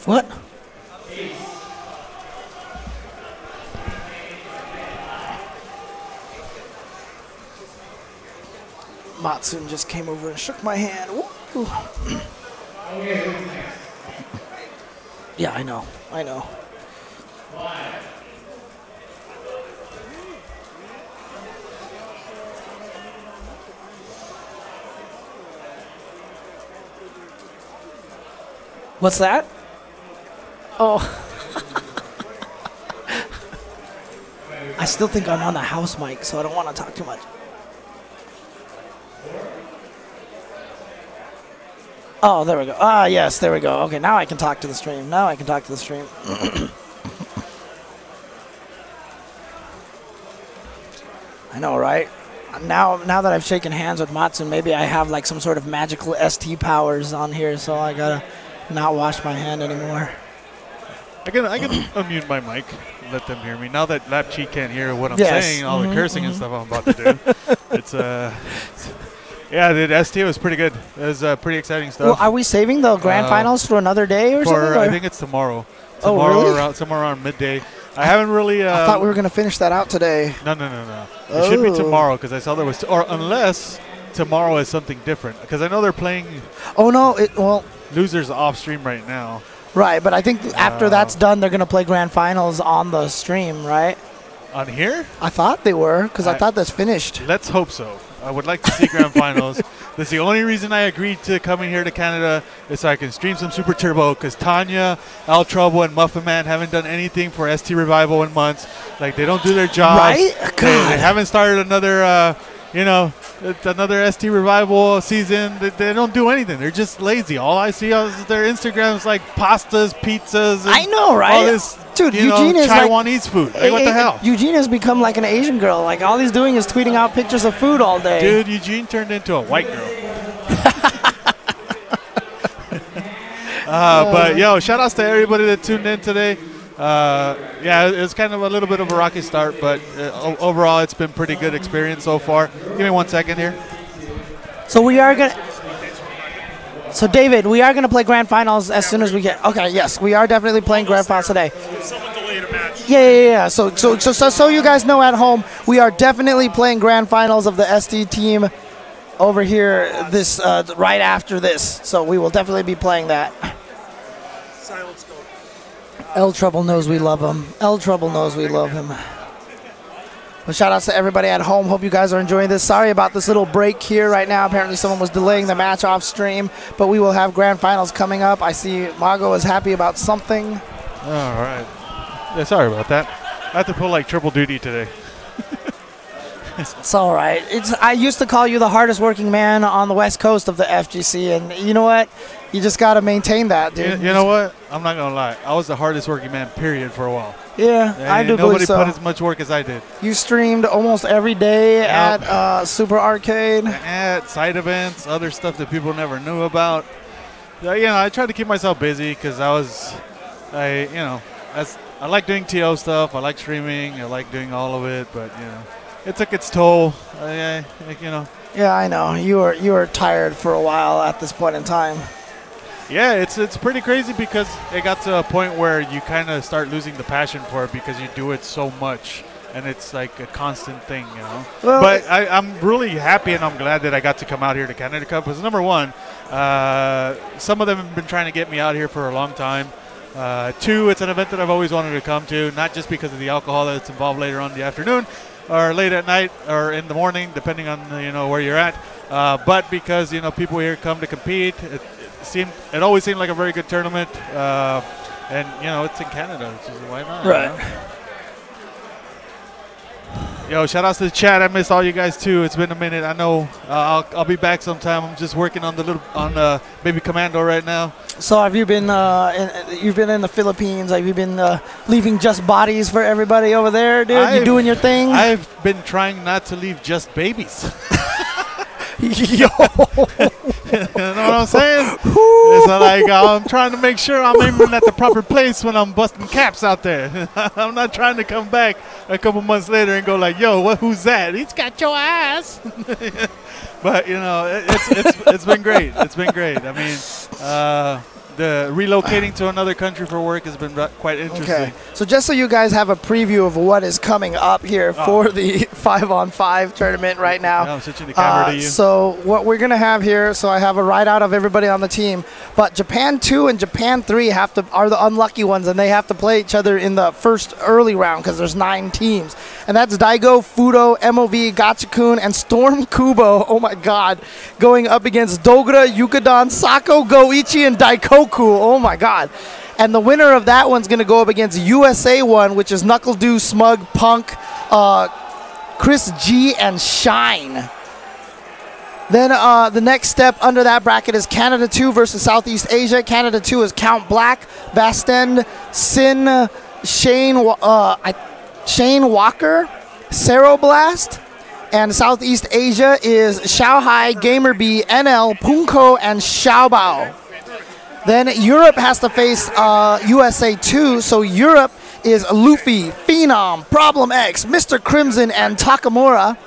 What? Matsun just came over and shook my hand. Woo. Yeah, I know. What's that? Oh. I still think I'm on the house mic, so I don't want to talk too much. Oh, there we go. Ah, yes, there we go. Okay, now I can talk to the stream. I know, right? Now that I've shaken hands with Matsu, maybe I have like some sort of magical ST powers on here, so I gotta not wash my hand anymore. I can unmute my mic, let them hear me. Now that Lab Chi can't hear what I'm Yes. saying, all the cursing and stuff I'm about to do, yeah, the ST was pretty good. It was pretty exciting stuff. Well, are we saving the grand finals for another day or something? I or? think it's tomorrow. Oh, Tomorrow, really? somewhere around midday. I haven't really. I thought we were gonna finish that out today. No. It should be Oh. tomorrow because I saw there was, or unless tomorrow is something different because I know they're playing Oh no! Well, losers off stream right now. right, but I think after that's done, they're gonna play grand finals on the stream, right? On here, I thought they were because I thought that's finished. let's hope so. I would like to see grand finals. That's the only reason I agreed to coming here to Canada is so I can stream some Super Turbo because Tanya, Al Trouble, and Muffin Man haven't done anything for ST Revival in months. Like, they don't do their jobs. Right? They haven't started another, another ST Revival season. They don't do anything. They're just lazy. All I see is their Instagrams like pastas, pizzas. And I know, right? All this, Dude, Eugene is Taiwanese food. Like, what the hell? Eugene has become like an Asian girl. Like, all he's doing is tweeting out pictures of food all day. Dude, Eugene turned into a white girl. But, yo, shout-outs to everybody that tuned in today. Yeah, it was kind of a little bit of a rocky start, but overall it's been pretty good experience so far. Give me 1 second here. So we are going to... So, David, we are going to play grand finals as soon as we get... Okay, yes, we are definitely playing grand finals today. Someone delayed a match. Yeah. So you guys know at home, we are definitely playing grand finals of the ST team over here this right after this. So we will definitely be playing that. Silence go. El Trouble knows we love him. El Trouble knows we love him. Well, shout outs to everybody at home. Hope you guys are enjoying this. Sorry about this little break here right now. Apparently someone was delaying the match off stream, but we will have grand finals coming up. I see Mago is happy about something. All right. Yeah, sorry about that. I have to pull like triple duty today. It's all right. I used to call you the hardest working man on the west coast of the FGC, and you know what? You just got to maintain that, dude. You know what? I'm not going to lie. I was the hardest working man, period, for a while. Yeah, I do believe Nobody so. put as much work as I did. You streamed almost every day at Super Arcade. At side events, other stuff that people never knew about. I tried to keep myself busy because I like doing TO stuff. I like streaming. I like doing all of it, but it took its toll. Yeah, I know. You were tired for a while at this point in time. Yeah, it's pretty crazy because it got to a point where you kind of start losing the passion for it because you do it so much, and it's like a constant thing, Well, but I'm really happy and I'm glad that I got to come out here to Canada Cup because, number one, some of them have been trying to get me out here for a long time. Two, it's an event that I've always wanted to come to, not just because of the alcohol that's involved later on in the afternoon or late at night or in the morning, depending on where you're at, but because people here come to compete. It always seemed like a very good tournament, and it's in Canada, so why not? Right. Yo, shout outs to the chat. I missed all you guys too. It's been a minute. I know. I'll be back sometime. I'm just working on Baby Commando right now. So have you been? You've been in the Philippines. Have you been leaving just bodies for everybody over there, dude? You doing your thing? I've been trying not to leave just babies. Yo. You know what I'm saying? It's like I'm trying to make sure I'm aiming at the proper place when I'm busting caps out there. I'm not trying to come back a couple months later and go like, "Yo, who's that? He's got your ass." But it's been great. It's been great. I mean, the relocating to another country for work has been quite interesting. Okay. So just so you guys have a preview of what is coming up here for the 5-on-5 tournament right now. I'm switching the camera to you. So what we're going to have here, so I have a write-out of everybody on the team, but Japan 2 and Japan 3 are the unlucky ones, and they have to play each other in the first early round because there's 9 teams. And that's Daigo, Fudo, MOV, Gachikun, and Storm Kubo, oh my god, going up against Dogra, Yukadan, Sako, Goichi, and Daikoku. Oh my god. And the winner of that one's going to go up against USA 1, which is Knuckle Dew, Smug, Punk, Chris G, and Shine. Then the next step under that bracket is Canada 2 versus Southeast Asia. Canada 2 is Count Black, Vastend, Sin, Shane Walker, Ceroblast, And Southeast Asia is Xiaohai, GamerB, NL, Punko, and Xiaobao. Then Europe has to face USA 2, so Europe is Luffy, Phenom, Problem X, Mr. Crimson, and Takamura.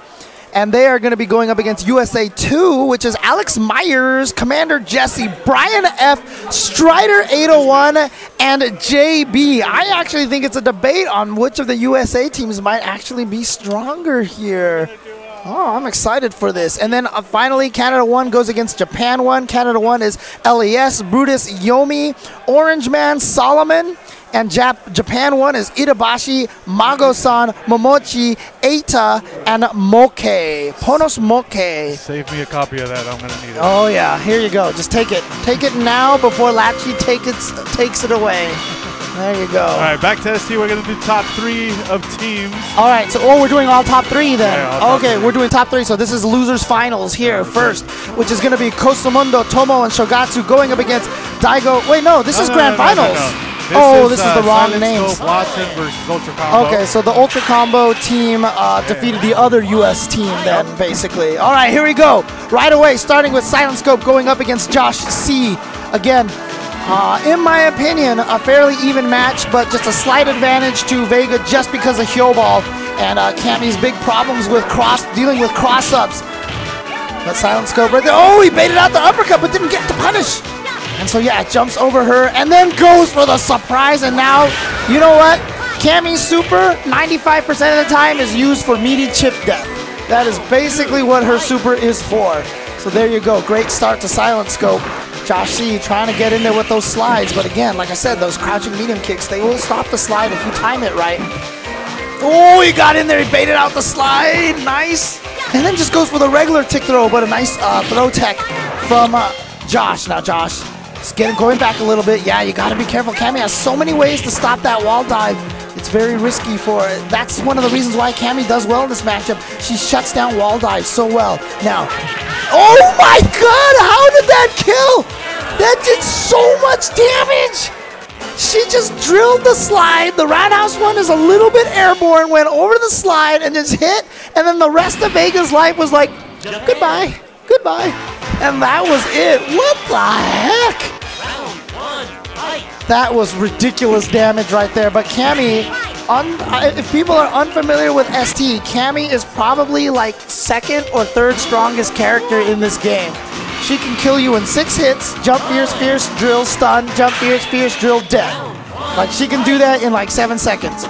And they are going to be going up against USA 2, which is Alex Myers, Commander Jesse, Brian F, Strider 801, and JB. I actually think it's a debate on which of the USA teams might actually be stronger here. Oh, I'm excited for this. And then finally, Canada 1 goes against Japan 1. Canada 1 is LES, Brutus, Yomi, Orange Man, Solomon. And Japan 1 is Itabashi, Mago-san, Momochi, Eita, and Moke. Ponos Moke. Save me a copy of that. I'm going to need it. Oh, yeah. Here you go. Just take it. Take it now before Lachi takes it away. There you go. All right, back to ST. We're going to do top 3 of teams. All right, so we're doing all top 3 then. Yeah, okay, we're doing top 3. So this is losers finals here first, which is going to be Kosomundo, Tomo, and Shogatsu going up against Daigo. Wait, no, this is grand finals. This is the wrong names. Watson versus Ultra Combo. Okay, so the Ultra Combo team defeated the other US team then, basically. All right, here we go. Right away, starting with Silent Scope going up against Josh C. Again, in my opinion, a fairly even match, but just a slight advantage to Vega just because of Hyoball and Cammy's big problems with dealing with cross-ups. But Silent Scope right there. Oh, he baited out the uppercut, but didn't get the punish. And so, yeah, jumps over her and then goes for the surprise. And now, you know what? Cammy's super, 95% of the time, is used for meaty chip death. That is basically what her super is for. So there you go. Great start to Silent Scope. Josh C trying to get in there with those slides. But again, like I said, those crouching medium kicks, they will stop the slide if you time it right. Oh, he got in there. He baited out the slide. Nice. And then just goes for the regular tick throw, but a nice throw tech from Josh. Now, Josh is going back a little bit. Yeah, you got to be careful. Cammy has so many ways to stop that wall dive. It's very risky for it. That's one of the reasons why Cammy does well in this matchup. She shuts down wall dives so well. Now, oh my God, how did that kill? That did so much damage. She just drilled the slide. The roundhouse one is a little bit airborne, went over the slide and just hit. And then the rest of Vega's life was like, goodbye, goodbye. And that was it. What the heck? That was ridiculous damage right there. But Cammy, if people are unfamiliar with ST, Cammy is probably like second or third strongest character in this game. She can kill you in 6 hits, jump fierce, fierce, drill, stun, jump fierce, fierce, drill, death. Like she can do that in like 7 seconds.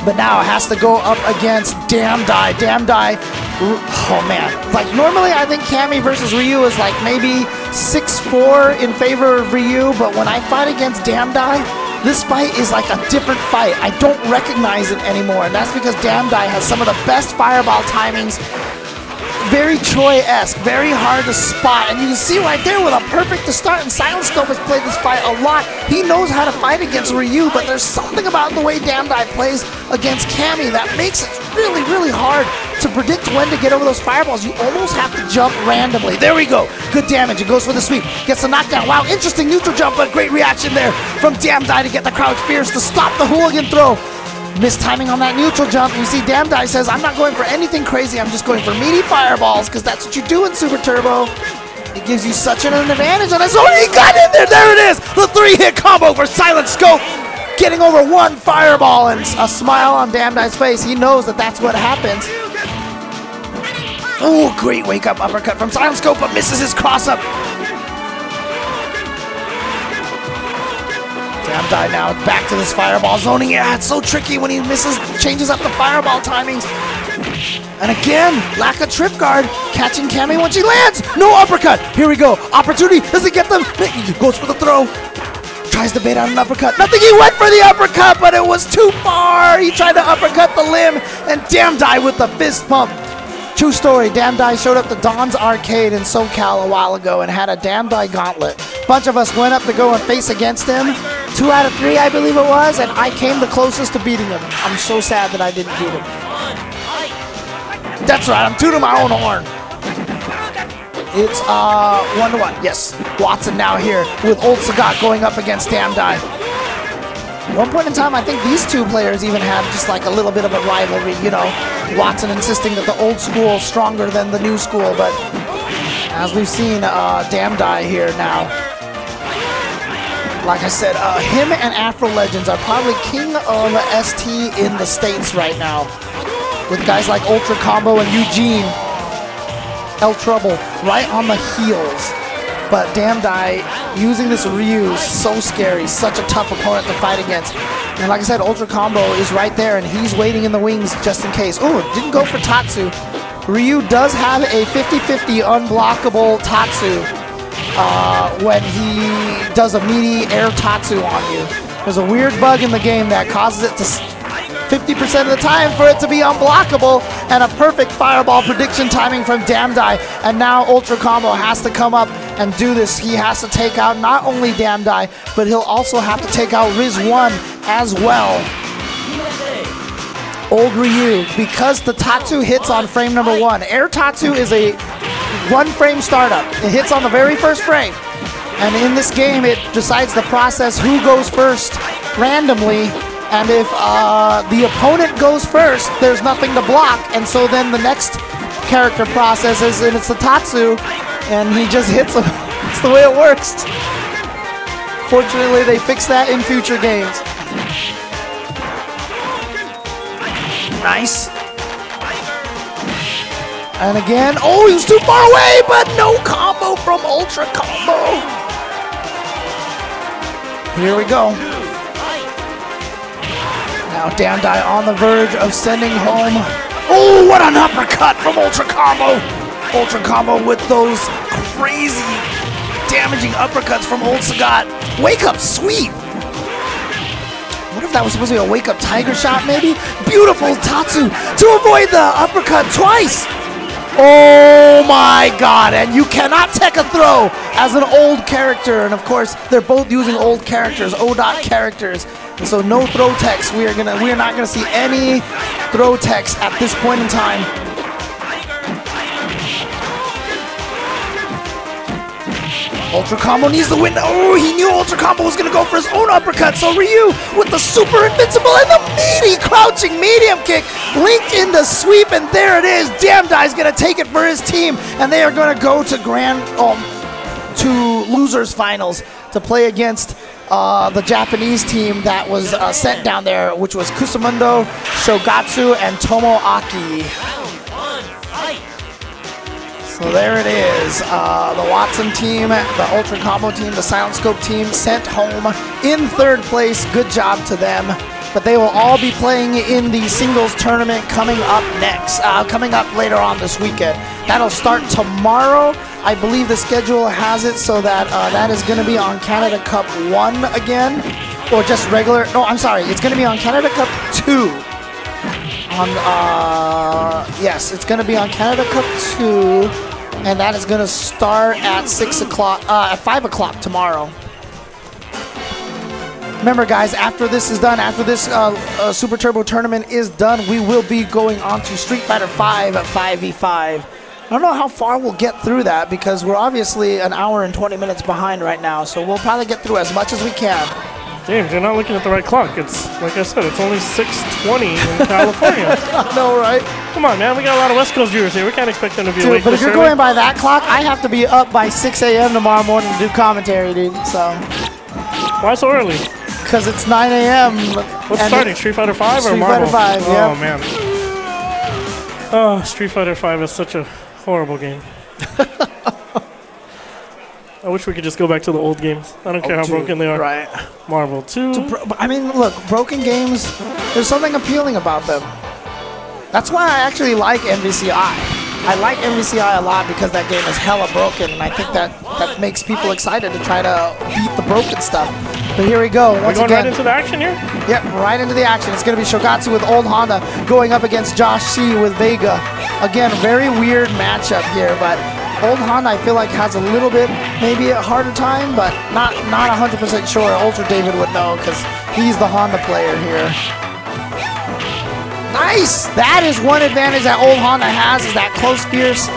But now it has to go up against Damn Die. Damn Die, oh man. Like normally I think Cammy versus Ryu is like maybe 6-4 in favor of Ryu, but when I fight against Damn Die, this fight is like a different fight. I don't recognize it anymore, and that's because Damn Die has some of the best fireball timings. Very Troy-esque, very hard to spot, and you can see right there with a perfect to start, and Silent Scope has played this fight a lot. He knows how to fight against Ryu, but there's something about the way Damn Die plays against Cammy that makes it really, really hard to predict when to get over those fireballs. You almost have to jump randomly. There we go. Good damage. It goes for the sweep. Gets the knockdown. Wow, interesting neutral jump, but great reaction there from Damn Die to get the crouch fierce to stop the hooligan throw. Missed timing on that neutral jump. You see Damn Die says, I'm not going for anything crazy. I'm just going for meaty fireballs because that's what you do in Super Turbo. It gives you such an advantage on his own. He got in there. There it is. The 3-hit combo for Silent Scope. Getting over 1 fireball and a smile on Damn Die's face. He knows that that's what happens. Oh, great wake-up uppercut from Silent Scope, but misses his cross-up. Damn Die now back to this fireball zoning. Yeah, it's so tricky when he misses, changes up the fireball timings. And again, lack of trip guard, catching Cammy when she lands. No uppercut. Here we go. Opportunity. Does he get them? He goes for the throw. Tries to bait out an uppercut. Nothing. He went for the uppercut, but it was too far. He tried to uppercut the limb, and Damn Die with the fist pump. True story, Damn Die showed up to Don's Arcade in SoCal a while ago and had a Damn Die gauntlet. Bunch of us went up to go and face against him. 2 out of 3, I believe it was, and I came the closest to beating him. I'm so sad that I didn't beat him. That's right, I'm tooting my own horn. It's 1-1, yes. Watson now here with Old Sagat going up against Damn Die. At one point in time, I think these two players even had just like a little bit of a rivalry, you know, Watson insisting that the old school is stronger than the new school, but as we've seen, Damdai here now. Like I said, him and Afro Legends are probably king of ST in the States right now, with guys like Ultra Combo and Eugene, El Trouble, right on the heels. But Damdai using this Ryu is so scary, such a tough opponent to fight against. And like I said, Ultra Combo is right there, and he's waiting in the wings just in case. Ooh, didn't go for Tatsu. Ryu does have a 50-50 unblockable Tatsu when he does a meaty air Tatsu on you. There's a weird bug in the game that causes it to 50% of the time for it to be unblockable, and a perfect fireball prediction timing from Damdai. And now Ultra Combo has to come up and do this. He has to take out not only Damdai, but he'll also have to take out Riz1 as well. Old Ryu, because the Tatsu hits on frame number 1. Air Tatsu is a 1-frame startup. It hits on the very first frame. And in this game, it decides the process who goes first randomly. And if the opponent goes first, there's nothing to block. And so then the next character processes, and it's the Tatsu, and he just hits him. It's the way it works. Fortunately, they fix that in future games. Nice. And again, oh, he was too far away, but no combo from Ultra Combo. Here we go. Now Damdai on the verge of sending home. Oh, what an uppercut from Ultra Combo. Ultra Combo with those crazy damaging uppercuts from Old Sagat. Wake up sweep. What if that was supposed to be a wake up tiger shot maybe? Beautiful Tatsu to avoid the uppercut twice. Oh my god, and you cannot tech a throw as an old character, and of course they're both using old characters, O-dot characters. And so no throw techs. We are not gonna see any throw techs at this point in time. Ultra Combo needs the win. Oh, he knew Ultra Combo was gonna go for his own uppercut. So Ryu with the super invincible and the meaty crouching medium kick linked in the sweep, and there it is. Damdai's gonna take it for his team, and they are gonna go to to losers finals to play against the Japanese team that was sent down there, which was Kusamundo, Shogatsu, and Tomoaki. So there it is. The Watson team, the Ultra Combo team, the Silent Scope team sent home in 3rd place. Good job to them. But they will all be playing in the singles tournament coming up next, coming up later on this weekend. That'll start tomorrow. I believe the schedule has it so that that is going to be on Canada Cup 1 again, or just regular. No, I'm sorry. It's going to be on Canada Cup 2. Yes, it's going to be on Canada Cup 2, and that is going to start at 5 o'clock tomorrow. Remember, guys, after this is done, after this Super Turbo tournament is done, we will be going on to Street Fighter V at 5v5. I don't know how far we'll get through that because we're obviously an hour and 20 minutes behind right now, so we'll probably get through as much as we can. James, you're not looking at the right clock. It's, like I said, it's only 6:20 in California. I know, right? Come on, man. We got a lot of West Coast viewers here. We can't expect them to be awake. But if you're going by that clock, I have to be up by 6 a.m. tomorrow morning to do commentary, dude. So. Why so early? Because it's 9 a.m. What's starting? Street Fighter V or Marvel? Street Fighter V, yeah. Oh, man. Oh, Street Fighter V is such a horrible game. I wish we could just go back to the old games. I don't care how broken they are. Right. Marvel 2. I mean, look, broken games, there's something appealing about them. That's why I actually like MVCI. I like MVCI a lot because that game is hella broken, and I think that makes people excited to try to beat the broken stuff. But here we go. Once again, right into the action here? Yep, right into the action. It's going to be Shogatsu with Old Honda going up against Josh C with Vega. Again, very weird matchup here, but Old Honda I feel like has a little bit, maybe a harder time, but not 100% sure. Ultra David would know because he's the Honda player here. Nice! That is one advantage that Old Honda has, is that close fierce.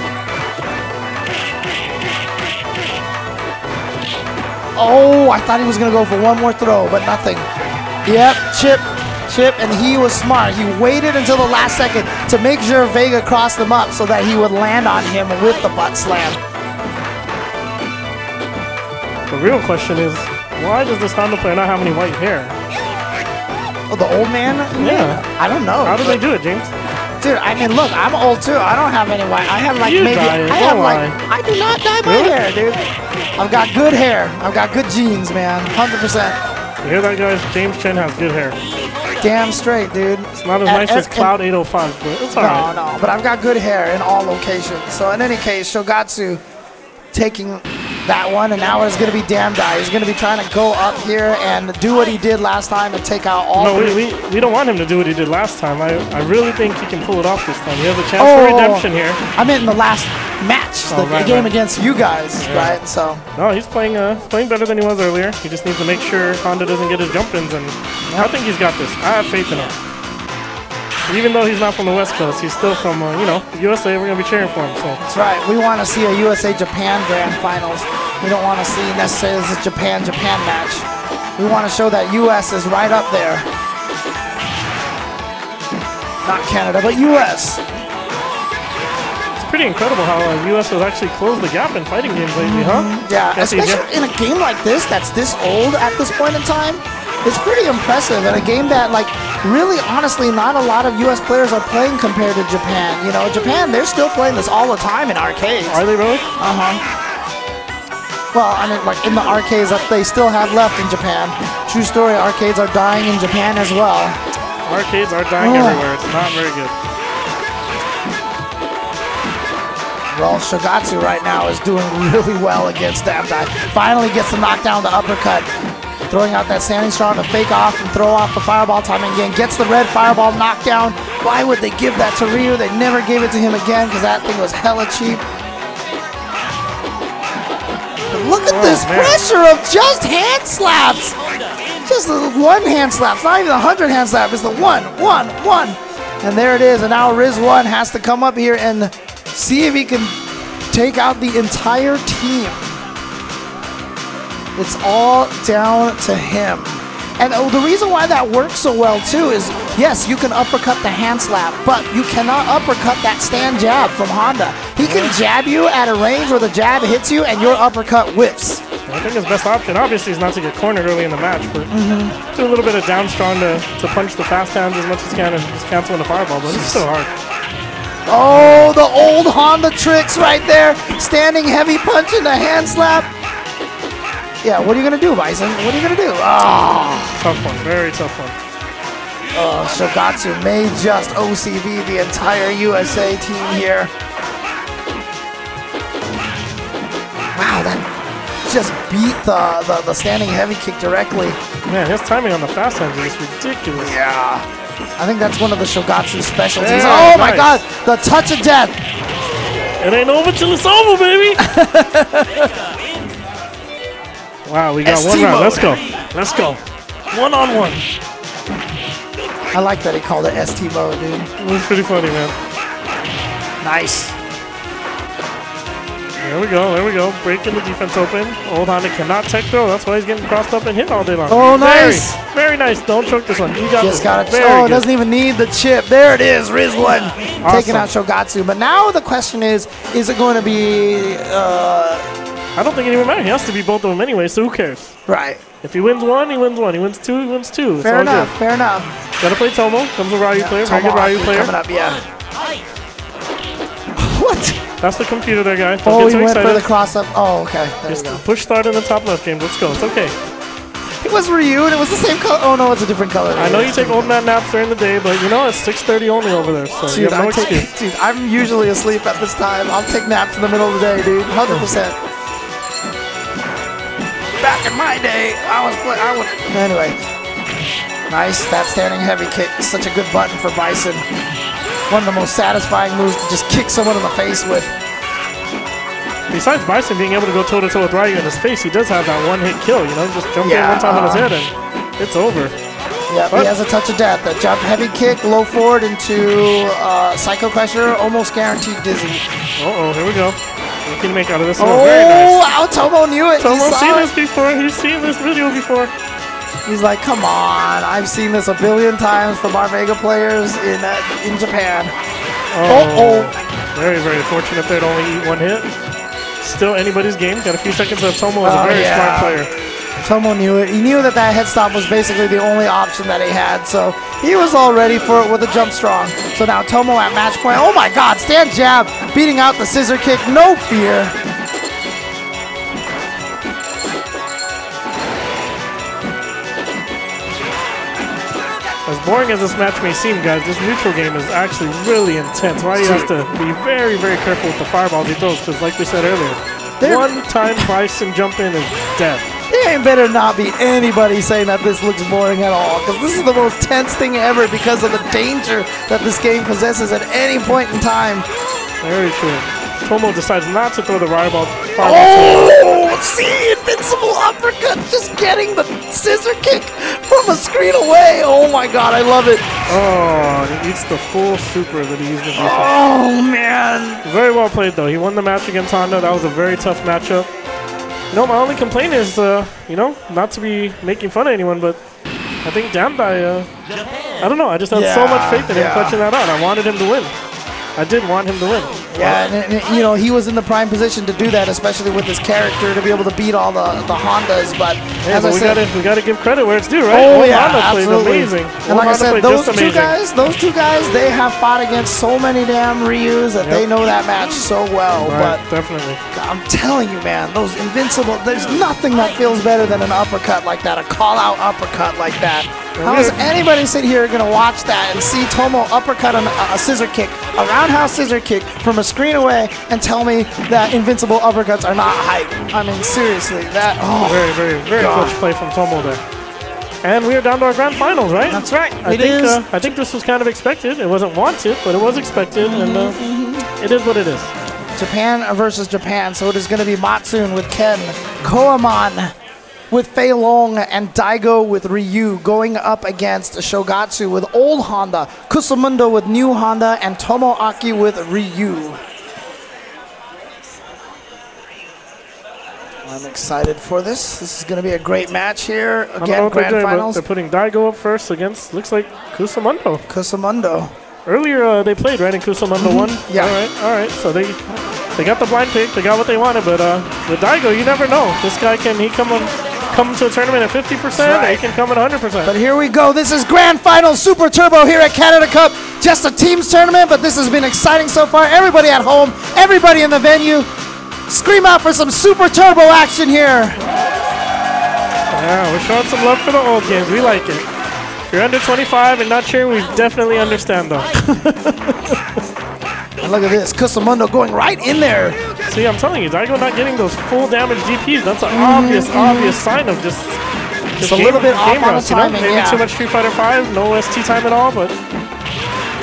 Oh, I thought he was going to go for one more throw, but nothing. Yep, chip, and he was smart. He waited until the last second to make sure Vega crossed them up so that he would land on him with the butt slam. The real question is, why does this Honda player not have any white hair? Oh, the old man? Yeah. I don't know. How do they do it, James? Dude, I mean, look, I'm old too. I don't have any white. I have like You maybe. dye it, I have don't like. lie. I do not dye my hair, dude. I've got good hair. I've got good genes, man. 100%. You hear that, guys? James Chen has good hair. Damn straight, dude. It's not as nice as Cloud 805, but it's alright. No, but I've got good hair in all locations. So in any case, Shogatsu taking that one, and now it's going to be Damdai. He's going to be trying to go up here and do what he did last time and take out all three. We don't want him to do what he did last time. I really think he can pull it off this time. He has a chance for redemption here. I meant in the last match, the game against you guys, right? So no, he's playing better than he was earlier. He just needs to make sure Honda doesn't get his jump-ins, and I think he's got this. I have faith in him. Even though he's not from the West Coast, he's still from, USA. We're going to be cheering for him. So. That's right. We want to see a USA-Japan Grand Finals. We don't want to see necessarily this Japan-Japan match. We want to show that US is right up there. Not Canada, but US. It's pretty incredible how US has actually closed the gap in fighting games lately, huh? Yeah, especially in a game like this that's this old at this point in time. It's pretty impressive in a game that, like, really, honestly, not a lot of U.S. players are playing compared to Japan. You know, Japan, they're still playing this all the time in arcades. Are they really? Uh-huh. Well, I mean, like, in the arcades that they still have left in Japan. True story, arcades are dying in Japan as well. Arcades are dying everywhere. It's not very good. Well, Shogatsu right now is doing really well against Damdai. Finally gets the knockdown, the uppercut. Throwing out that standing strong to fake off and throw off the fireball timing again. Gets the red fireball knockdown. Why would they give that to Ryu? They never gave it to him again because that thing was hella cheap. But look at this pressure of just hand slaps. Just the one hand slap. It's not even 100 hand slap. It's the one. And there it is. And now Riz1 has to come up here and see if he can take out the entire team. It's all down to him. And the reason why that works so well too is, yes, you can uppercut the hand slap, but you cannot uppercut that stand jab from Honda. He can jab you at a range where the jab hits you and your uppercut whiffs. I think his best option, obviously, is not to get cornered early in the match, but do a little bit of down strong to punch the fast hands as much as can and just cancel in the fireball, but it's still hard. Oh, the old Honda tricks right there. Standing heavy punch in the hand slap. Yeah, what are you going to do, Bison? What are you going to do? Oh. Tough one. Very tough one. Oh, Shogatsu may just OCV the entire USA team here. Wow, that just beat the standing heavy kick directly. Man, his timing on the fast hands is ridiculous. Yeah. I think that's one of the Shogatsu specialties. Yeah, oh, my God. The touch of death. It ain't over till it's over, baby. Wow, we got one round. Let's go. Let's go. One-on-one. I like that he called it ST mode, dude. It was pretty funny, man. Nice. There we go. There we go. Breaking the defense open. Old Honda cannot tech throw. That's why he's getting crossed up and hit all day long. Oh, nice. Very nice. Don't choke this one. You got just this. Got it. Oh, it doesn't even need the chip. There it is. Riz1 taking out Shogatsu. But now the question is it going to be... I don't think it even matters. He has to beat both of them anyway, so who cares? Right. If he wins one, he wins one. He wins two, he wins two. Fair enough. Fair enough. Gotta play Tomo. Comes a Ryu player. Very good Ryu player. Coming up, yeah. What? That's the computer there, guys. Don't get too excited. Went for the cross up. Oh, okay. There Just push start in the top left, James. Let's go. It's okay. It was Ryu, and it was the same color. Oh, no, it's a different color. I know you take old man naps during the day, but you know, it's 6:30 only over there, so dude, you have no excuse. Dude, I'm usually asleep at this time. I'll take naps in the middle of the day, dude. 100%. Back in my day, I would. Anyway, nice. That standing heavy kick. Such a good button for Bison. One of the most satisfying moves to just kick someone in the face with. Besides Bison being able to go toe-to-toe with Ryu in his face, he does have that one-hit kill. You know, just jump in one time on his head and it's over. Yeah, he has a touch of death. A jump heavy kick, low forward into Psycho Crusher, almost guaranteed dizzy. Uh-oh, here we go. What can you make out of this? Oh, very nice. Wow, Tomo knew it. Tomo's seen this before. He's seen this video before. He's like, come on. I've seen this a billion times from our Vega players in Japan. Very, very fortunate there to only eat one hit. Still anybody's game. Got a few seconds left. Tomo was a very smart player. Tomo knew it. He knew that head stop was basically the only option that he had, so he was all ready for it with a jump strong. So now Tomo at match point. Oh my god, stand jab, beating out the scissor kick, no fear. As boring as this match may seem, guys, this neutral game is actually really intense. Why he has to be very, very careful with the fireballs he throws, because like we said earlier, one time Bison jump in is dead. There better not be anybody saying that this looks boring at all, because this is the most tense thing ever because of the danger that this game possesses at any point in time. Very true. Tomo decides not to throw the fireball. Oh, see, invincible uppercut, just getting the scissor kick from a screen away. Oh my god, I love it. Oh, and he eats the full super that he used in defense. Oh man. Very well played though. He won the match against Honda. That was a very tough matchup. You know, my only complaint is, you know, not to be making fun of anyone, but I think Damdai, I don't know, I just had so much faith in him clutching that out. I wanted him to win. I did want him to win. Yeah, and you know, he was in the prime position to do that, especially with his character, to be able to beat all the Hondas. But yeah, as I said, we gotta give credit where it's due, right? Oh yeah, Honda absolutely. played amazing. And like I said, those two guys, they have fought against so many damn Ryus that they know that match so well. Right, but definitely, I'm telling you, man, those invincible. There's nothing that feels better than an uppercut like that, a call-out uppercut like that. How is anybody sit here gonna watch that and see Tomo uppercut a scissor kick, a roundhouse scissor kick from a screen away, and tell me that invincible uppercuts are not hype? I mean, seriously, that. Oh, very clutch play from Tomo there. And we are down to our grand finals, right? That's right. I think this was kind of expected. It wasn't wanted, but it was expected, and it is what it is. Japan versus Japan. So it is going to be Matsun with Ken, Koaman with Fei Long, and Daigo with Ryu going up against Shogatsu with old Honda, Kusamundo with new Honda, and Tomoaki with Ryu. I'm excited for this. This is going to be a great match here. Again, grand finals. They're putting Daigo up first against, looks like, Kusamundo. Kusamundo. Earlier they played, right, and Kusamundo won? Yeah. All right. So they got the blind pick. They got what they wanted, but with Daigo, you never know. This guy he come to a tournament at 50%, or he can come at 100%. But here we go. This is Grand Final Super Turbo here at Canada Cup. Just a teams tournament, but this has been exciting so far. Everybody at home, everybody in the venue, scream out for some Super Turbo action here. Yeah, we're showing some love for the old games. We like it. If you're under 25 and not cheering, we definitely understand, though. And look at this. Kusamundo going right in there. See, I'm telling you, Daigo not getting those full damage DPs. That's an obvious sign of just a little bit off on the timing. Maybe too much Street Fighter 5, no ST time at all, but.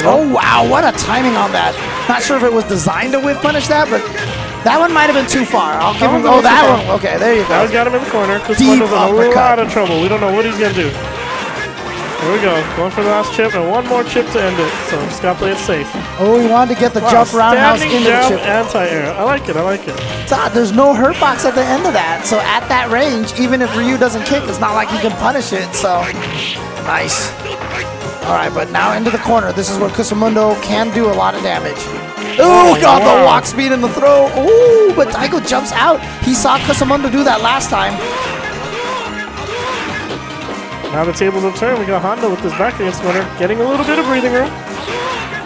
Oh, wow. What a timing on that. Not sure if it was designed to whip punish that, but that one might have been too far. I'll give him. Oh, that one. Okay, there you go. That got him in the corner. Kusamundo's in a lot of trouble. We don't know what he's going to do. Here we go. Going for the last chip, and one more chip to end it. So just got to play it safe. Oh, he wanted to get the jump roundhouse into the chip. Anti-air. I like it. It's odd. There's no hurt box at the end of that. So at that range, even if Ryu doesn't kick, it's not like he can punish it. So nice. All right, but now into the corner. This is where Kusamundo can do a lot of damage. Oh, got the walk speed and the throw. Oh, but Daigo jumps out. He saw Kusamundo do that last time. Now the tables have turned. We got Honda with his back against winner, getting a little bit of breathing room.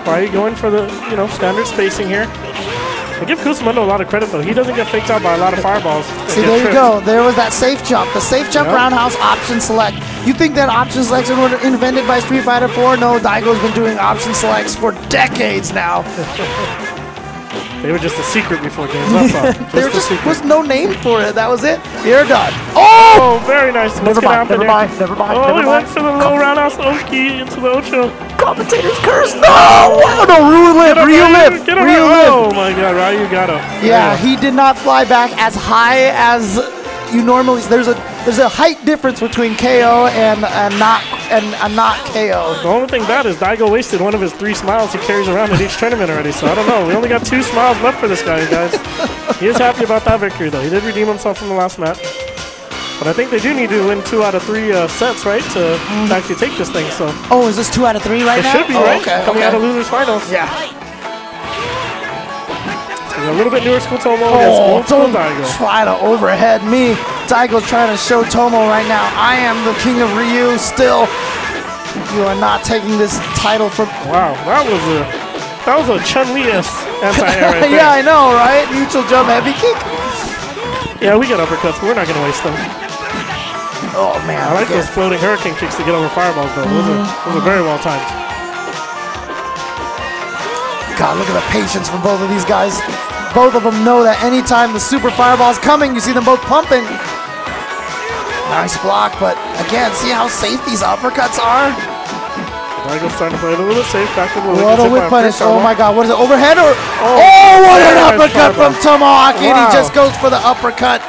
Why are you going for the standard spacing here? I give Kusamundo a lot of credit though. He doesn't get faked out by a lot of fireballs. See, there you go. There was that safe jump. The safe jump roundhouse option select. You think that option selection were invented by Street Fighter 4? No, Daigo's been doing option selects for decades now. They were just a secret before games. That's all. There was no name for it. That was it. You're done. Oh, very nice. Never mind. Oh, he went for the low roundhouse Oki into the Ocho. Commentator's curse. No! Ryu live. Oh my God, Ryu got him. Yeah, he did not fly back as high as you normally. There's a height difference between KO and not KO. The only thing bad is Daigo wasted one of his 3 smiles he carries around in each tournament already. So I don't know. We only got 2 smiles left for this guy, guys. He is happy about that victory though. He did redeem himself from the last match. But I think they do need to win 2 out of 3 sets, right, to actually take this thing. So Oh, is this 2 out of 3 right it now? should be, right? Okay, Coming out of losers finals. Yeah. So a little bit newer school Tomo Oh, against old school don't Daigo. try to overhead me. Daigo's trying to show Tomo right now, I am the king of Ryu still. You are not taking this title from... Wow, that was a Chun-Li-esque anti-air right there. Yeah, I know, right? Neutral jump, heavy kick. Yeah, we got uppercuts, but we're not going to waste them. Oh, man. I like those floating hurricane kicks to get over fireballs, though. Those are very well timed. God, look at the patience from both of these guys. Both of them know that anytime the super fireball's coming, you see them both pumping. Nice block, but again, see how safe these uppercuts are? Daigo's starting to play it a little bit safe. Back to the What a whip punish. Oh my God, what is it? Overhead or? Oh, what an nice uppercut from fireball. Tomoaki, and he just goes for the uppercut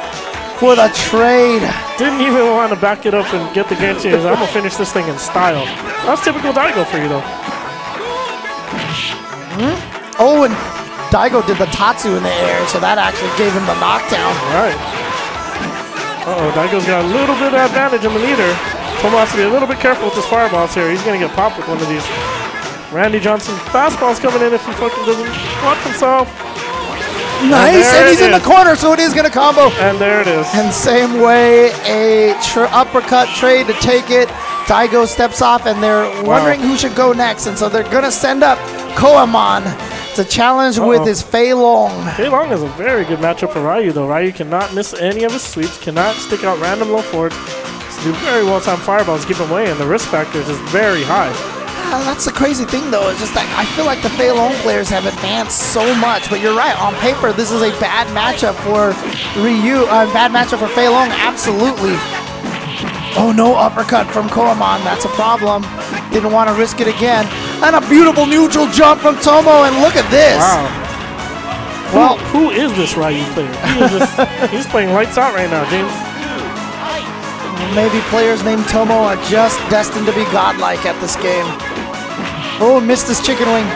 for the trade. Didn't even want to back it up and get the guarantee. I'm going to finish this thing in style. That's typical Daigo for you, though. Oh, and Daigo did the Tatsu in the air, so that actually gave him the knockdown. Right. Uh-oh, Daigo's got a little bit of advantage in the meter. Tomo has to be a little bit careful with his fireballs here. He's going to get popped with one of these. Randy Johnson fastball's coming in if he fucking doesn't watch himself. Nice, and he's in the corner, so it is going to combo. And there it is. And same way, a uppercut trade to take it. Daigo steps off, and they're wondering who should go next, and so they're going to send up Koamon to challenge with his Fei Long. Fei Long is a very good matchup for Ryu, though. Ryu cannot miss any of his sweeps, cannot stick out random low forwards. So do very well-timed fireballs give him away, and the risk factor is just very high. That's the crazy thing, though. It's just that I feel like the Fei Long players have advanced so much, but you're right. On paper, this is a bad matchup for Ryu. Bad matchup for Fei Long, absolutely. Oh, no uppercut from Koamon. That's a problem. Didn't want to risk it again. And a beautiful neutral jump from Tomo, and look at this. Wow. Well, who is this Ryu player? He is just, he's playing lights out right now, James. maybe players named Tomo are just destined to be godlike at this game. Oh, missed his chicken wing.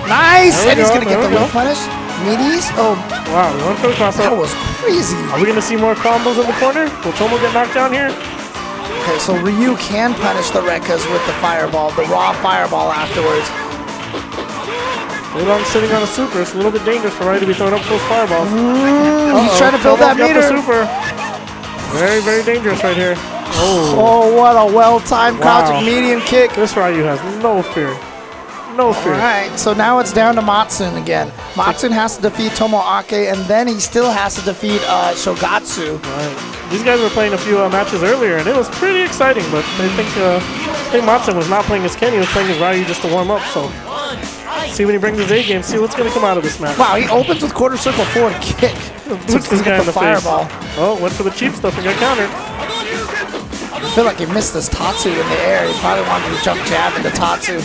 Nice! And he's going to get the wheel punish. Meaties. Oh. Wow, we went for the crossover. That was crazy. Are we going to see more combos in the corner? Will Tomo get knocked down here? Okay, so Ryu can punish the Rekkas with the fireball, the raw fireball afterwards. Fei Long sitting on a super. It's a little bit dangerous for Ryu to be throwing up those fireballs. He's trying to build that meter. The super. Very, very dangerous right here. Oh, what a well-timed crouching medium kick. This Ryu has no fear. No fear. All right, so now it's down to Matsune again. Matsune has to defeat Tomoake, and then he still has to defeat Shogatsu. Right. These guys were playing a few matches earlier, and it was pretty exciting, but I think Matsune was not playing as Ken. He was playing as Ryu just to warm up, so see when he brings his A game, see what's going to come out of this match. Wow, he opens with quarter circle forward kick. Puts this guy in the fireball. face. Oh, went for the cheap stuff and got countered. I feel like he missed this Tatsu in the air. He probably wanted to jump jab into Tatsu.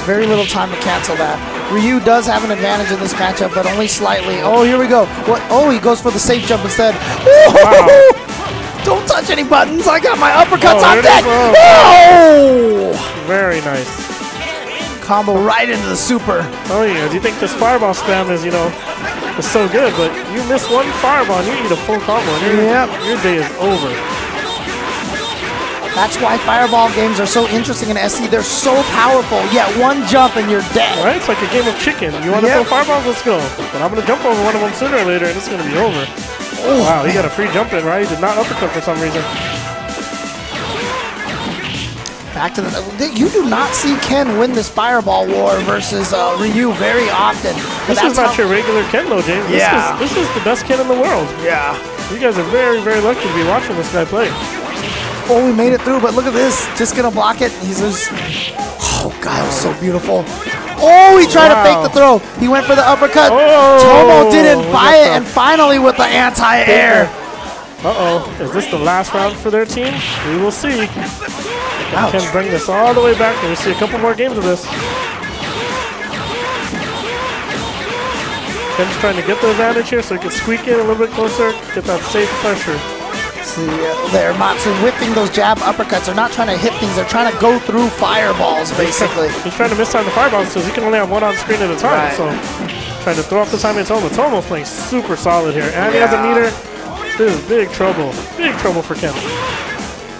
Very little time to cancel that. Ryu does have an advantage in this matchup, but only slightly. Oh, here we go. What? Oh, he goes for the safe jump instead. Wow. Don't touch any buttons. I got my uppercuts on deck. Oh! Very nice. Combo right into the super. Oh yeah, do you think this fireball spam is, is so good, but you miss one fireball and you eat a full combo and your day is over. That's why fireball games are so interesting in SC. They're so powerful, yet one jump and you're dead. Right? It's like a game of chicken. You want to throw fireballs? Let's go. But I'm going to jump over one of them sooner or later and it's going to be over. Oh, wow, he got a free jump in, right? He did not uppercut for some reason. Back to the... You do not see Ken win this fireball war versus Ryu very often. This is not your regular Ken, though, James. Yeah. This is the best Ken in the world. Yeah. You guys are very, very lucky to be watching this guy play. Oh, we made it through, but look at this. Just going to block it. He's just... Oh, God, it was so beautiful. Oh, he tried to fake the throw. He went for the uppercut. Tomo didn't buy it, and finally with the anti-air. Uh-oh. Is this the last round for their team? We will see. Can bring this all the way back, and we'll see a couple more games of this. Ken's trying to get the advantage here so he can squeak in a little bit closer, get that safe pressure. See, there, Matsune whipping those jab uppercuts. They're not trying to hit things. They're trying to go through fireballs, basically. He's trying to miss time the fireballs because he can only have one on screen at a time. So trying to throw off the timing. Tomo's playing super solid here. And he has a meter. This is big trouble. Big trouble for Ken.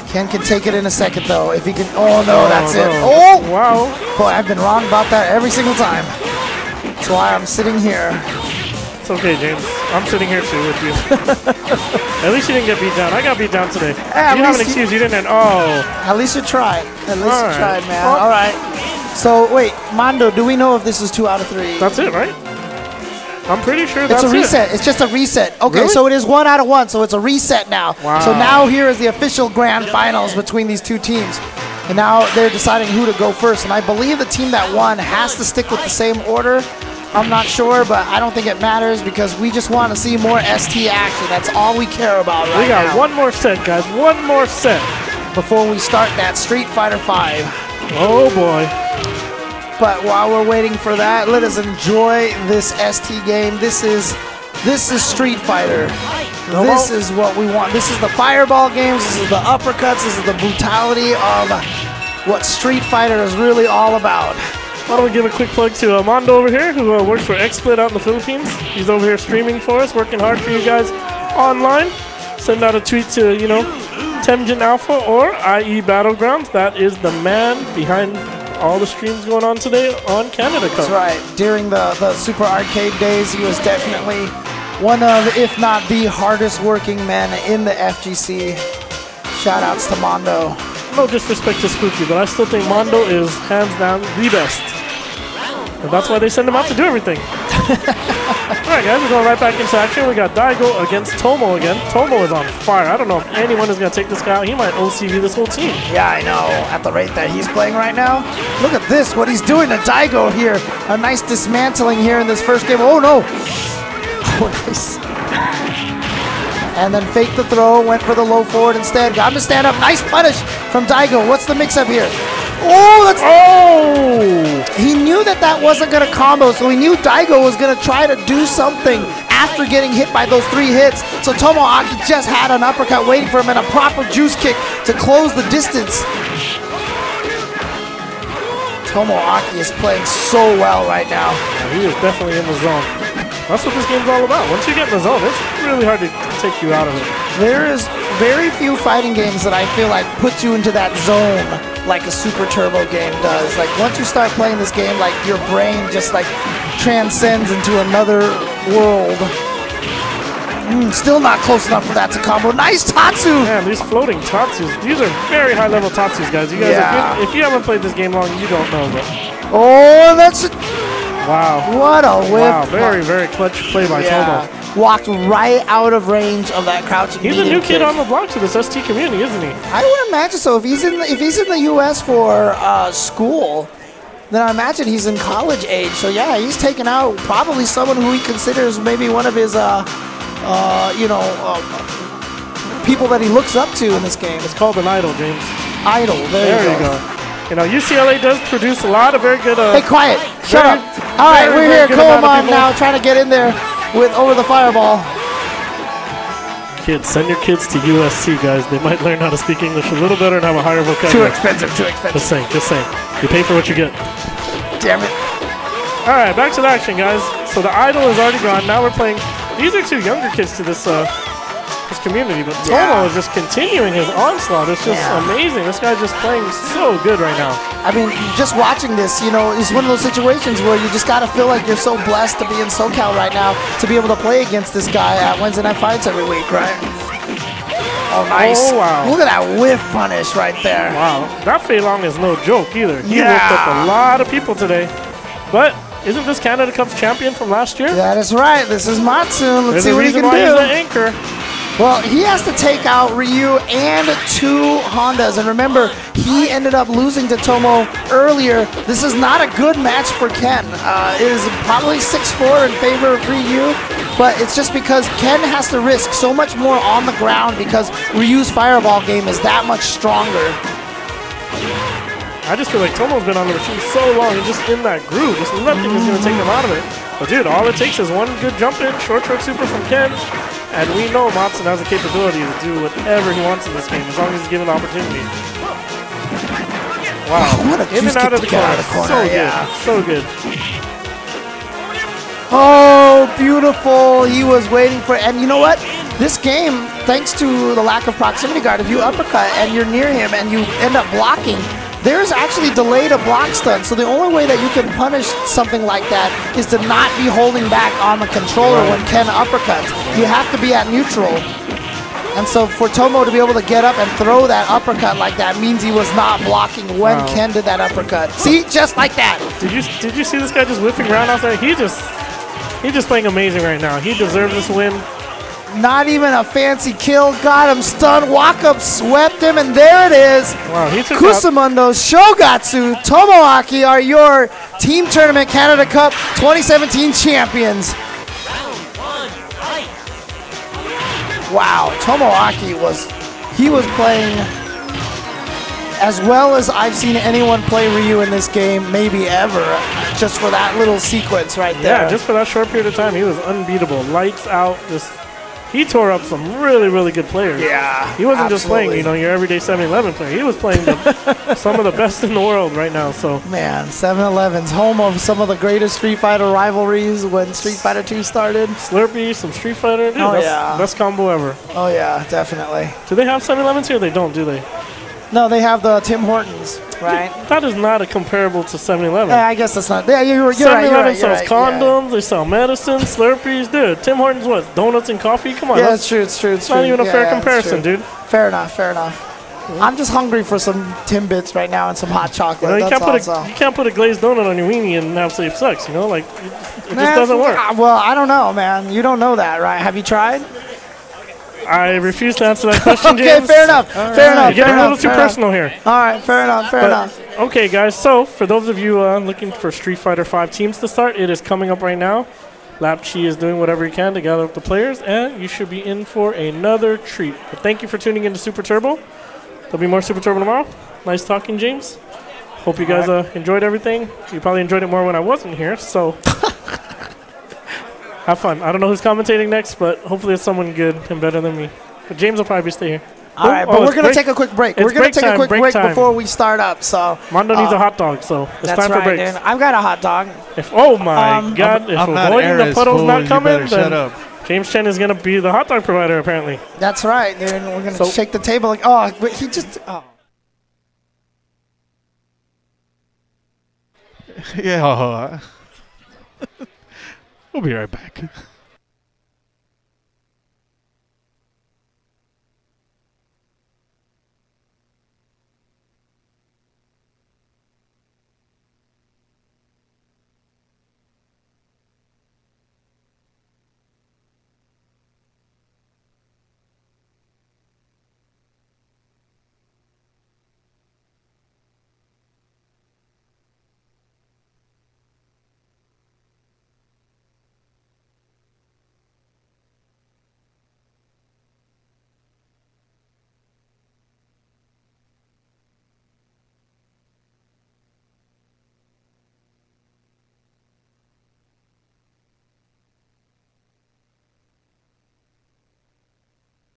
Ken can take it in a second, though. If he can. Oh, no, that's it. no. Oh! Wow. Boy, I've been wrong about that every single time. That's why I'm sitting here. It's okay, James. I'm sitting here too with you. At least you didn't get beat down. I got beat down today. At You have an least excuse. You didn't. Oh. At least you tried. At least All you right. tried, man. Well- All right. So, wait, Mondo, do we know if this is 2 out of 3? That's it, right? I'm pretty sure It's that's a reset. It's just a reset. Okay, Really? so it is 1 out of 1, so it's a reset now. Wow. So now here is the official grand finals between these two teams. And now they're deciding who to go first. And I believe the team that won has to stick with the same order. I'm not sure, but I don't think it matters because we just want to see more ST action. That's all we care about right We got now. one more set, guys. One more set. Before we start that Street Fighter 5. Oh, boy. But while we're waiting for that, let us enjoy this ST game. This is Street Fighter. This is what we want. This is the fireball games. This is the uppercuts. This is the brutality of what Street Fighter is really all about. Why don't we give a quick plug to Mondo over here, who works for XSplit out in the Philippines. He's over here streaming for us, working hard for you guys online. Send out a tweet to, you know, Temjin Alpha or IE Battlegrounds. That is the man behind all the streams going on today on Canada Cup. That's right. During the Super Arcade days, he was definitely one of, if not the hardest working men in the FGC. Shout outs to Mondo. No disrespect to Spooky, but I still think Mondo is hands down the best. And that's why they send him out to do everything. Alright guys, we're going right back into action. We got Daigo against Tomo again. Tomo is on fire. I don't know if anyone is going to take this guy out. He might OCV this whole team. Yeah, I know. At the rate that he's playing right now. Look at this, what he's doing to Daigo here. A nice dismantling here in this first game. Oh, no. Oh, nice. And then faked the throw, went for the low forward instead. Got him to stand up. Nice punish from Daigo. What's the mix-up here? Oh, that's... Oh! He knew that that wasn't going to combo, so he knew Daigo was going to try to do something after getting hit by those 3 hits. So Tomoaki just had an uppercut waiting for him and a proper juice kick to close the distance. Tomoaki is playing so well right now. Yeah, he is definitely in the zone. That's what this game's all about. Once you get in the zone, it's really hard to take you out of it. There is very few fighting games that I feel like put you into that zone like a Super Turbo game does. Like once you start playing this game, like your brain just like transcends into another world. Still not close enough for that to combo. Nice Tatsu! Man, these floating Tatsus, these are very high level Tatsus, guys. You guys, if you haven't played this game long, you don't know. But Oh, that's... wow. What a whip. Wow, very clutch play by Tomo. Walked right out of range of that crouching. He's a medium new kid kick. on the block to this ST community, isn't he? I would imagine so. If he's in the U.S. for school, then I imagine he's in college age. So yeah, he's taken out probably someone who he considers maybe one of his people that he looks up to in this game. It's called an idol, James. Idol. There you go. You know, UCLA does produce a lot of very good... Hey, quiet. Shut up. All right, we're here. Come on now, trying to get in there with over the fireball. Kids, send your kids to USC, guys. They might learn how to speak English a little better and have a higher vocabulary. Too expensive. Just saying. You pay for what you get. Damn it. All right, back to the action, guys. So the idol is already gone. Now we're playing... These are 2 younger kids to this community, but Tomo is just continuing his onslaught. It's just amazing. This guy's just playing so good right now. I mean, just watching this, you know, is one of those situations where you just got to feel like you're so blessed to be in SoCal right now to be able to play against this guy at Wednesday Night Fights every week, right? Oh, nice. Oh, wow. Look at that whiff punish right there. Wow. That Fei Long is no joke either. He whipped up a lot of people today. But isn't this Canada Cup's champion from last year? That is right. This is Matsun. Let's see what he can There's a reason why he's do. the anchor. Well, he has to take out Ryu and 2 Hondas. And remember, he ended up losing to Tomo earlier. This is not a good match for Ken. It is probably 6-4 in favor of Ryu. But it's just because Ken has to risk so much more on the ground because Ryu's fireball game is that much stronger. I just feel like Tomo's been on the machine so long and just in that groove. Just nothing is going to take him out of it. But dude, all it takes is one good jump in, short super from Ken, and we know Matsun has the capability to do whatever he wants in this game as long as he's given the opportunity. Wow. What a in and out of the corner. So good. So good. Oh, beautiful. He was waiting for, and you know what? this game, thanks to the lack of proximity guard, if you uppercut and you're near him and you end up blocking, there's actually delayed a block stun. So the only way that you can punish something like that is to not be holding back on the controller when Ken uppercuts. You have to be at neutral. And so for Tomo to be able to get up and throw that uppercut like that means he was not blocking when Ken did that uppercut. See, just like that. Did you see this guy just whipping around out there? He's just playing amazing right now. He deserves this win. Not even a fancy kill. Got him stunned. Walk up, swept him, and there it is. Wow, he took Kusamundo, Shogatsu, Tomoaki are your Team Tournament Canada Cup 2017 champions. Wow, Tomoaki was playing as well as I've seen anyone play Ryu in this game, maybe ever, just for that little sequence right there. Yeah, just for that short period of time, he was unbeatable. Lights out. He tore up some really, really good players. Yeah, he wasn't just playing, your everyday 7-Eleven player. He was playing some of the best in the world right now. So man, 7-Eleven's home of some of the greatest Street Fighter rivalries when Street Fighter 2 started. Slurpee, some Street Fighter. Dude, yeah, best combo ever. Oh yeah, definitely. Do they have 7-Elevens here? They don't, do they? No, they have the Tim Hortons, right? That is not a comparable to 7-Eleven. Yeah, I guess that's not. Yeah, you're right. 7-Eleven sells condoms, they sell medicine, Slurpees. Dude, Tim Hortons what? Donuts and coffee? Come on. Yeah, it's true, it's true, it's true. Not even a fair comparison, dude. Fair enough, fair enough. I'm just hungry for some Timbits right now and some hot chocolate. You can't put a glazed donut on your weenie and have safe sex, Like, it just doesn't work. Well, I don't know, man. You don't know that, right? Have you tried? I refuse to answer that question, James. Okay, fair enough. Fair enough. You're getting a little too personal here. All right, fair enough. Fair enough. Okay, guys. So for those of you looking for Street Fighter 5 teams to start, it is coming up right now. Lapchi is doing whatever he can to gather up the players, and you should be in for another treat. But thank you for tuning in to Super Turbo. There'll be more Super Turbo tomorrow. Nice talking, James. Hope you guys enjoyed everything. You probably enjoyed it more when I wasn't here, so have fun. I don't know who's commentating next, but hopefully it's someone good and better than me. But James will probably stay here. All right, but we're going to take a quick break. We're going to take a quick break before we start up. So Mondo needs a hot dog, so it's time for breaks. Dude. I've got a hot dog. Oh my God! If avoiding the puddle's not coming, then James Chen is going to be the hot dog provider, apparently. That's right, dude. We're going to shake the table. Like, oh, but he just. Oh. Yeah. We'll be right back.